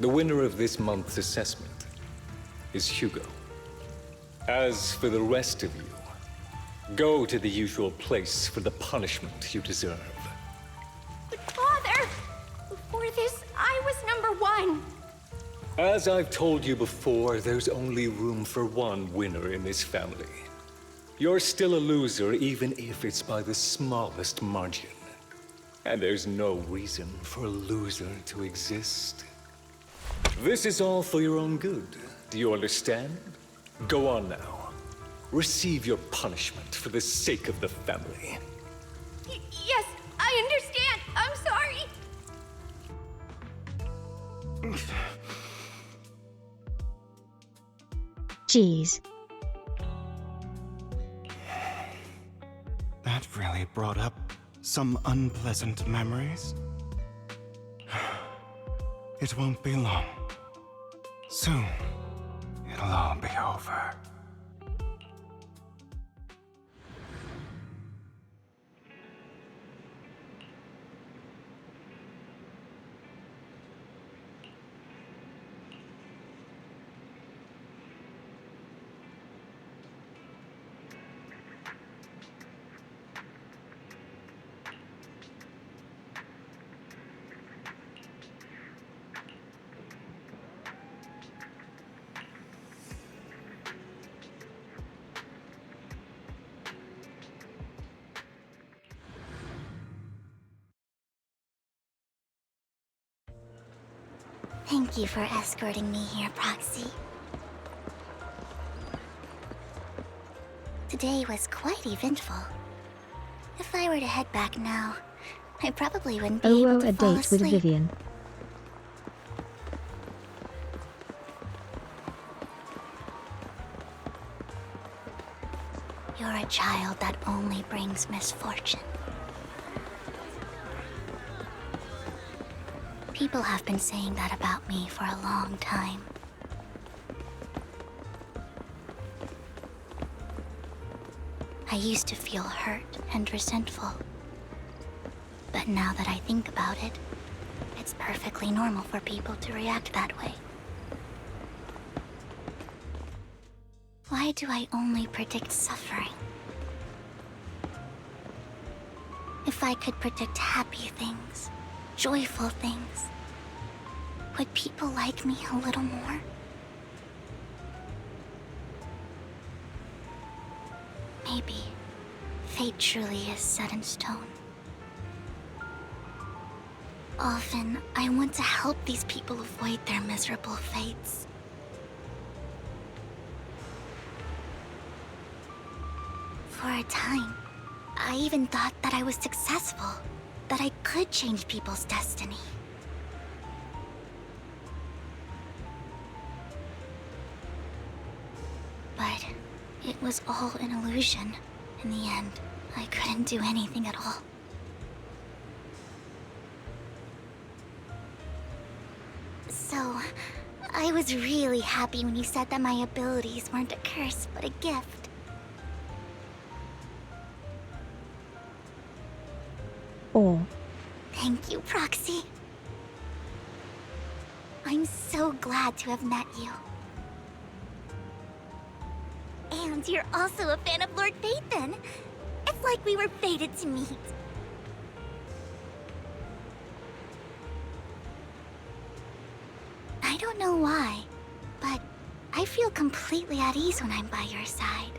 The winner of this month's assessment is Hugo. As for the rest of you, go to the usual place for the punishment you deserve. But Father, before this, I was #1. As I've told you before, there's only room for one winner in this family. You're still a loser, even if it's by the smallest margin. And there's no reason for a loser to exist. This is all for your own good. Do you understand? Go on now. Receive your punishment for the sake of the family. Yes, I understand. I'm sorry. Jeez. That really brought up some unpleasant memories. It won't be long. Soon, it'll all be over. Thank you for escorting me here, Proxy. Today was quite eventful. If I were to head back now, I probably wouldn't be able to A fall date asleep. with Vivian. You're a child that only brings misfortune. People have been saying that about me for a long time. I used to feel hurt and resentful. But now that I think about it, it's perfectly normal for people to react that way. Why do I only predict suffering? If I could predict happy things, joyful things, would people like me a little more? Maybe fate truly is set in stone. Often, I want to help these people avoid their miserable fates. For a time, I even thought that I was successful, that I could change people's destiny. But it was all an illusion. In the end, I couldn't do anything at all. So, I was really happy when you said that my abilities weren't a curse, but a gift. Or Thank you, Proxy. I'm so glad to have met you. And you're also a fan of Lord Phaethon. It's like we were fated to meet. I don't know why, but I feel completely at ease when I'm by your side.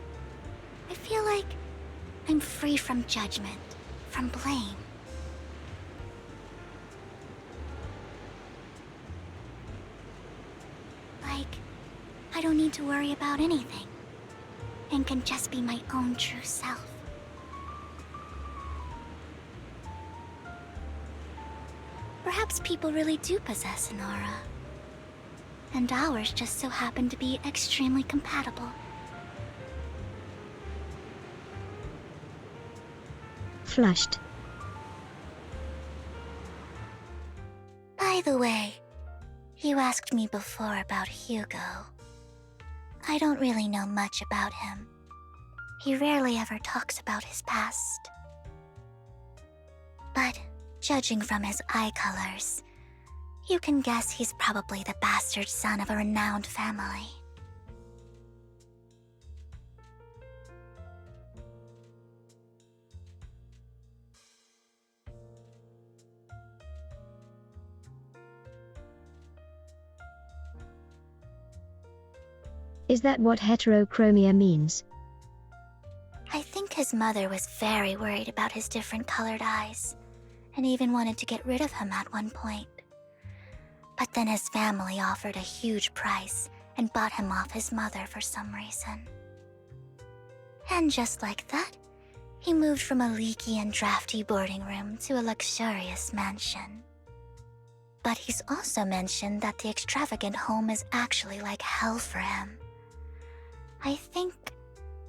I feel like I'm free from judgment, from blame. Like, I don't need to worry about anything, and can just be my own true self. Perhaps people really do possess an aura, and ours just so happen to be extremely compatible. Flushed. By the way, you asked me before about Hugo. I don't really know much about him. He rarely ever talks about his past. But judging from his eye colors, you can guess he's probably the bastard son of a renowned family. Is that what heterochromia means? I think his mother was very worried about his different colored eyes, and even wanted to get rid of him at one point. But then his family offered a huge price and bought him off his mother for some reason. And just like that, he moved from a leaky and drafty boarding room to a luxurious mansion. But he's also mentioned that the extravagant home is actually like hell for him. I think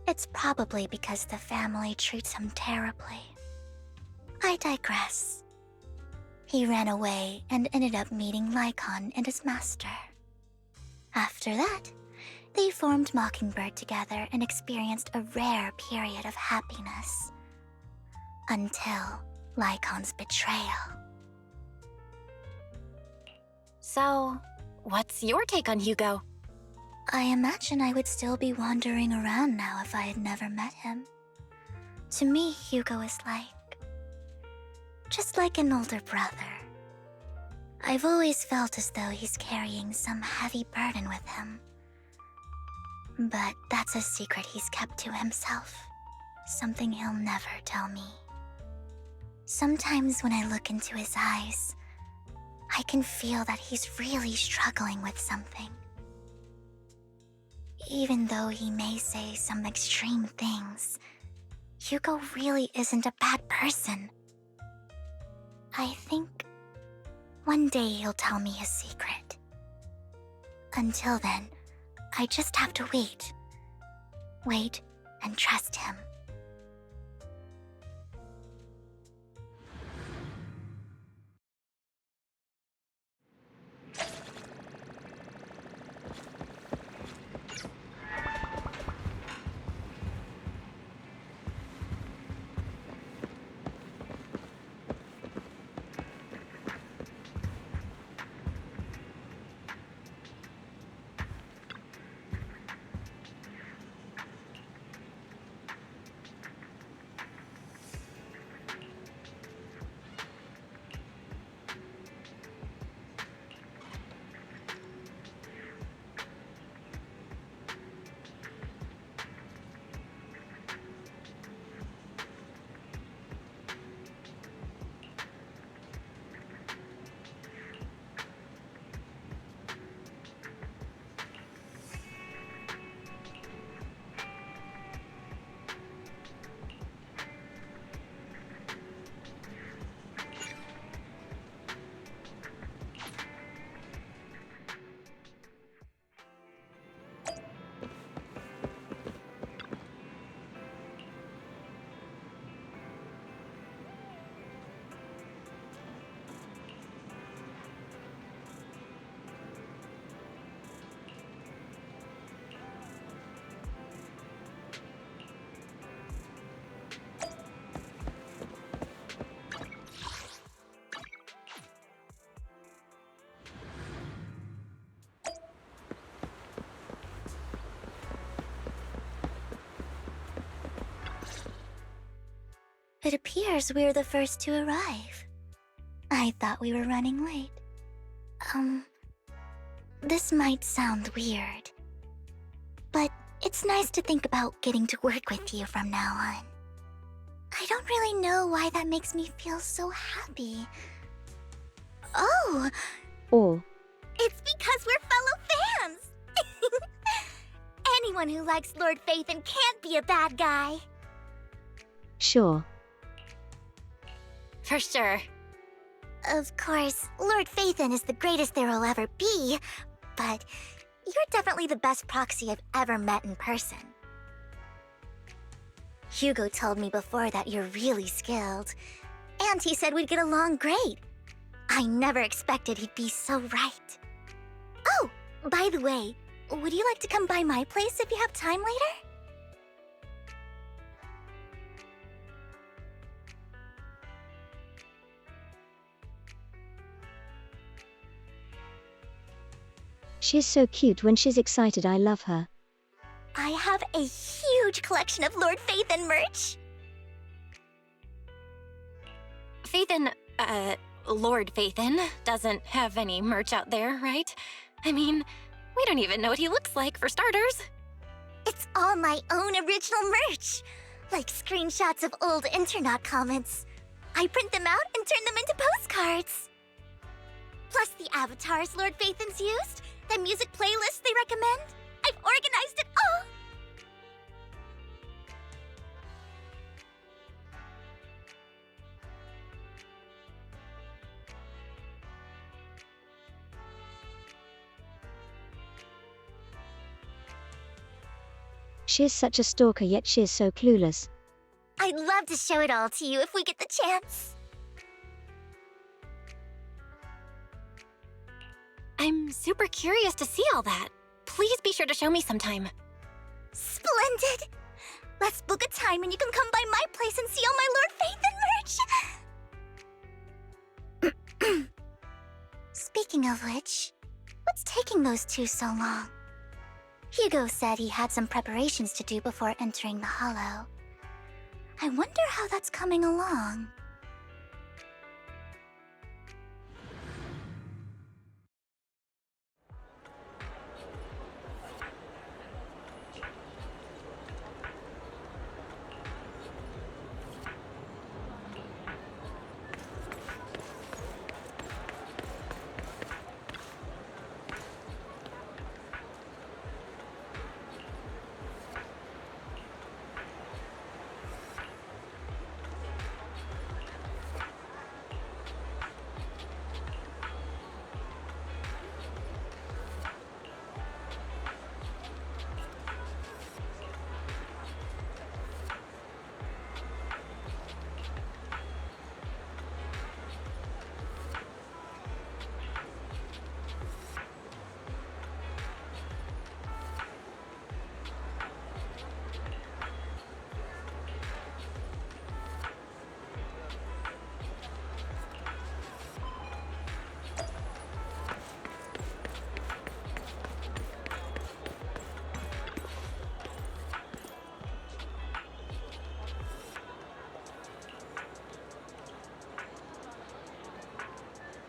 it's probably because the family treats him terribly. I digress. He ran away and ended up meeting Lycon and his master. After that, they formed Mockingbird together and experienced a rare period of happiness. Until Lycon's betrayal. So, what's your take on Hugo? I imagine I would still be wandering around now if I had never met him. To me, Hugo is just like an older brother. I've always felt as though he's carrying some heavy burden with him. But that's a secret he's kept to himself. Something he'll never tell me. Sometimes when I look into his eyes, I can feel that he's really struggling with something. Even though he may say some extreme things, Hugo really isn't a bad person. I think one day he'll tell me his secret. Until then, I just have to wait. Wait and trust him. It appears we're the first to arrive. I thought we were running late. This might sound weird, but It's nice to think about getting to work with you from now on. I don't really know why that makes me feel so happy. Oh! Or, It's because we're fellow fans! Anyone who likes Lord Phaethon can't be a bad guy. sure. For sure. Of course, Lord Phaethon is the greatest there will ever be, but you're definitely the best proxy I've ever met in person. Hugo told me before that you're really skilled, and he said we'd get along great. I never expected he'd be so right. Oh, by the way, would you like to come by my place if you have time later? She's so cute when she's excited. I love her. I have a huge collection of Lord Phaethon merch. Phaethon, Lord Phaethon doesn't have any merch out there, right? I mean, we don't even know what he looks like, for starters. It's all my own original merch, like screenshots of old Internaut comments. I print them out and turn them into postcards. Plus the avatars Lord Phaethon's used, the music playlists they recommend. I've organized it all. She's such a stalker, yet she's so clueless. I'd love to show it all to you if we get the chance. I'm super curious to see all that. Please be sure to show me sometime. Splendid! Let's book a time and you can come by my place and see all my Lord Phaethon merch! Speaking of which, what's taking those two so long? Hugo said he had some preparations to do before entering the Hollow. I wonder how that's coming along.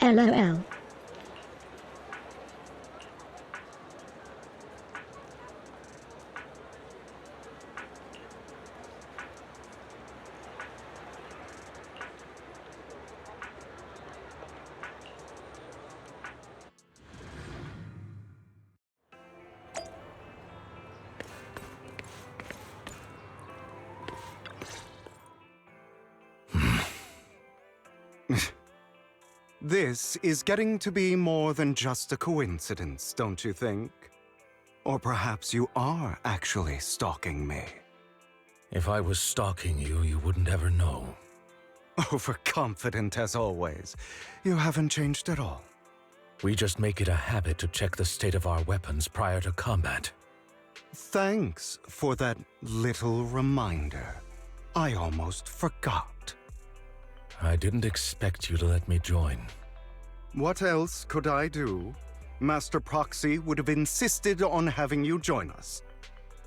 LOL. This is getting to be more than just a coincidence, don't you think? Or perhaps you are actually stalking me. If I was stalking you, you wouldn't ever know. Overconfident as always. You haven't changed at all. We just make it a habit to check the state of our weapons prior to combat. Thanks for that little reminder. I almost forgot. I didn't expect you to let me join. What else could I do? Master Proxy would have insisted on having you join us.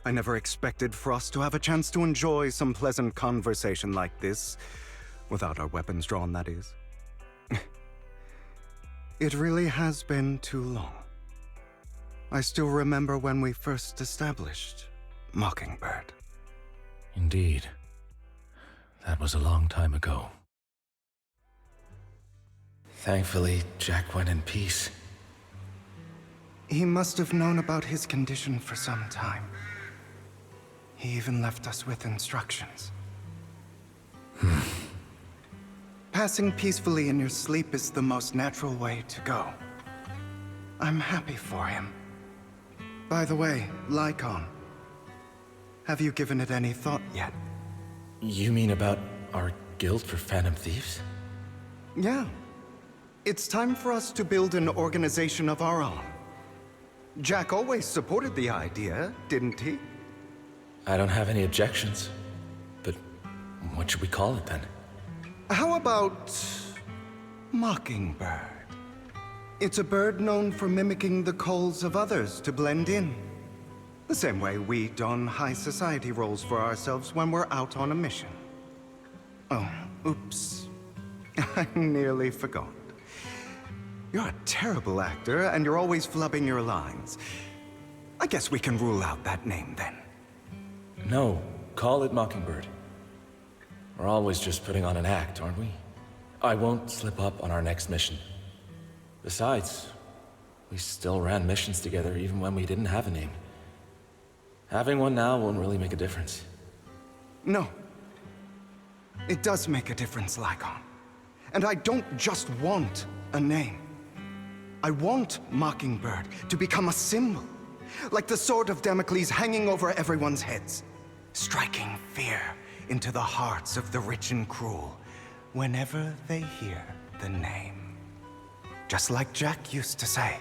I never expected for us to have a chance to enjoy some pleasant conversation like this, without our weapons drawn, that is. It really has been too long. I still remember when we first established. Mockingbird. Indeed. That was a long time ago. Thankfully, Jack went in peace. He must have known about his condition for some time. He even left us with instructions. Passing peacefully in your sleep is the most natural way to go. I'm happy for him. By the way, Lycon, have you given it any thought yet? You mean about our guild for Phantom Thieves? Yeah. It's time for us to build an organization of our own. Jack always supported the idea, didn't he? I don't have any objections. But what should we call it then? How about Mockingbird? It's a bird known for mimicking the calls of others to blend in. The same way we don high society roles for ourselves when we're out on a mission. Oh, oops. I nearly forgot. You're a terrible actor, and you're always flubbing your lines. I guess we can rule out that name then. No, call it Mockingbird. We're always just putting on an act, aren't we? I won't slip up on our next mission. Besides, we still ran missions together even when we didn't have a name. Having one now won't really make a difference. No. It does make a difference, Lycon. And I don't just want a name. I want Mockingbird to become a symbol. Like the sword of Damocles hanging over everyone's heads. Striking fear into the hearts of the rich and cruel whenever they hear the name. Just like Jack used to say,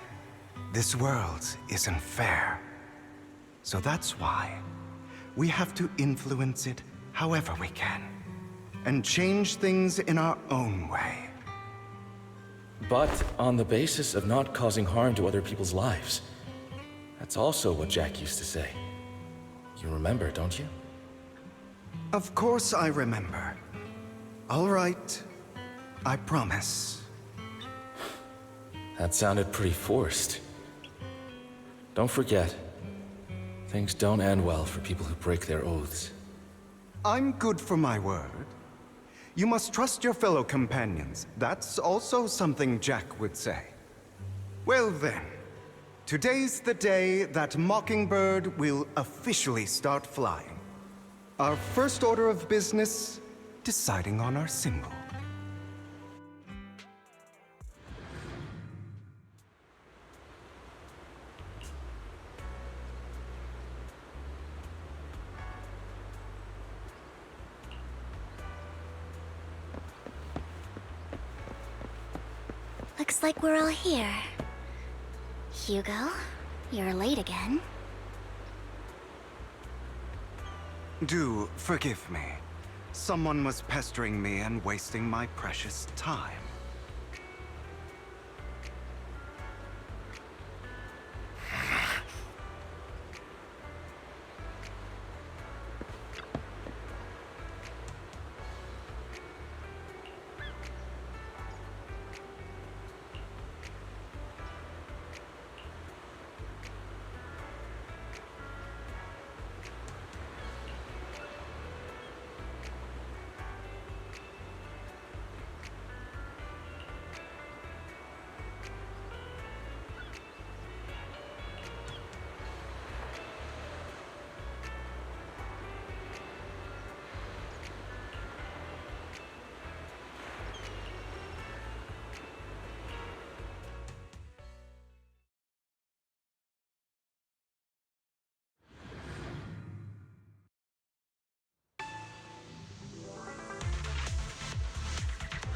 this world isn't fair. So that's why we have to influence it however we can, and change things in our own way. But on the basis of not causing harm to other people's lives. That's also what Jack used to say. You remember, don't you? Of course I remember. All right, I promise. That sounded pretty forced. Don't forget, things don't end well for people who break their oaths. I'm good for my word. You must trust your fellow companions. That's also something Jack would say. Well then, today's the day that Mockingbird will officially start flying. Our first order of business, deciding on our symbol. Looks like we're all here. Hugo, you're late again. Do forgive me. Someone was pestering me and wasting my precious time.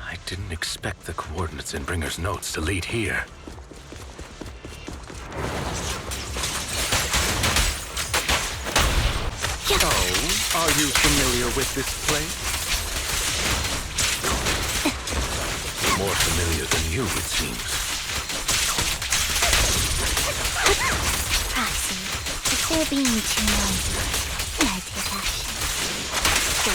I didn't expect the coordinates in Bringer's notes to lead here. Oh, are you familiar with this place? More familiar than you, it seems. Proxy, if they're being too noisy, can I take action? Go.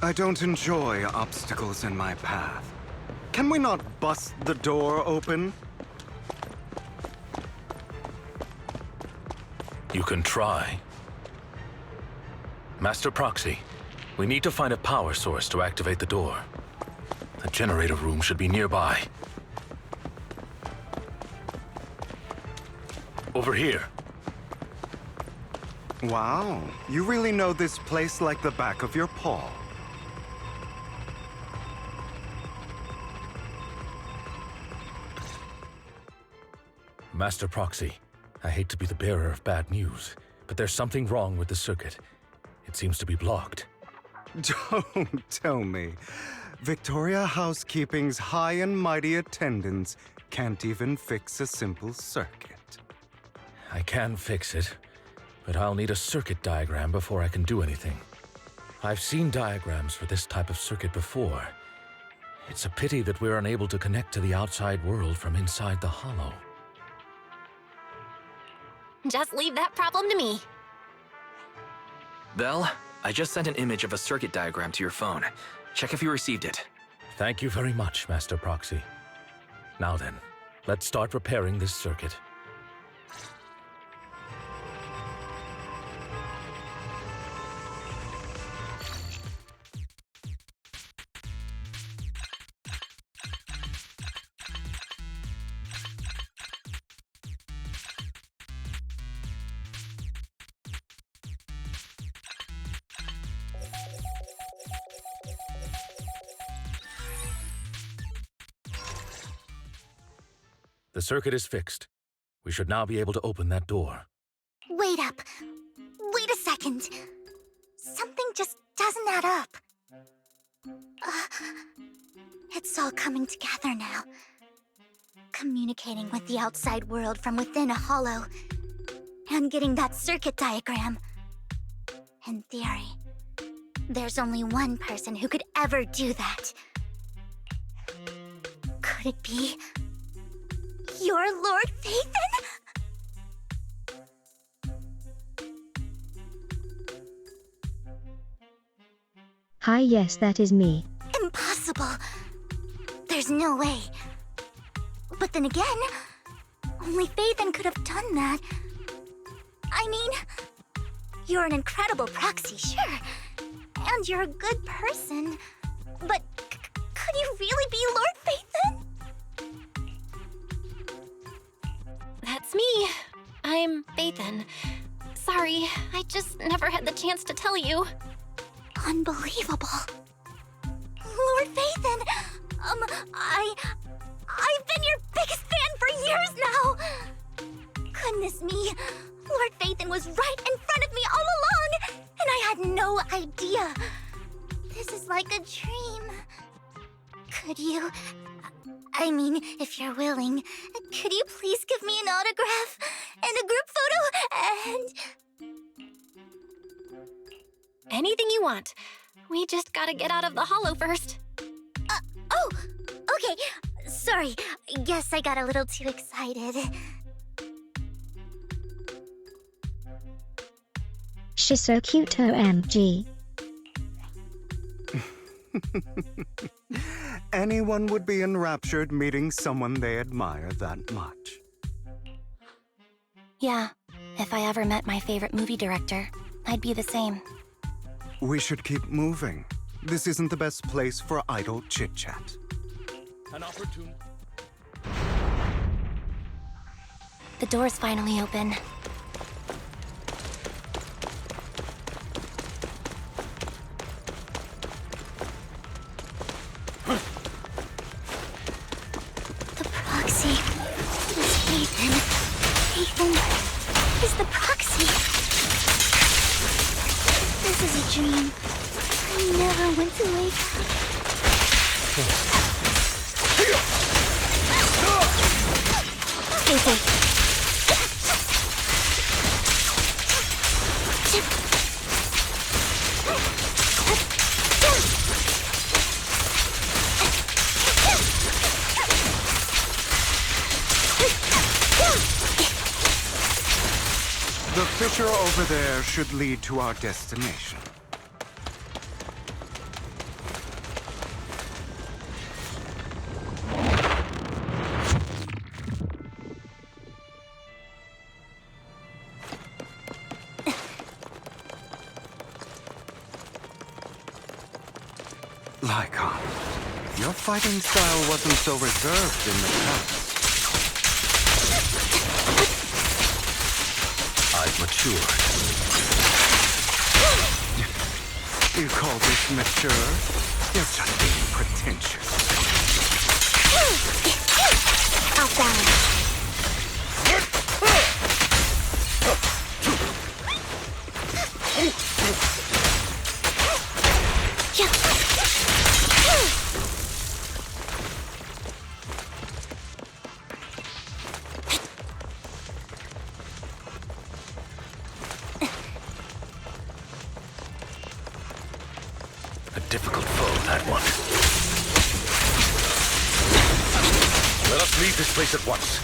I don't enjoy obstacles in my path. Can we not bust the door open? You can try. Master Proxy, we need to find a power source to activate the door. The generator room should be nearby. Over here. Wow, you really know this place like the back of your paw. Master Proxy, I hate to be the bearer of bad news, but there's something wrong with the circuit. It seems to be blocked. Don't tell me. Victoria Housekeeping's high and mighty attendants can't even fix a simple circuit. I can fix it, but I'll need a circuit diagram before I can do anything. I've seen diagrams for this type of circuit before. It's a pity that we're unable to connect to the outside world from inside the hollow. Just leave that problem to me. Belle, I just sent an image of a circuit diagram to your phone. Check if you received it. Thank you very much, Master Proxy. Now then, let's start repairing this circuit. The circuit is fixed. We should now be able to open that door. Wait up. Wait a second. Something just doesn't add up. It's all coming together now. Communicating with the outside world from within a hollow. And getting that circuit diagram. In theory, there's only one person who could ever do that. Could it be your Lord Phaethon? Hi, yes, that is me. Impossible. There's no way. But then again, only Phaethon could have done that. I mean, you're an incredible proxy, sure. And you're a good person. But could you really be Lord Phaethon? That's me. I'm Phaethon. Sorry, I just never had the chance to tell you. Unbelievable. Lord Phaethon, I've been your biggest fan for years now. Goodness me, Lord Phaethon was right in front of me all along, and I had no idea. This is like a dream. Could you, I mean, if you're willing, could you please give me an autograph and a group photo and... Anything you want. We just gotta get out of the hollow first. Oh, okay. Sorry, guess I got a little too excited. She's so cute, OMG. Anyone would be enraptured meeting someone they admire that much. Yeah, if I ever met my favorite movie director, I'd be the same. We should keep moving. This isn't the best place for idle chit-chat. An opportunity. The door's finally open. The proxy is Phaethon. Phaethon is the proxy. This is a dream. I never went to wake up. Phaethon. The fissure over there should lead to our destination. Lycon, your fighting style wasn't so reserved in the past. I've matured. You call this mature? You're just being pretentious. Off balance. A difficult foe, that one. Let us leave this place at once.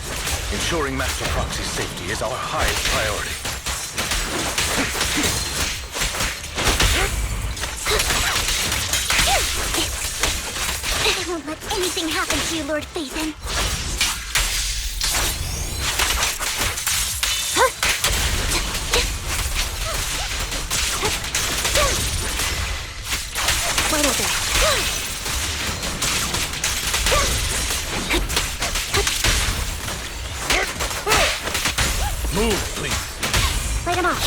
Ensuring Master Proxy's safety is our highest priority. I won't let anything happen to you, Lord Phaethon. Right over there. Move, please. Light him off.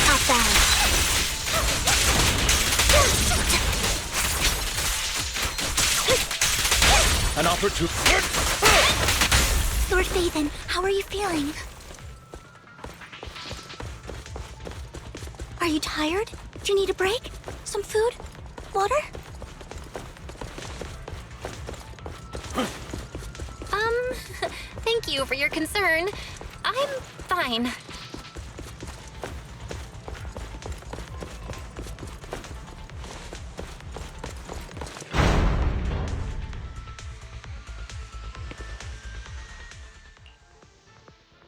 Off balance. An opportunity. Lord Phaethon, how are you feeling? Are you tired? Do you need a break? Some food? Water? Thank you for your concern. I'm fine.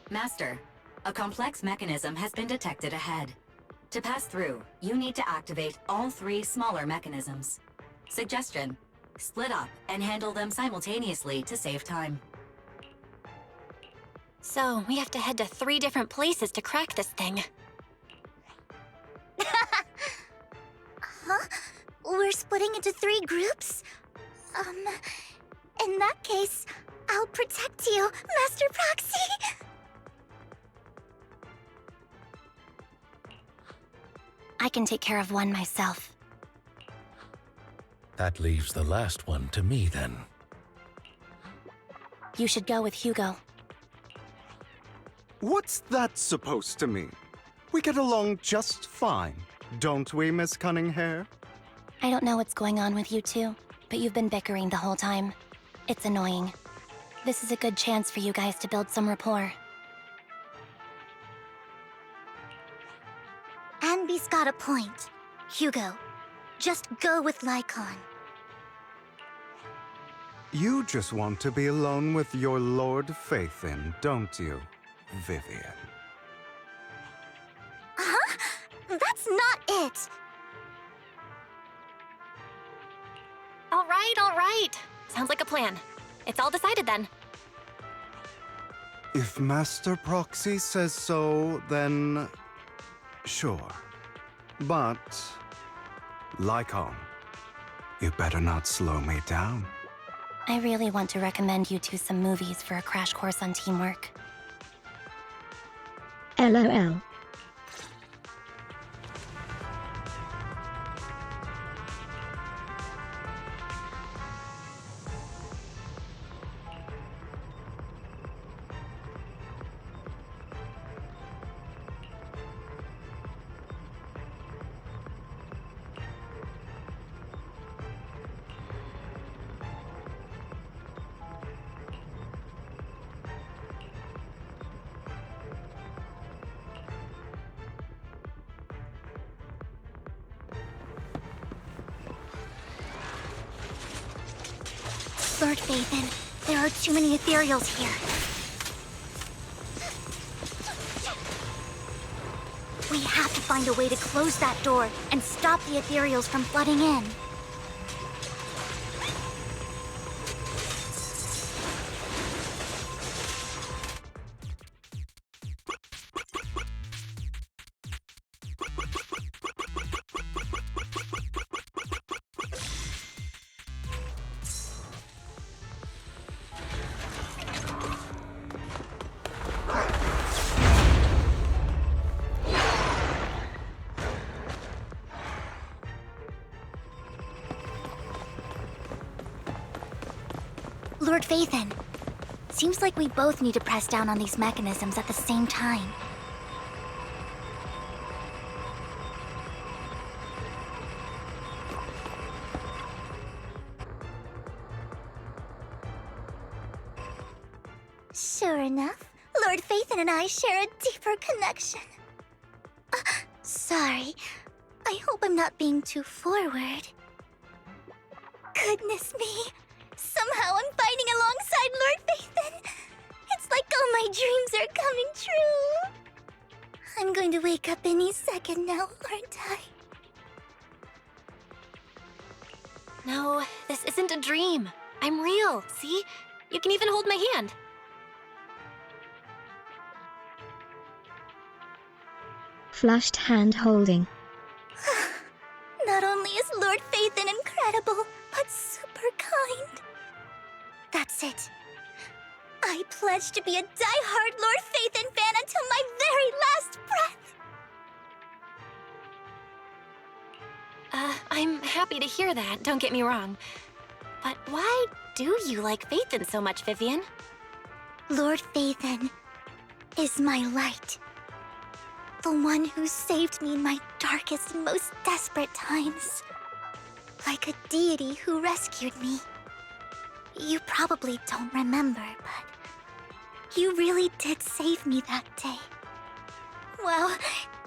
Master, a complex mechanism has been detected ahead. To pass through, you need to activate all 3 smaller mechanisms. Suggestion: split up and handle them simultaneously to save time. So, we have to head to 3 different places to crack this thing. Huh? We're splitting into 3 groups? In that case, I'll protect you, Master Proxy! I can take care of one myself. That leaves the last one to me, then. You should go with Hugo. What's that supposed to mean? We get along just fine, don't we, Miss Cunninghair? I don't know what's going on with you two, but you've been bickering the whole time. It's annoying. This is a good chance for you guys to build some rapport. Anby's got a point. Hugo, just go with Lycon. You just want to be alone with your Lord Phaethon, don't you, Vivian? Huh? That's not it! All right. Sounds like a plan. It's all decided then. If Master Proxy says so, then sure. But, Lycon, you better not slow me down. I really want to recommend you two some movies for a crash course on teamwork. LOL. Lord Phaethon, there are too many ethereals here. We have to find a way to close that door and stop the ethereals from flooding in. Lord Phaethon. Seems like we both need to press down on these mechanisms at the same time. Sure enough, Lord Phaethon and I share a deeper connection. Sorry. I hope I'm not being too forward. Goodness me. Somehow I'm fighting alongside Lord Phaethon. It's like all my dreams are coming true. I'm going to wake up any second now, aren't I? No, this isn't a dream. I'm real, see? You can even hold my hand. Flushed hand holding. Not only is Lord Phaethon incredible, but super kind. That's it. I pledge to be a die-hard Lord Phaethon fan until my very last breath. I'm happy to hear that, don't get me wrong. But why do you like Phaethon so much, Vivian? Lord Phaethon is my light. The one who saved me in my darkest and most desperate times. Like a deity who rescued me. You probably don't remember, but you really did save me that day. Wow,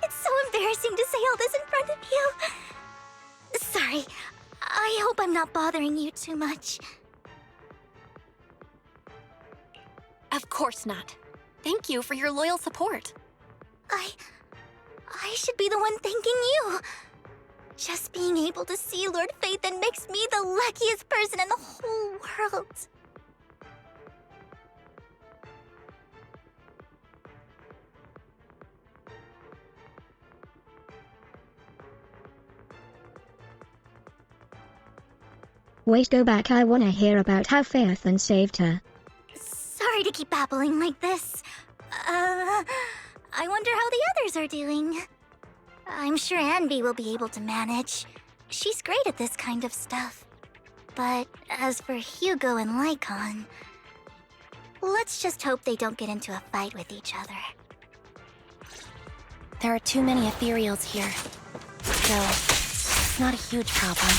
it's so embarrassing to say all this in front of you. Sorry, I hope I'm not bothering you too much. Of course not. Thank you for your loyal support. I should be the one thanking you. Just being able to see Lord Phaethon makes me the luckiest person in the whole world. Wait, go back. I wanna hear about how Phaethon saved her. Sorry to keep babbling like this. I wonder how the others are doing. I'm sure Anby will be able to manage. She's great at this kind of stuff. But as for Hugo and Lycon, let's just hope they don't get into a fight with each other. There are too many ethereals here. So, it's not a huge problem.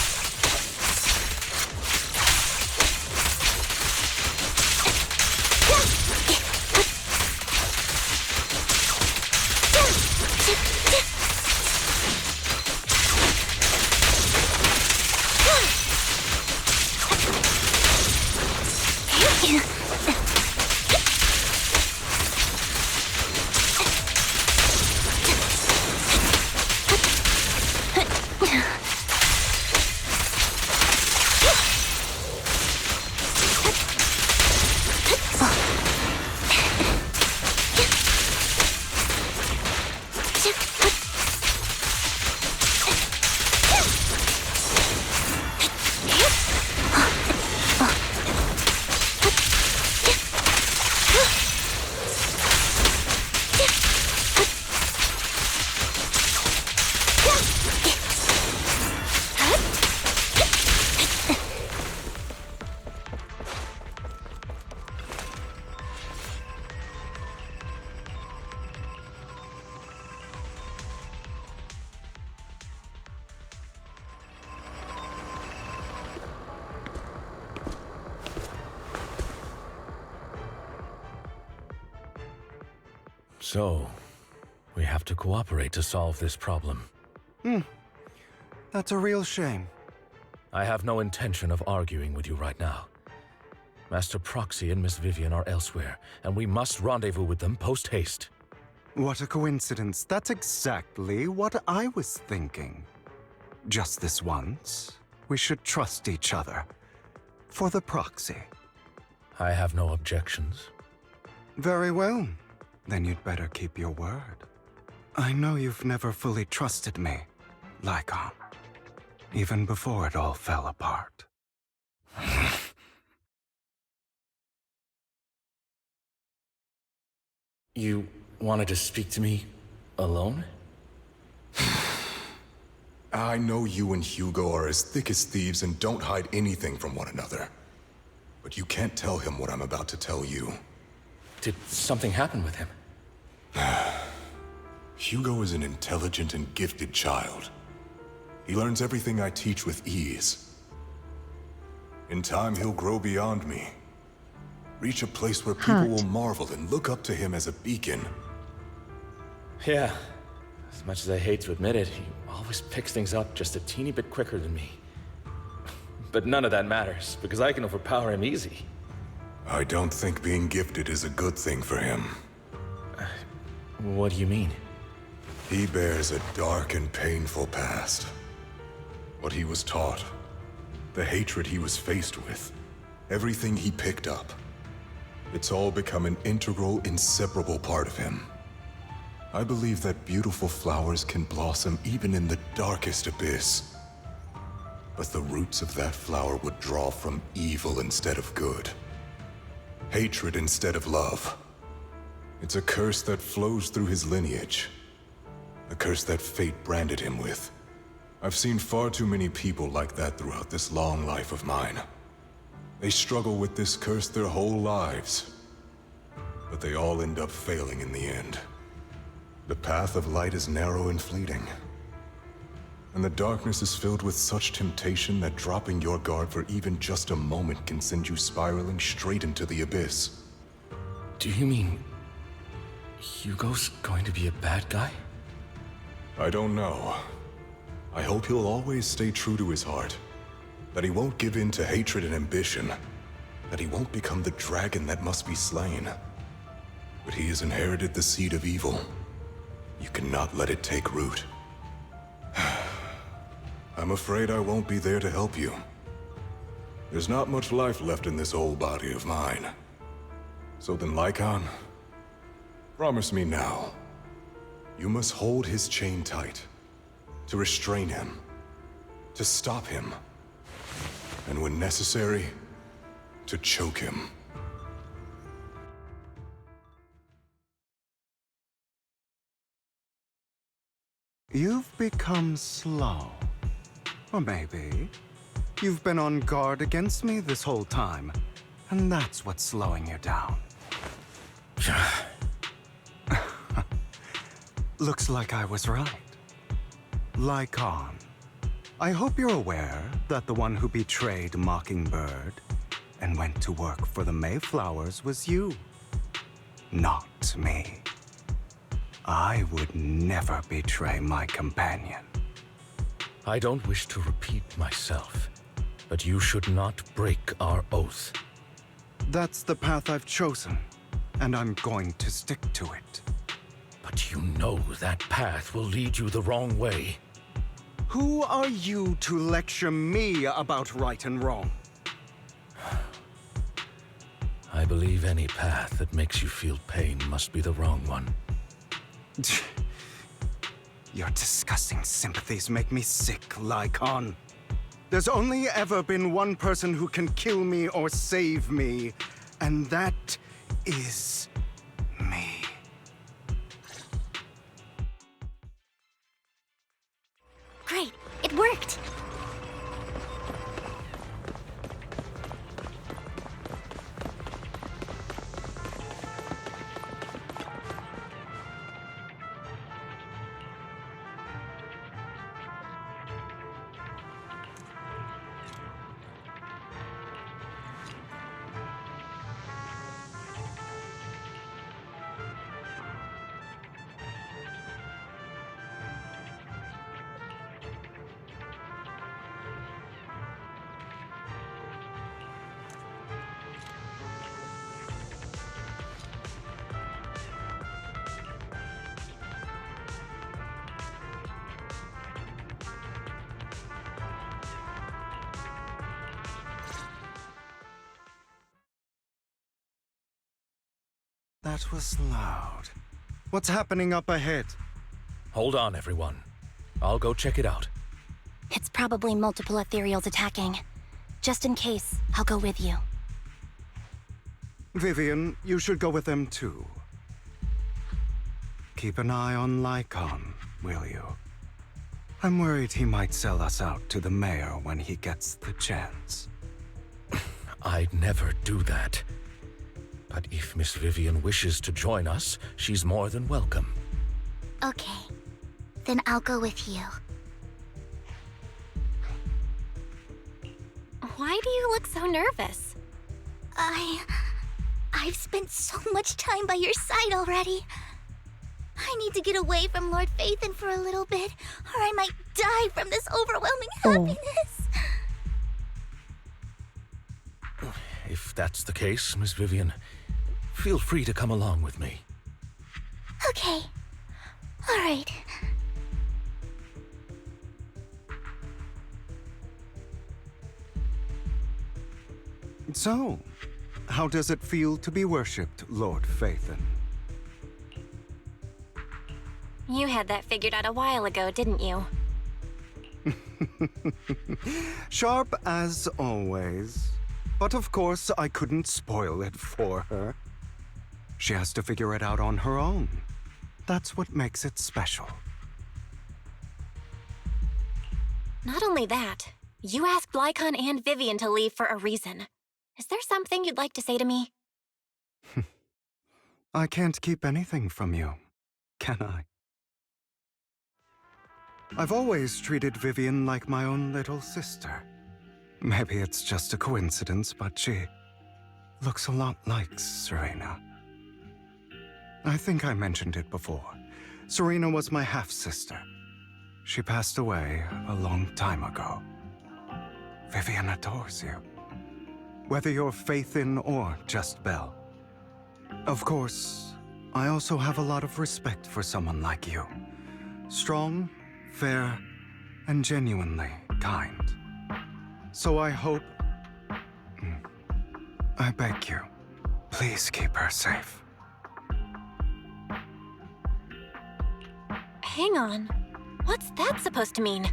So, we have to cooperate to solve this problem. That's a real shame. I have no intention of arguing with you right now. Master Proxy and Miss Vivian are elsewhere, and we must rendezvous with them post-haste. What a coincidence. That's exactly what I was thinking. Just this once, we should trust each other. For the Proxy. I have no objections. Very well. Then you'd better keep your word. I know you've never fully trusted me, Lycon. Even before it all fell apart. You wanted to speak to me alone? I know you and Hugo are as thick as thieves and don't hide anything from one another. But you can't tell him what I'm about to tell you. Did something happen with him? Hugo is an intelligent and gifted child. He learns everything I teach with ease. In time, he'll grow beyond me. Reach a place where people will marvel and look up to him as a beacon. Yeah. As much as I hate to admit it, he always picks things up just a teeny bit quicker than me. But none of that matters, because I can overpower him easy. I don't think being gifted is a good thing for him. What do you mean? He bears a dark and painful past. What he was taught, the hatred he was faced with, everything he picked up. It's all become an integral, inseparable part of him. I believe that beautiful flowers can blossom even in the darkest abyss. But the roots of that flower would draw from evil instead of good. Hatred instead of love. It's a curse that flows through his lineage. A curse that fate branded him with. I've seen far too many people like that throughout this long life of mine. They struggle with this curse their whole lives. But they all end up failing in the end. The path of light is narrow and fleeting. And the darkness is filled with such temptation that dropping your guard for even just a moment can send you spiraling straight into the abyss. Do you mean Hugo's going to be a bad guy? I don't know. I hope he'll always stay true to his heart. That he won't give in to hatred and ambition. That he won't become the dragon that must be slain. But he has inherited the seed of evil. You cannot let it take root. I'm afraid I won't be there to help you. There's not much life left in this old body of mine. So then, Lycon, promise me now. You must hold his chain tight. To restrain him. To stop him. And when necessary, to choke him. You've become slow. Or maybe you've been on guard against me this whole time, and that's what's slowing you down. Looks like I was right. Lycon, I hope you're aware that the one who betrayed Mockingbird and went to work for the Mayflowers was you, not me. I would never betray my companion. I don't wish to repeat myself, but you should not break our oath. That's the path I've chosen, and I'm going to stick to it. But you know that path will lead you the wrong way. Who are you to lecture me about right and wrong? I believe any path that makes you feel pain must be the wrong one. Your disgusting sympathies make me sick, Lycon. There's only ever been one person who can kill me or save me, and that is me. Great, it worked! That was loud. What's happening up ahead? Hold on, everyone. I'll go check it out. It's probably multiple ethereals attacking. Just in case, I'll go with you. Vivian, you should go with them too. Keep an eye on Lycon, will you? I'm worried he might sell us out to the mayor when he gets the chance. I'd never do that. But if Miss Vivian wishes to join us, she's more than welcome. Okay. Then I'll go with you. Why do you look so nervous? I've spent so much time by your side already. I need to get away from Lord Phaethon for a little bit, or I might die from this overwhelming happiness. If that's the case, Miss Vivian, feel free to come along with me. Okay. All right. So, how does it feel to be worshipped, Lord Phaethon? You had that figured out a while ago, didn't you? Sharp as always. But of course, I couldn't spoil it for her. She has to figure it out on her own. That's what makes it special. Not only that, you asked Lycon and Vivian to leave for a reason. Is there something you'd like to say to me? I can't keep anything from you, can I? I've always treated Vivian like my own little sister. Maybe it's just a coincidence, but she looks a lot like Serena. I think I mentioned it before. Serena was my half-sister. She passed away a long time ago. Vivian adores you. Whether you're Phaethon or just Belle. Of course, I also have a lot of respect for someone like you. Strong, fair, and genuinely kind. So I hope... I beg you, please keep her safe. Hang on. What's that supposed to mean?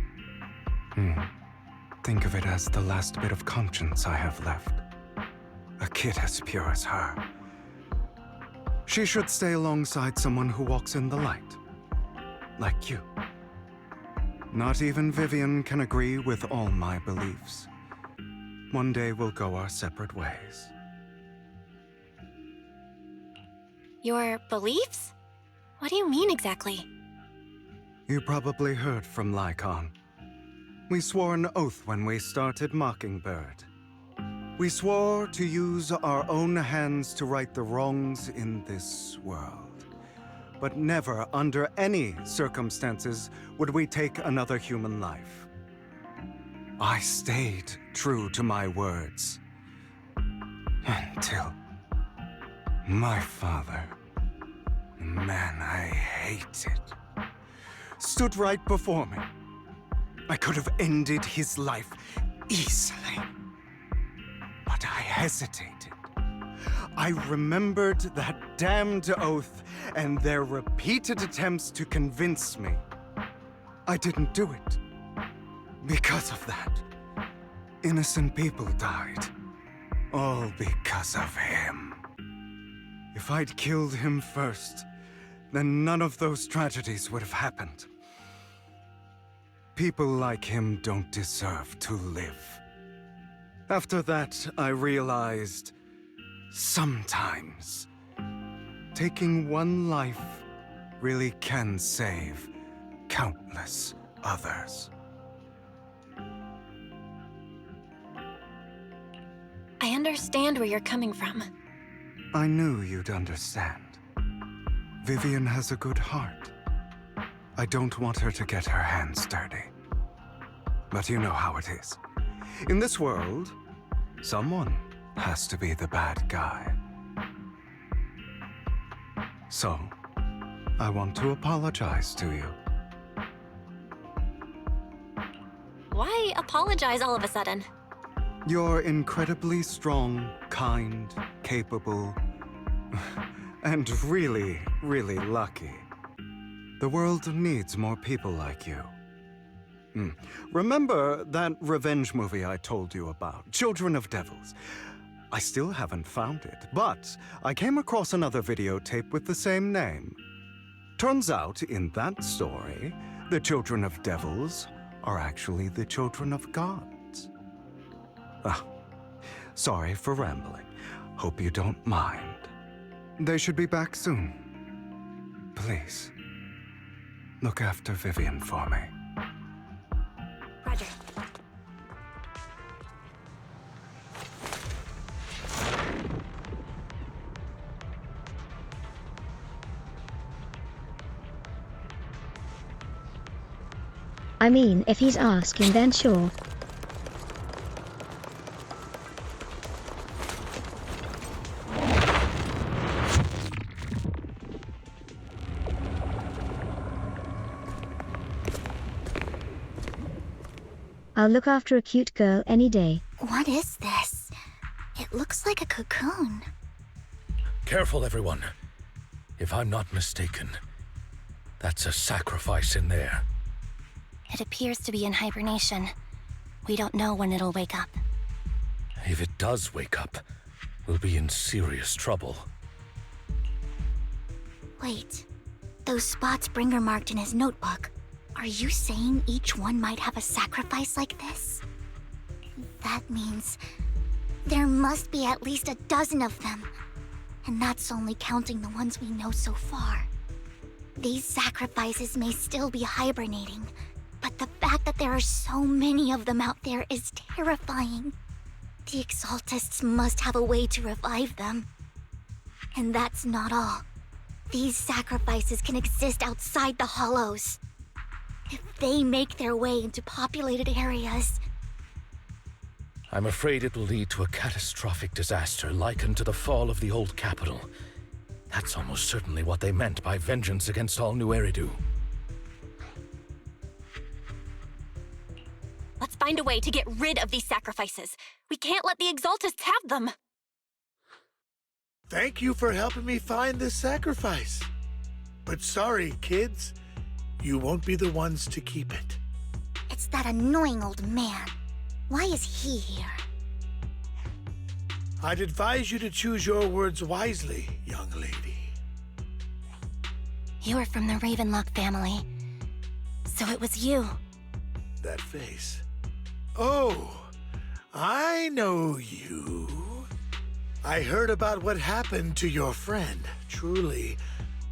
Think of it as the last bit of conscience I have left. A kid as pure as her. She should stay alongside someone who walks in the light. Like you. Not even Vivian can agree with all my beliefs. One day we'll go our separate ways. Your beliefs? What do you mean exactly? You probably heard from Lycon. We swore an oath when we started Mockingbird. We swore to use our own hands to right the wrongs in this world. But never, under any circumstances, would we take another human life. I stayed true to my words. Until... my father, the man I hated, stood right before me. I could have ended his life easily. But I hesitated. I remembered that damned oath and their repeated attempts to convince me. I didn't do it. Because of that, innocent people died. All because of him. If I'd killed him first, then none of those tragedies would have happened. People like him don't deserve to live. After that, I realized, sometimes, taking one life really can save countless others. I understand where you're coming from. I knew you'd understand. Vivian has a good heart. I don't want her to get her hands dirty. But you know how it is. In this world, someone has to be the bad guy. So, I want to apologize to you. Why apologize all of a sudden? You're incredibly strong, kind, capable, and really, really lucky. The world needs more people like you. Remember that revenge movie I told you about, Children of Devils? I still haven't found it, but I came across another videotape with the same name. Turns out, in that story, the children of devils are actually the children of gods. Sorry for rambling. Hope you don't mind. They should be back soon. Please, look after Vivian for me. Roger. I mean, if he's asking, then sure. I'll look after a cute girl any day. What is this? It looks like a cocoon. Careful, everyone. If I'm not mistaken, that's a sacrifice in there. It appears to be in hibernation. We don't know when it'll wake up. If it does wake up, we'll be in serious trouble. Wait. Those spots Bringer marked in his notebook. Are you saying each one might have a sacrifice like this? That means there must be at least a dozen of them. And that's only counting the ones we know so far. These sacrifices may still be hibernating, but the fact that there are so many of them out there is terrifying. The Exaltists must have a way to revive them. And that's not all. These sacrifices can exist outside the Hollows. If they make their way into populated areas... I'm afraid it will lead to a catastrophic disaster likened to the fall of the old capital. That's almost certainly what they meant by vengeance against all New Eridu. Let's find a way to get rid of these sacrifices. We can't let the Exaltists have them. Thank you for helping me find this sacrifice. But sorry, kids. You won't be the ones to keep it. It's that annoying old man. Why is he here? I'd advise you to choose your words wisely, young lady. You are from the Ravenlock family. So it was you. That face. Oh, I know you. I heard about what happened to your friend. Truly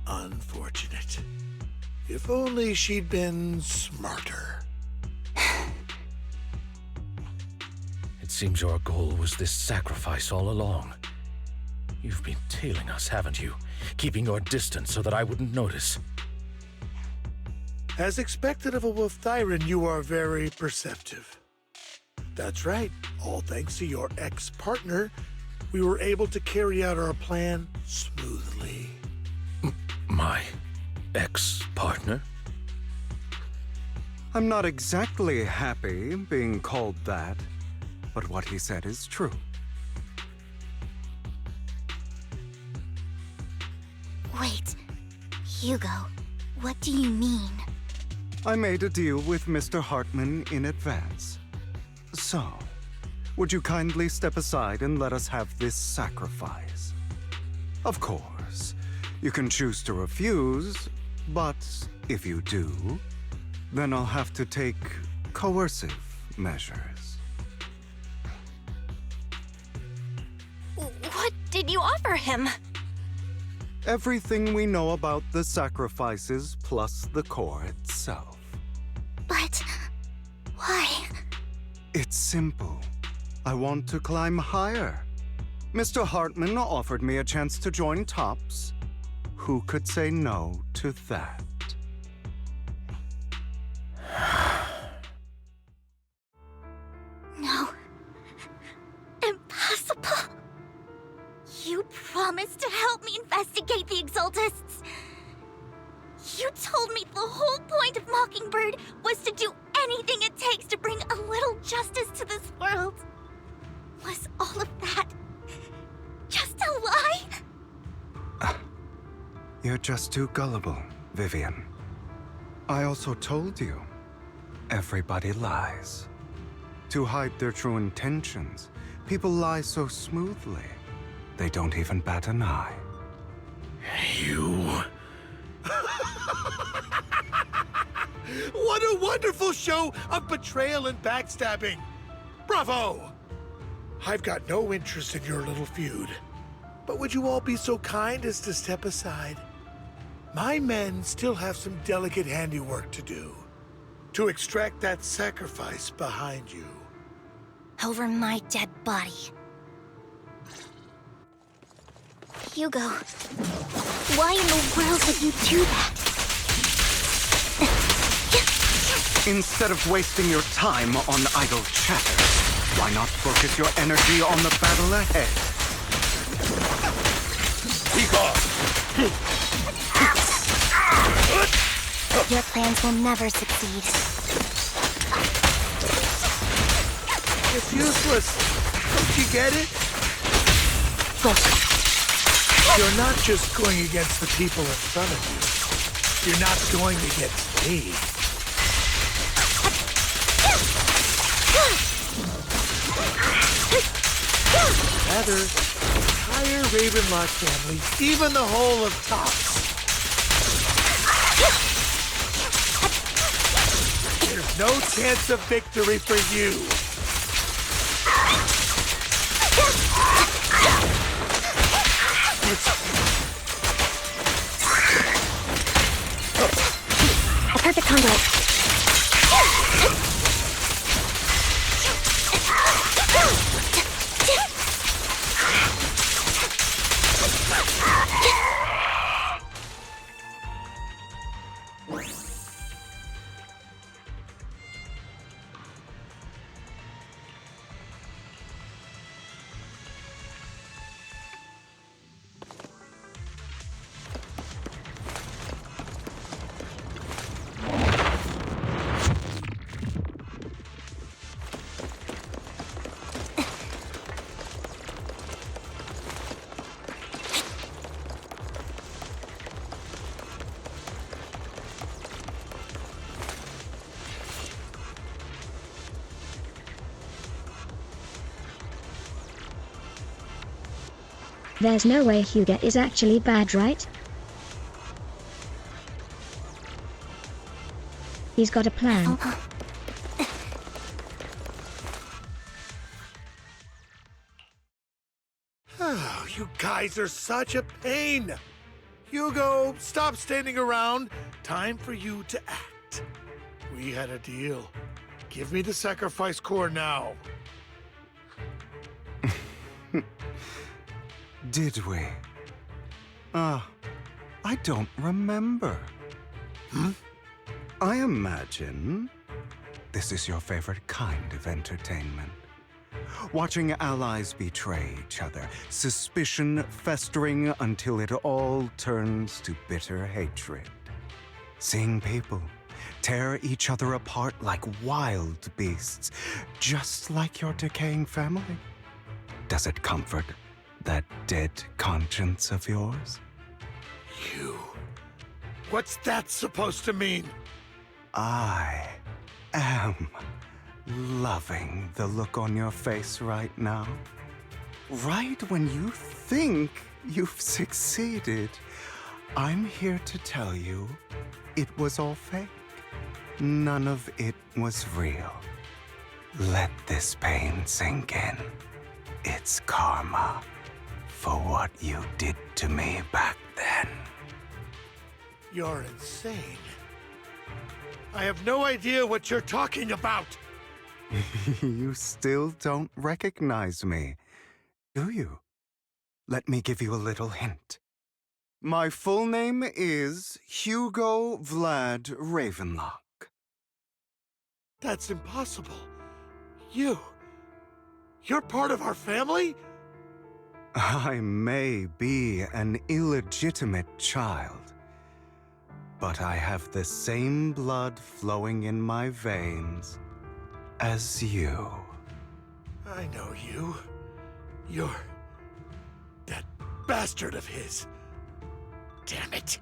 unfortunate. If only she'd been smarter. It seems your goal was this sacrifice all along. You've been tailing us, haven't you? Keeping your distance so that I wouldn't notice. As expected of a Wolf Thyran, you are very perceptive. That's right. All thanks to your ex-partner, we were able to carry out our plan smoothly. My ex-partner? I'm not exactly happy being called that, but what he said is true. Wait, Hugo, what do you mean? I made a deal with Mr. Hartman in advance. So, would you kindly step aside and let us have this sacrifice? Of course, you can choose to refuse, but if you do, then I'll have to take coercive measures. What did you offer him? Everything we know about the sacrifices plus the core itself. But why? It's simple. I want to climb higher. Mr. Hartman offered me a chance to join Tops. Who could say no to that? No. Impossible. You promised to help me investigate the Exaltists. You told me the whole point of Mockingbird was to do anything it takes to bring a little justice to this world. Was all of that just a lie? You're just too gullible, Vivian. I also told you, everybody lies. To hide their true intentions, people lie so smoothly, they don't even bat an eye. You... What a wonderful show of betrayal and backstabbing! Bravo! I've got no interest in your little feud. But would you all be so kind as to step aside? My men still have some delicate handiwork to do. To extract that sacrifice behind you. Over my dead body. Hugo, why in the world would you do that? Instead of wasting your time on idle chatter, why not focus your energy on the battle ahead? Your plans will never succeed. It's useless. Don't you get it? You're not just going against the people in front of you. You're not going against me. Rather, the entire Ravenlock family, even the whole of Tops. There's no chance of victory for you. A perfect conduit. There's no way Hugo is actually bad, right? He's got a plan. Oh, you guys are such a pain. Hugo, stop standing around. Time for you to act. We had a deal. Give me the sacrifice core now. Did we? I don't remember. I imagine this is your favorite kind of entertainment. Watching allies betray each other, suspicion festering until it all turns to bitter hatred. Seeing people tear each other apart like wild beasts, just like your decaying family. Does it comfort that dead conscience of yours? You. What's that supposed to mean? I am loving the look on your face right now. Right when you think you've succeeded, I'm here to tell you it was all fake. None of it was real. Let this pain sink in. It's karma for what you did to me back then. You're insane. I have no idea what you're talking about. You still don't recognize me, do you? Let me give you a little hint. My full name is Hugo Vlad Ravenlock. That's impossible. You're part of our family? I may be an illegitimate child, but I have the same blood flowing in my veins as you. I know you. You're that bastard of his. Damn it.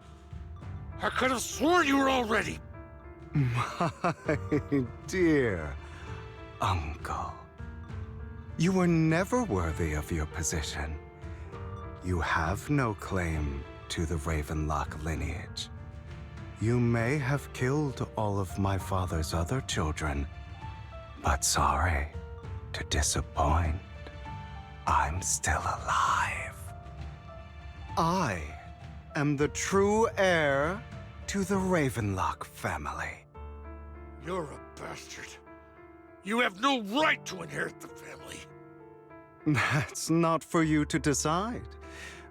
I could have sworn you were already. My dear uncle. You were never worthy of your position. You have no claim to the Ravenlock lineage. You may have killed all of my father's other children, but sorry to disappoint. I'm still alive. I am the true heir to the Ravenlock family. You're a bastard. You have no right to inherit the family. That's not for you to decide.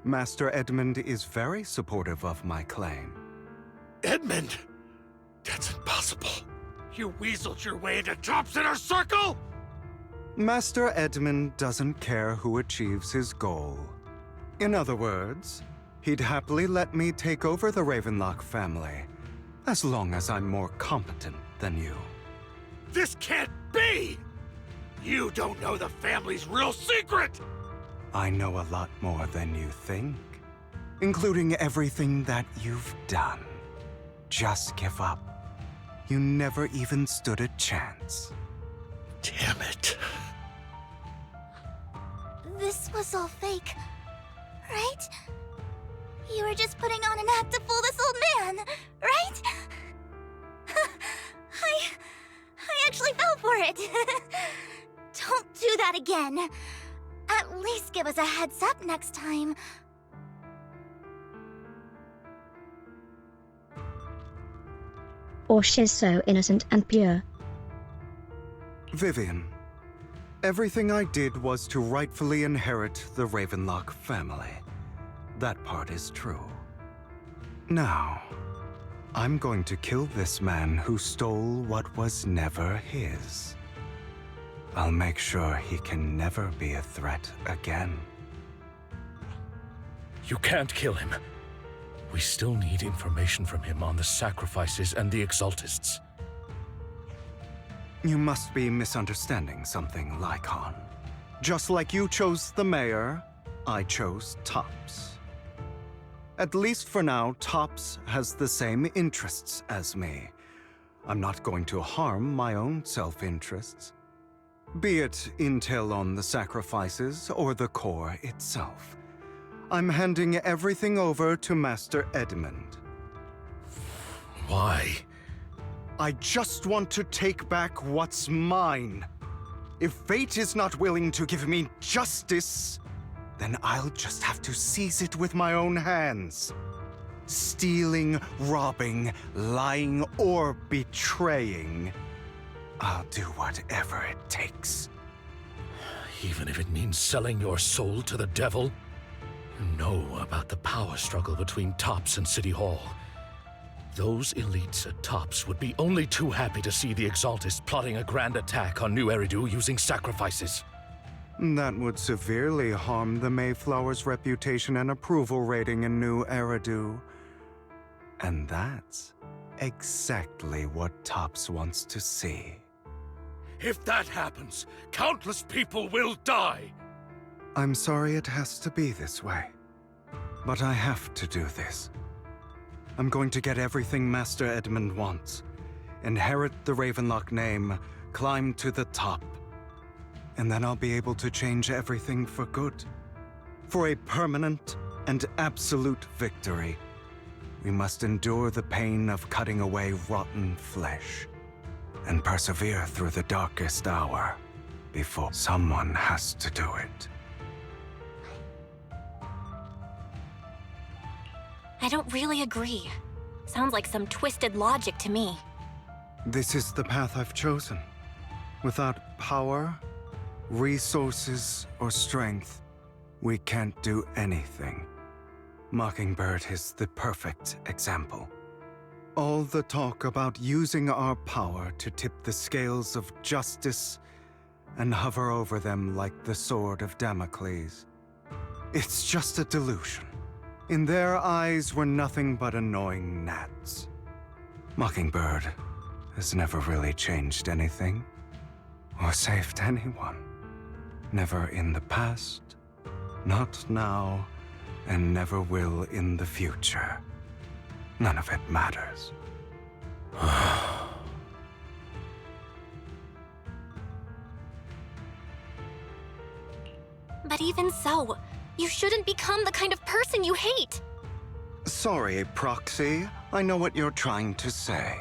Master Edmund is very supportive of my claim. Edmund? That's impossible. You weaseled your way into Top's inner circle? Master Edmund doesn't care who achieves his goal. In other words, he'd happily let me take over the Ravenlock family, as long as I'm more competent than you. This can't be! You don't know the family's real secret! I know a lot more than you think, including everything that you've done. Just give up. You never even stood a chance. Damn it. This was all fake, right? You were just putting on an act to fool this old man, right? I actually fell for it. Don't do that again. At least give us a heads up next time. Or she's so innocent and pure. Vivian, everything I did was to rightfully inherit the Ravenlock family. That part is true. Now, I'm going to kill this man who stole what was never his. I'll make sure he can never be a threat again. You can't kill him. We still need information from him on the sacrifices and the Exaltists. You must be misunderstanding something, Lycon. Just like you chose the mayor, I chose Tops. At least for now, Tops has the same interests as me. I'm not going to harm my own self-interests. Be it intel on the sacrifices or the core itself. I'm handing everything over to Master Edmund. Why? I just want to take back what's mine. If fate is not willing to give me justice, then I'll just have to seize it with my own hands. Stealing, robbing, lying, or betraying. I'll do whatever it takes. Even if it means selling your soul to the devil? You know about the power struggle between Tops and City Hall. Those elites at Tops would be only too happy to see the Exaltists plotting a grand attack on New Eridu using sacrifices. That would severely harm the Mayflower's reputation and approval rating in New Eridu. And that's exactly what Tops wants to see. If that happens, countless people will die! I'm sorry it has to be this way, but I have to do this. I'm going to get everything Master Edmund wants. Inherit the Ravenlock name, climb to the top. And then I'll be able to change everything for good. For a permanent and absolute victory, we must endure the pain of cutting away rotten flesh and persevere through the darkest hour before someone has to do it. I don't really agree. Sounds like some twisted logic to me. This is the path I've chosen. Without power, resources, or strength, we can't do anything. Mockingbird is the perfect example. All the talk about using our power to tip the scales of justice and hover over them like the sword of Damocles. It's just a delusion. In their eyes, we're nothing but annoying gnats. Mockingbird has never really changed anything, or saved anyone. Never in the past, not now, and never will in the future. None of it matters. But even so, you shouldn't become the kind of person you hate. Sorry, Proxy. I know what you're trying to say.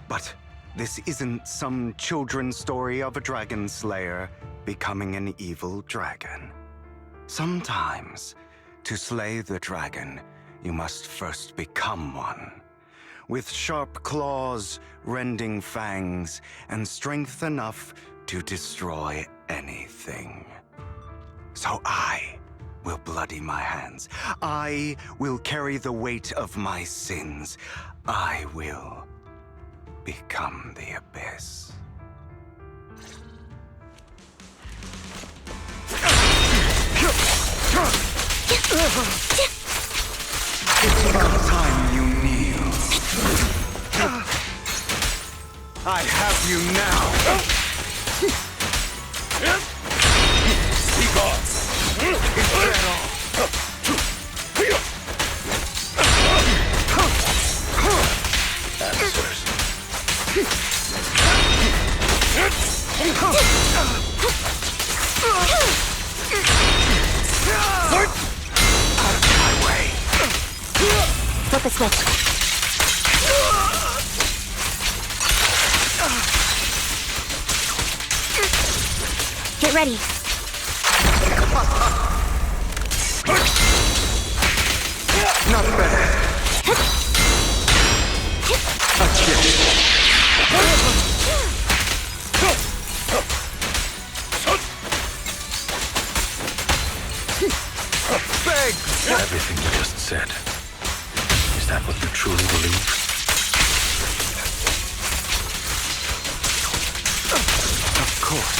But this isn't some children's story of a dragon slayer becoming an evil dragon. Sometimes, to slay the dragon, you must first become one. With sharp claws, rending fangs, and strength enough to destroy anything. So I will bloody my hands. I will carry the weight of my sins. I will become the Abyss. It's about time you kneel. I have you now. Be gone. Is that all? Answers. Out of my way. Flip a switch. Get ready. Not bad. A gift. Beg! Everything you just said. Is that what you truly believe? Of course.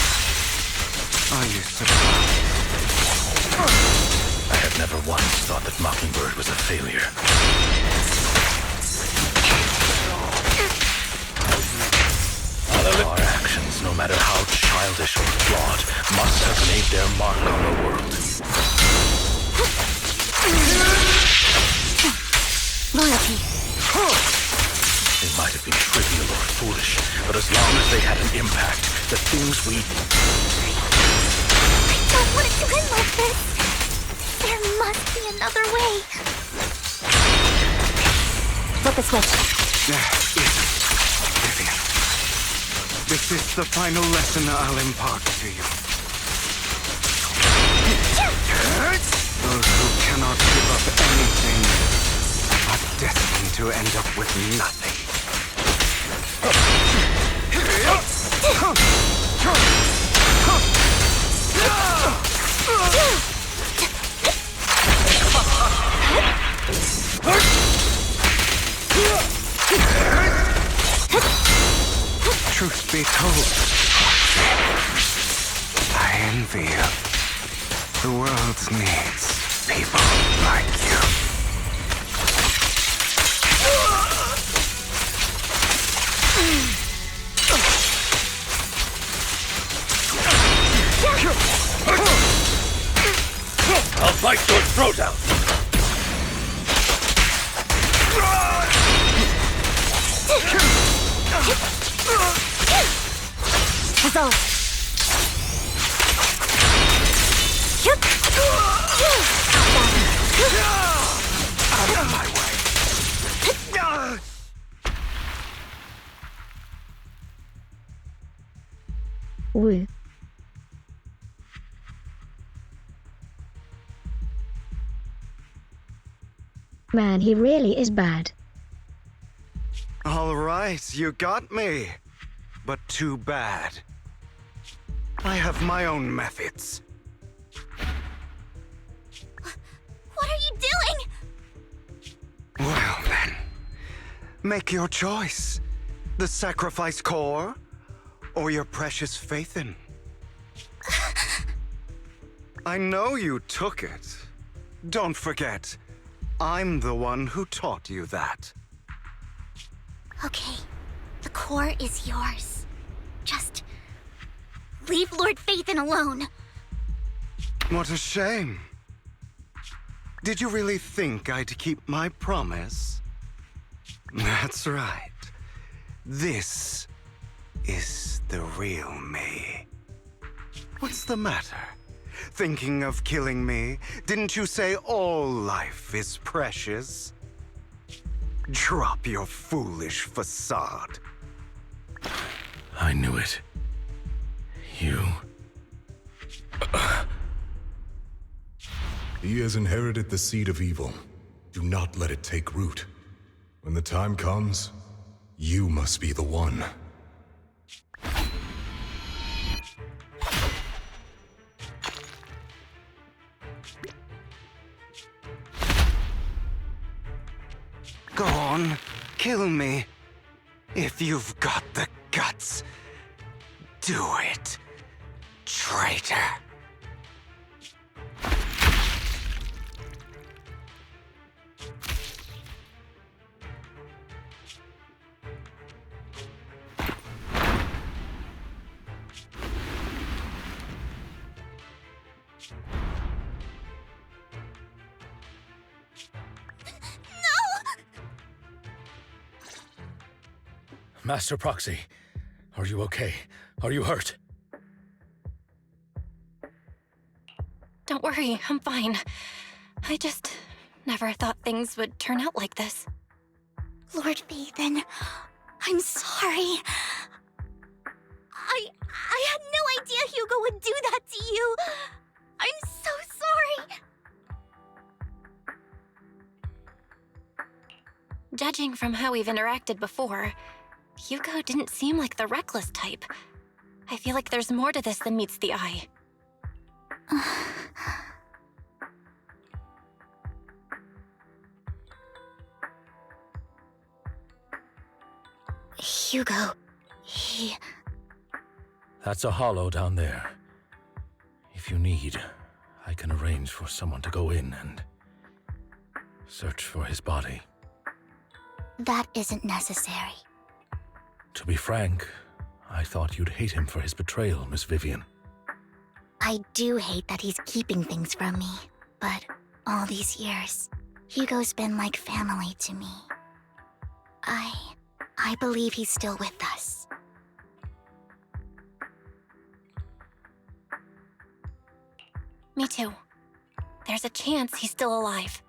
Are you surprised? I have never once thought that Mockingbird was a failure. Our actions, no matter how childish or flawed, must have made their mark on the world. Loyalty. They might have been trivial or foolish, but as long as they had an impact, the things we... I don't want it to end like this. There must be another way. Flip a switch. Vivian. This is the final lesson I'll impart to you. Those who cannot give up anything are destined to end up with nothing. Truth be told, I envy you. The world needs people like you. I'll bite your throat out! Resolve. Out of my way. Woo. Man, he really is bad. All right, you got me. But too bad. I have my own methods. What are you doing? Well then, make your choice. The sacrifice core, or your precious Faithin. I know you took it. Don't forget, I'm the one who taught you that. Okay, the core is yours. Just leave Lord Faithin alone. What a shame. Did you really think I'd keep my promise? That's right. This is the real me. What's the matter? Thinking of killing me? Didn't you say all life is precious? Drop your foolish facade. I knew it. You... He has inherited the seed of evil. Do not let it take root. When the time comes, you must be the one. Go on, kill me. If you've got the guts, do it, traitor. Master Proxy, are you okay? Are you hurt? Don't worry, I'm fine. I just never thought things would turn out like this. Lord Phaethon, I'm sorry. I had no idea Hugo would do that to you. I'm so sorry. Judging from how we've interacted before, Hugo didn't seem like the reckless type. I feel like there's more to this than meets the eye. Hugo, he... That's a hollow down there. If you need, I can arrange for someone to go in and search for his body. That isn't necessary. To be frank, I thought you'd hate him for his betrayal, Miss Vivian. I do hate that he's keeping things from me, but all these years, Hugo's been like family to me. I believe he's still with us. Me too. There's a chance he's still alive.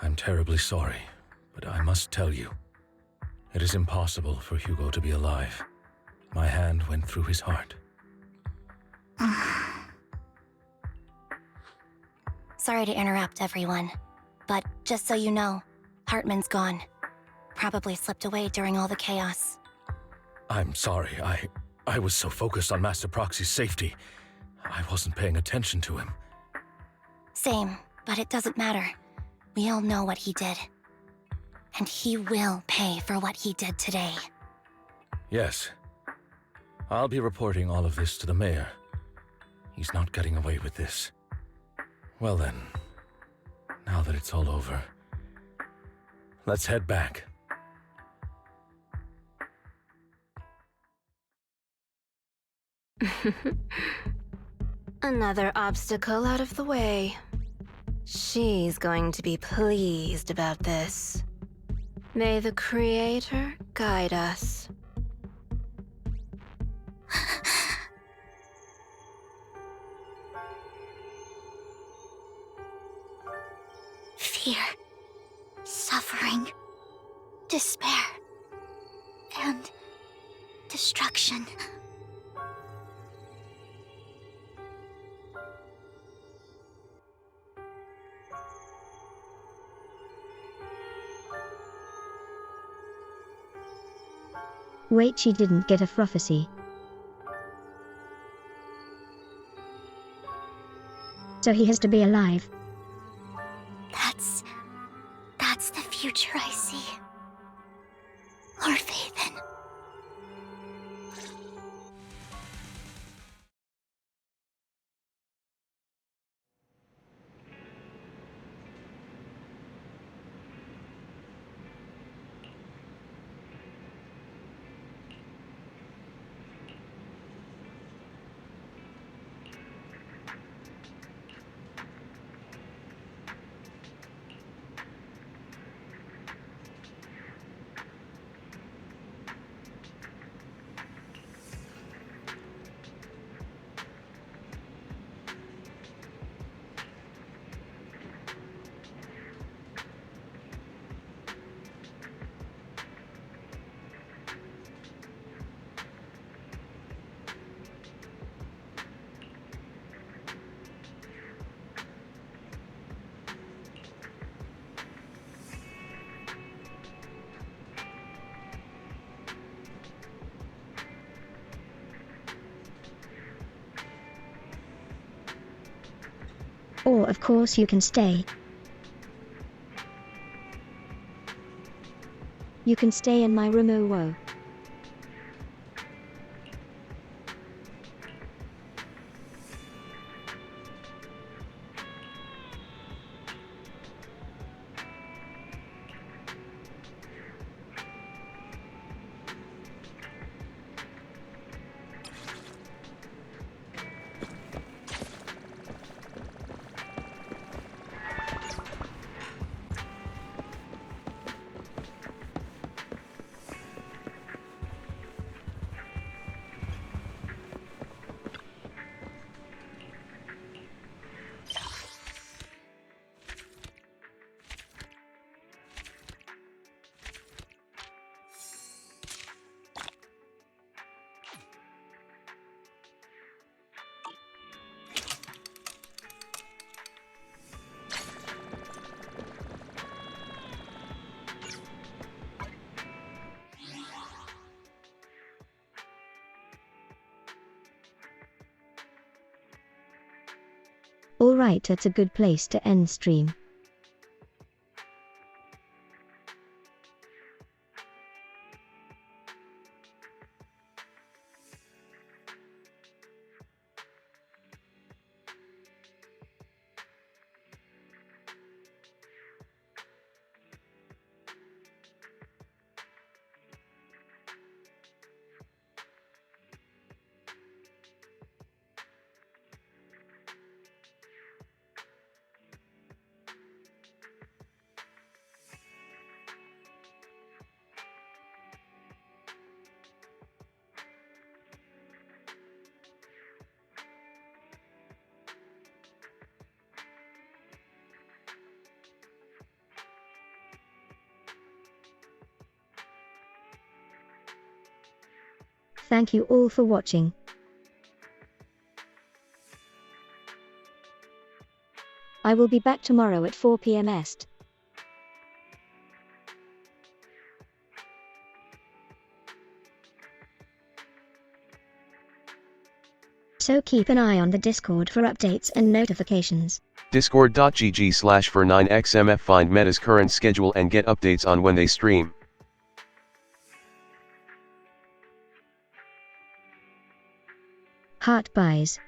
I'm terribly sorry, but I must tell you, it is impossible for Hugo to be alive. My hand went through his heart. Sorry to interrupt, everyone. But just so you know, Hartman's gone. Probably slipped away during all the chaos. I'm sorry, I was so focused on Master Proxy's safety, I wasn't paying attention to him. Same, but it doesn't matter. We all know what he did. And he will pay for what he did today. Yes. I'll be reporting all of this to the mayor. He's not getting away with this. Well then, now that it's all over, let's head back. Another obstacle out of the way. She's going to be pleased about this. May the Creator guide us. Fear, suffering, despair, and destruction. Wait, she didn't get a prophecy. So he has to be alive. That's the future I see. Lord Phaethon. Or of course you can stay. You can stay in my room, oh whoa. Alright, that's a good place to end stream. Thank you all for watching. I will be back tomorrow at 4 p.m. Est. So keep an eye on the Discord for updates and notifications. Discord.gg/for9xmf. Find Meta's current schedule and get updates on when they stream. Heart buys.